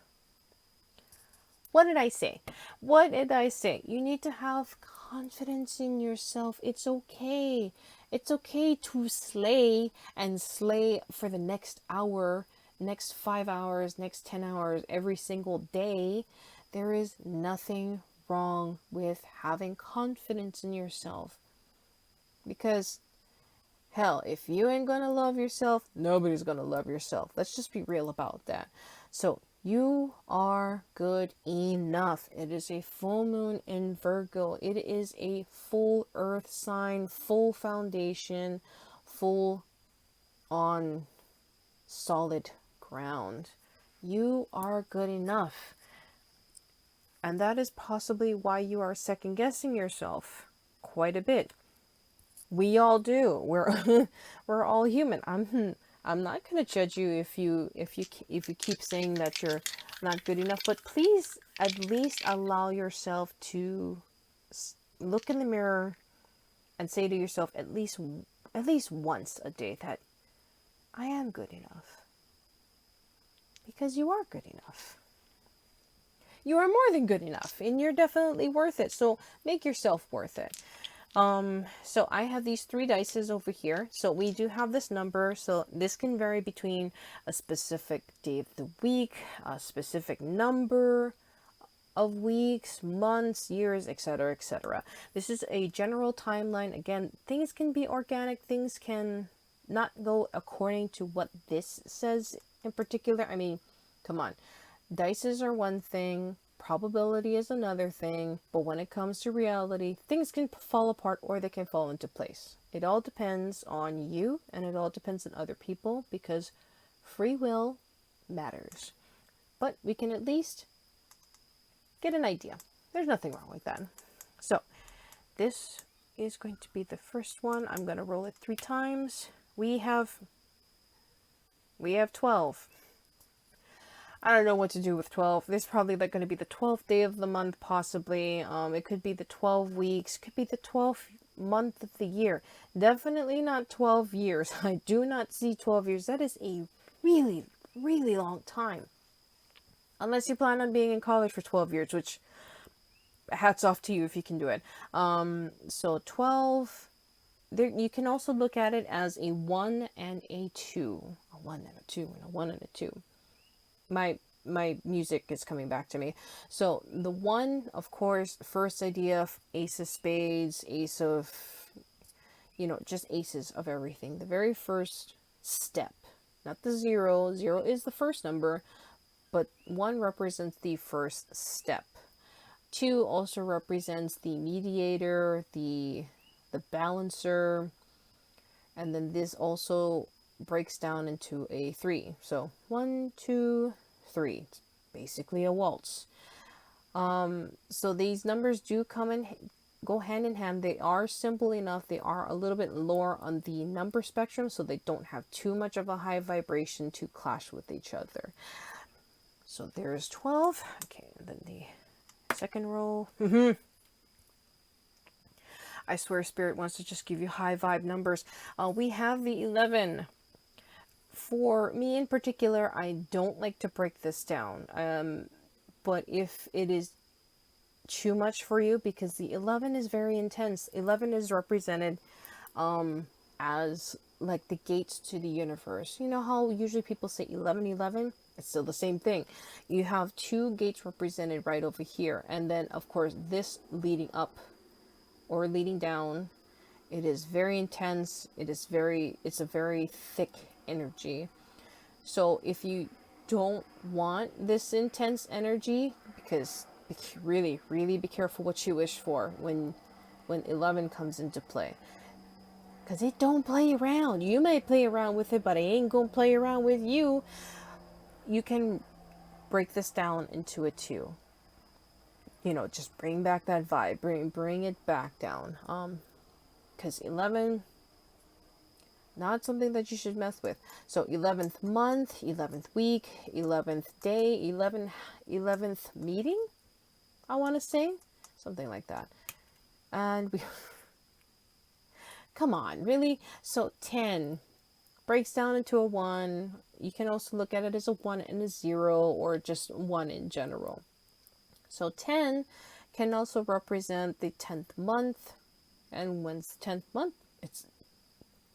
what did I say? What did I say? You need to have confidence in yourself. It's okay. It's okay to slay, and slay for the next hour, next 5 hours, next 10 hours, every single day. There is nothing wrong with having confidence in yourself. Because, hell, if you ain't gonna love yourself, nobody's gonna love yourself. Let's just be real about that. So, you are good enough. It is a full moon in Virgo. It is a full earth sign, full foundation, full on solid ground. You are good enough. And that is possibly why you are second guessing yourself quite a bit. We all do. We're all human. I'm not going to judge you if you keep saying that you're not good enough, but please at least allow yourself to look in the mirror and say to yourself at least once a day that I am good enough. Because you are good enough. You are more than good enough, and you're definitely worth it. So make yourself worth it. So I have these 3 dices over here. So we do have this number. So this can vary between a specific day of the week, a specific number of weeks, months, years, etc., etc. This is a general timeline. Again, things can be organic. Things can not go according to what this says in particular. I mean, come on. Dices are one thing. Probability is another thing, but when it comes to reality, things can fall apart or they can fall into place. It all depends on you, and it all depends on other people, because free will matters. But we can at least get an idea. There's nothing wrong with that. So this is going to be the first one. I'm going to roll it 3 times. We have 12. I don't know what to do with 12. This is probably like going to be the 12th day of the month, possibly. It could be the 12 weeks. Could be the 12th month of the year. Definitely not 12 years. I do not see 12 years. That is a really, really long time. Unless you plan on being in college for 12 years, which hats off to you if you can do it. So 12... There, you can also look at it as a 1 and a 2. A 1 and a 2 and a 1 and a 2. My music is coming back to me. So the 1, of course, first idea of ace of spades, ace of, just aces of everything. The very first step, not the 0. 0 is the first number, but 1 represents the first step. 2 also represents the mediator, the balancer, and then this also breaks down into a 3. So 1, 2, 3. It's basically a waltz. So these numbers do come in go hand in hand. They are simple enough. They are a little bit lower on the number spectrum, so they don't have too much of a high vibration to clash with each other. So there's 12. Okay, and then the second row. I swear Spirit wants to just give you high vibe numbers. We have the 11. For me in particular, I don't like to break this down. But if it is too much for you, because the 11 is very intense. 11 is represented as like the gates to the universe. You know how usually people say 1111? It's still the same thing. You have two gates represented right over here. And then, of course, this leading up or leading down. It is very intense. It's a very thick energy. So if you don't want this intense energy, because really, really be careful what you wish for when 11 comes into play. Because it don't play around. You may play around with it, but I ain't gonna play around with you. You can break this down into a 2. You know, just bring back that vibe. Bring it back down. Because 11, not something that you should mess with. So 11th month, 11th week, 11th day, 11th meeting, I want to say. Something like that. And we... Come on, really? So 10 breaks down into a 1. You can also look at it as a 1 and a 0, or just 1 in general. So 10 can also represent the 10th month. And when's the 10th month?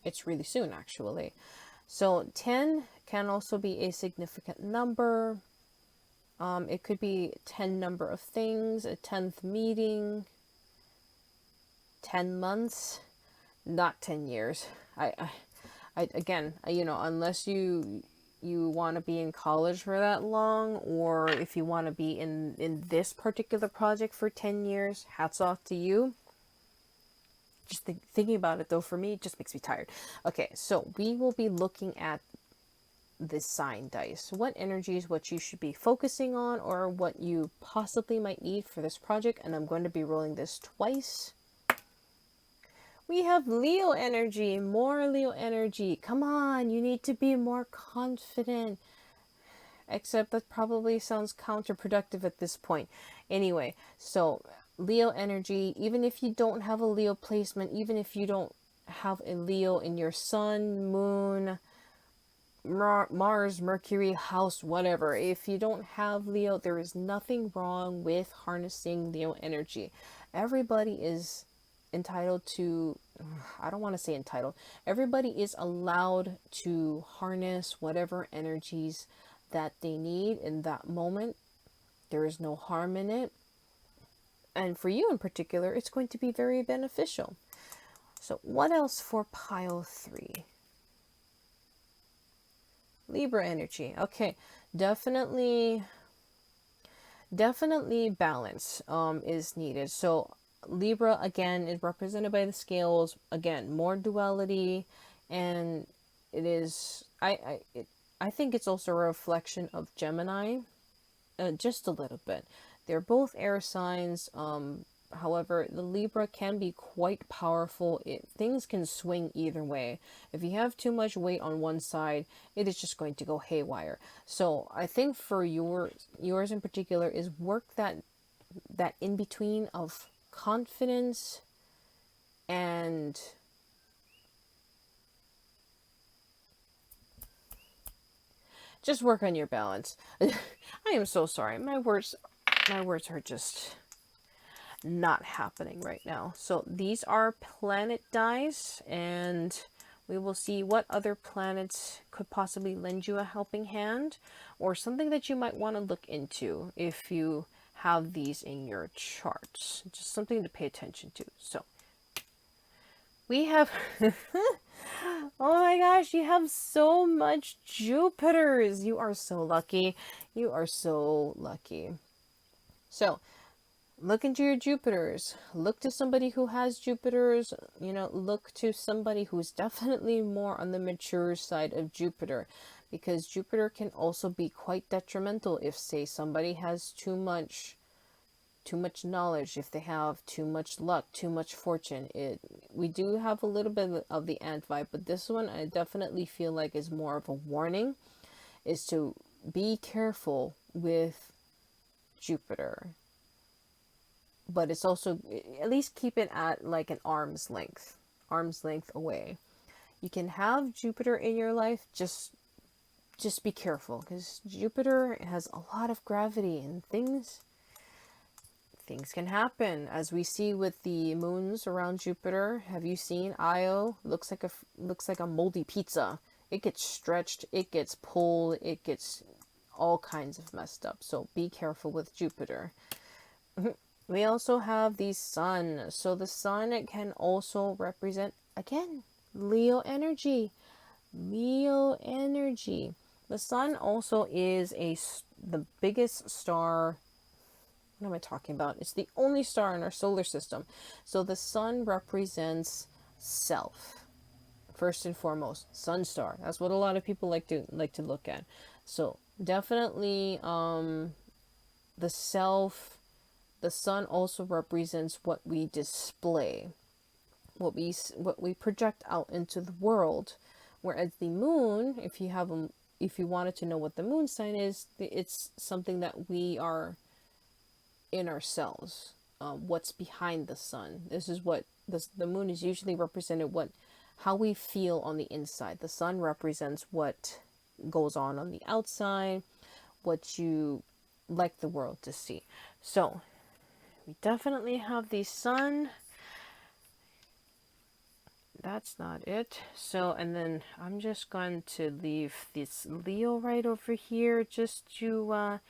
It's really soon, actually. So 10 can also be a significant number. It could be 10 number of things, a 10th meeting, 10 months, not 10 years. I again, you know, unless you want to be in college for that long, or if you want to be in this particular project for 10 years, hats off to you. Just thinking about it, though, for me, it just makes me tired. Okay, so we will be looking at this sign dice. What energies, what you should be focusing on, or what you possibly might need for this project. And I'm going to be rolling this twice. We have Leo energy, more Leo energy. Come on, you need to be more confident. Except that probably sounds counterproductive at this point. Anyway, so Leo energy, even if you don't have a Leo placement, even if you don't have a Leo in your sun, moon, Mars, Mercury, house, whatever. If you don't have Leo, there is nothing wrong with harnessing Leo energy. Everybody is entitled to, I don't want to say entitled, everybody is allowed to harness whatever energies that they need in that moment. There is no harm in it. And for you in particular, it's going to be very beneficial. So what else for pile 3? Libra energy. Okay, definitely balance is needed. So Libra, again, is represented by the scales. Again, more duality, and it is, I think it's also a reflection of Gemini, just a little bit. They're both air signs. However, the Libra can be quite powerful. Things can swing either way. If you have too much weight on one side, it is just going to go haywire. So I think for yours in particular is work that in between of confidence and just work on your balance. I am so sorry. My words are just not happening right now. So these are planet dice, and we will see what other planets could possibly lend you a helping hand, or something that you might want to look into if you have these in your charts. Just something to pay attention to. So we have oh my gosh, you have so much Jupiters. You are so lucky. You are so lucky. So look into your Jupiters. Look to somebody who has Jupiters. You know, look to somebody who's definitely more on the mature side of Jupiter, because Jupiter can also be quite detrimental if, say, somebody has too much too much knowledge, if they have too much luck, too much fortune. We do have a little bit of the ant vibe, but this one I definitely feel like is more of a warning, is to be careful with Jupiter. But it's also, at least keep it at like an arm's length away. You can have Jupiter in your life, just be careful, because Jupiter has a lot of gravity, and things can happen, as we see with the moons around Jupiter. Have you seen Io? Looks like a moldy pizza. It gets stretched, it gets pulled, it gets all kinds of messed up. So be careful with Jupiter. We also have the sun. So the sun can also represent, again, Leo energy. Leo energy. The sun also is the biggest star. What am I talking about? It's the only star in our solar system. So the sun represents self. First and foremost, sun star. That's what a lot of people like to look at. So definitely the self. The sun also represents what we display, what we project out into the world. Whereas the moon, if you wanted to know what the moon sign is, it's something that we are in ourselves. What's behind the sun. This is what the moon is usually represented, how we feel on the inside. The sun represents what goes on the outside, what you like the world to see. So we definitely have the sun. That's not it. So, and then I'm just going to leave this Leo right over here, just to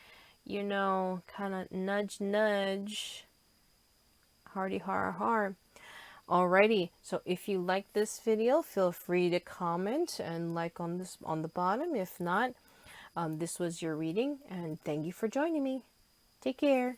kind of nudge, hardy har. Alrighty, so if you like this video, feel free to comment and like on the bottom. If not, this was your reading, and thank you for joining me. Take care.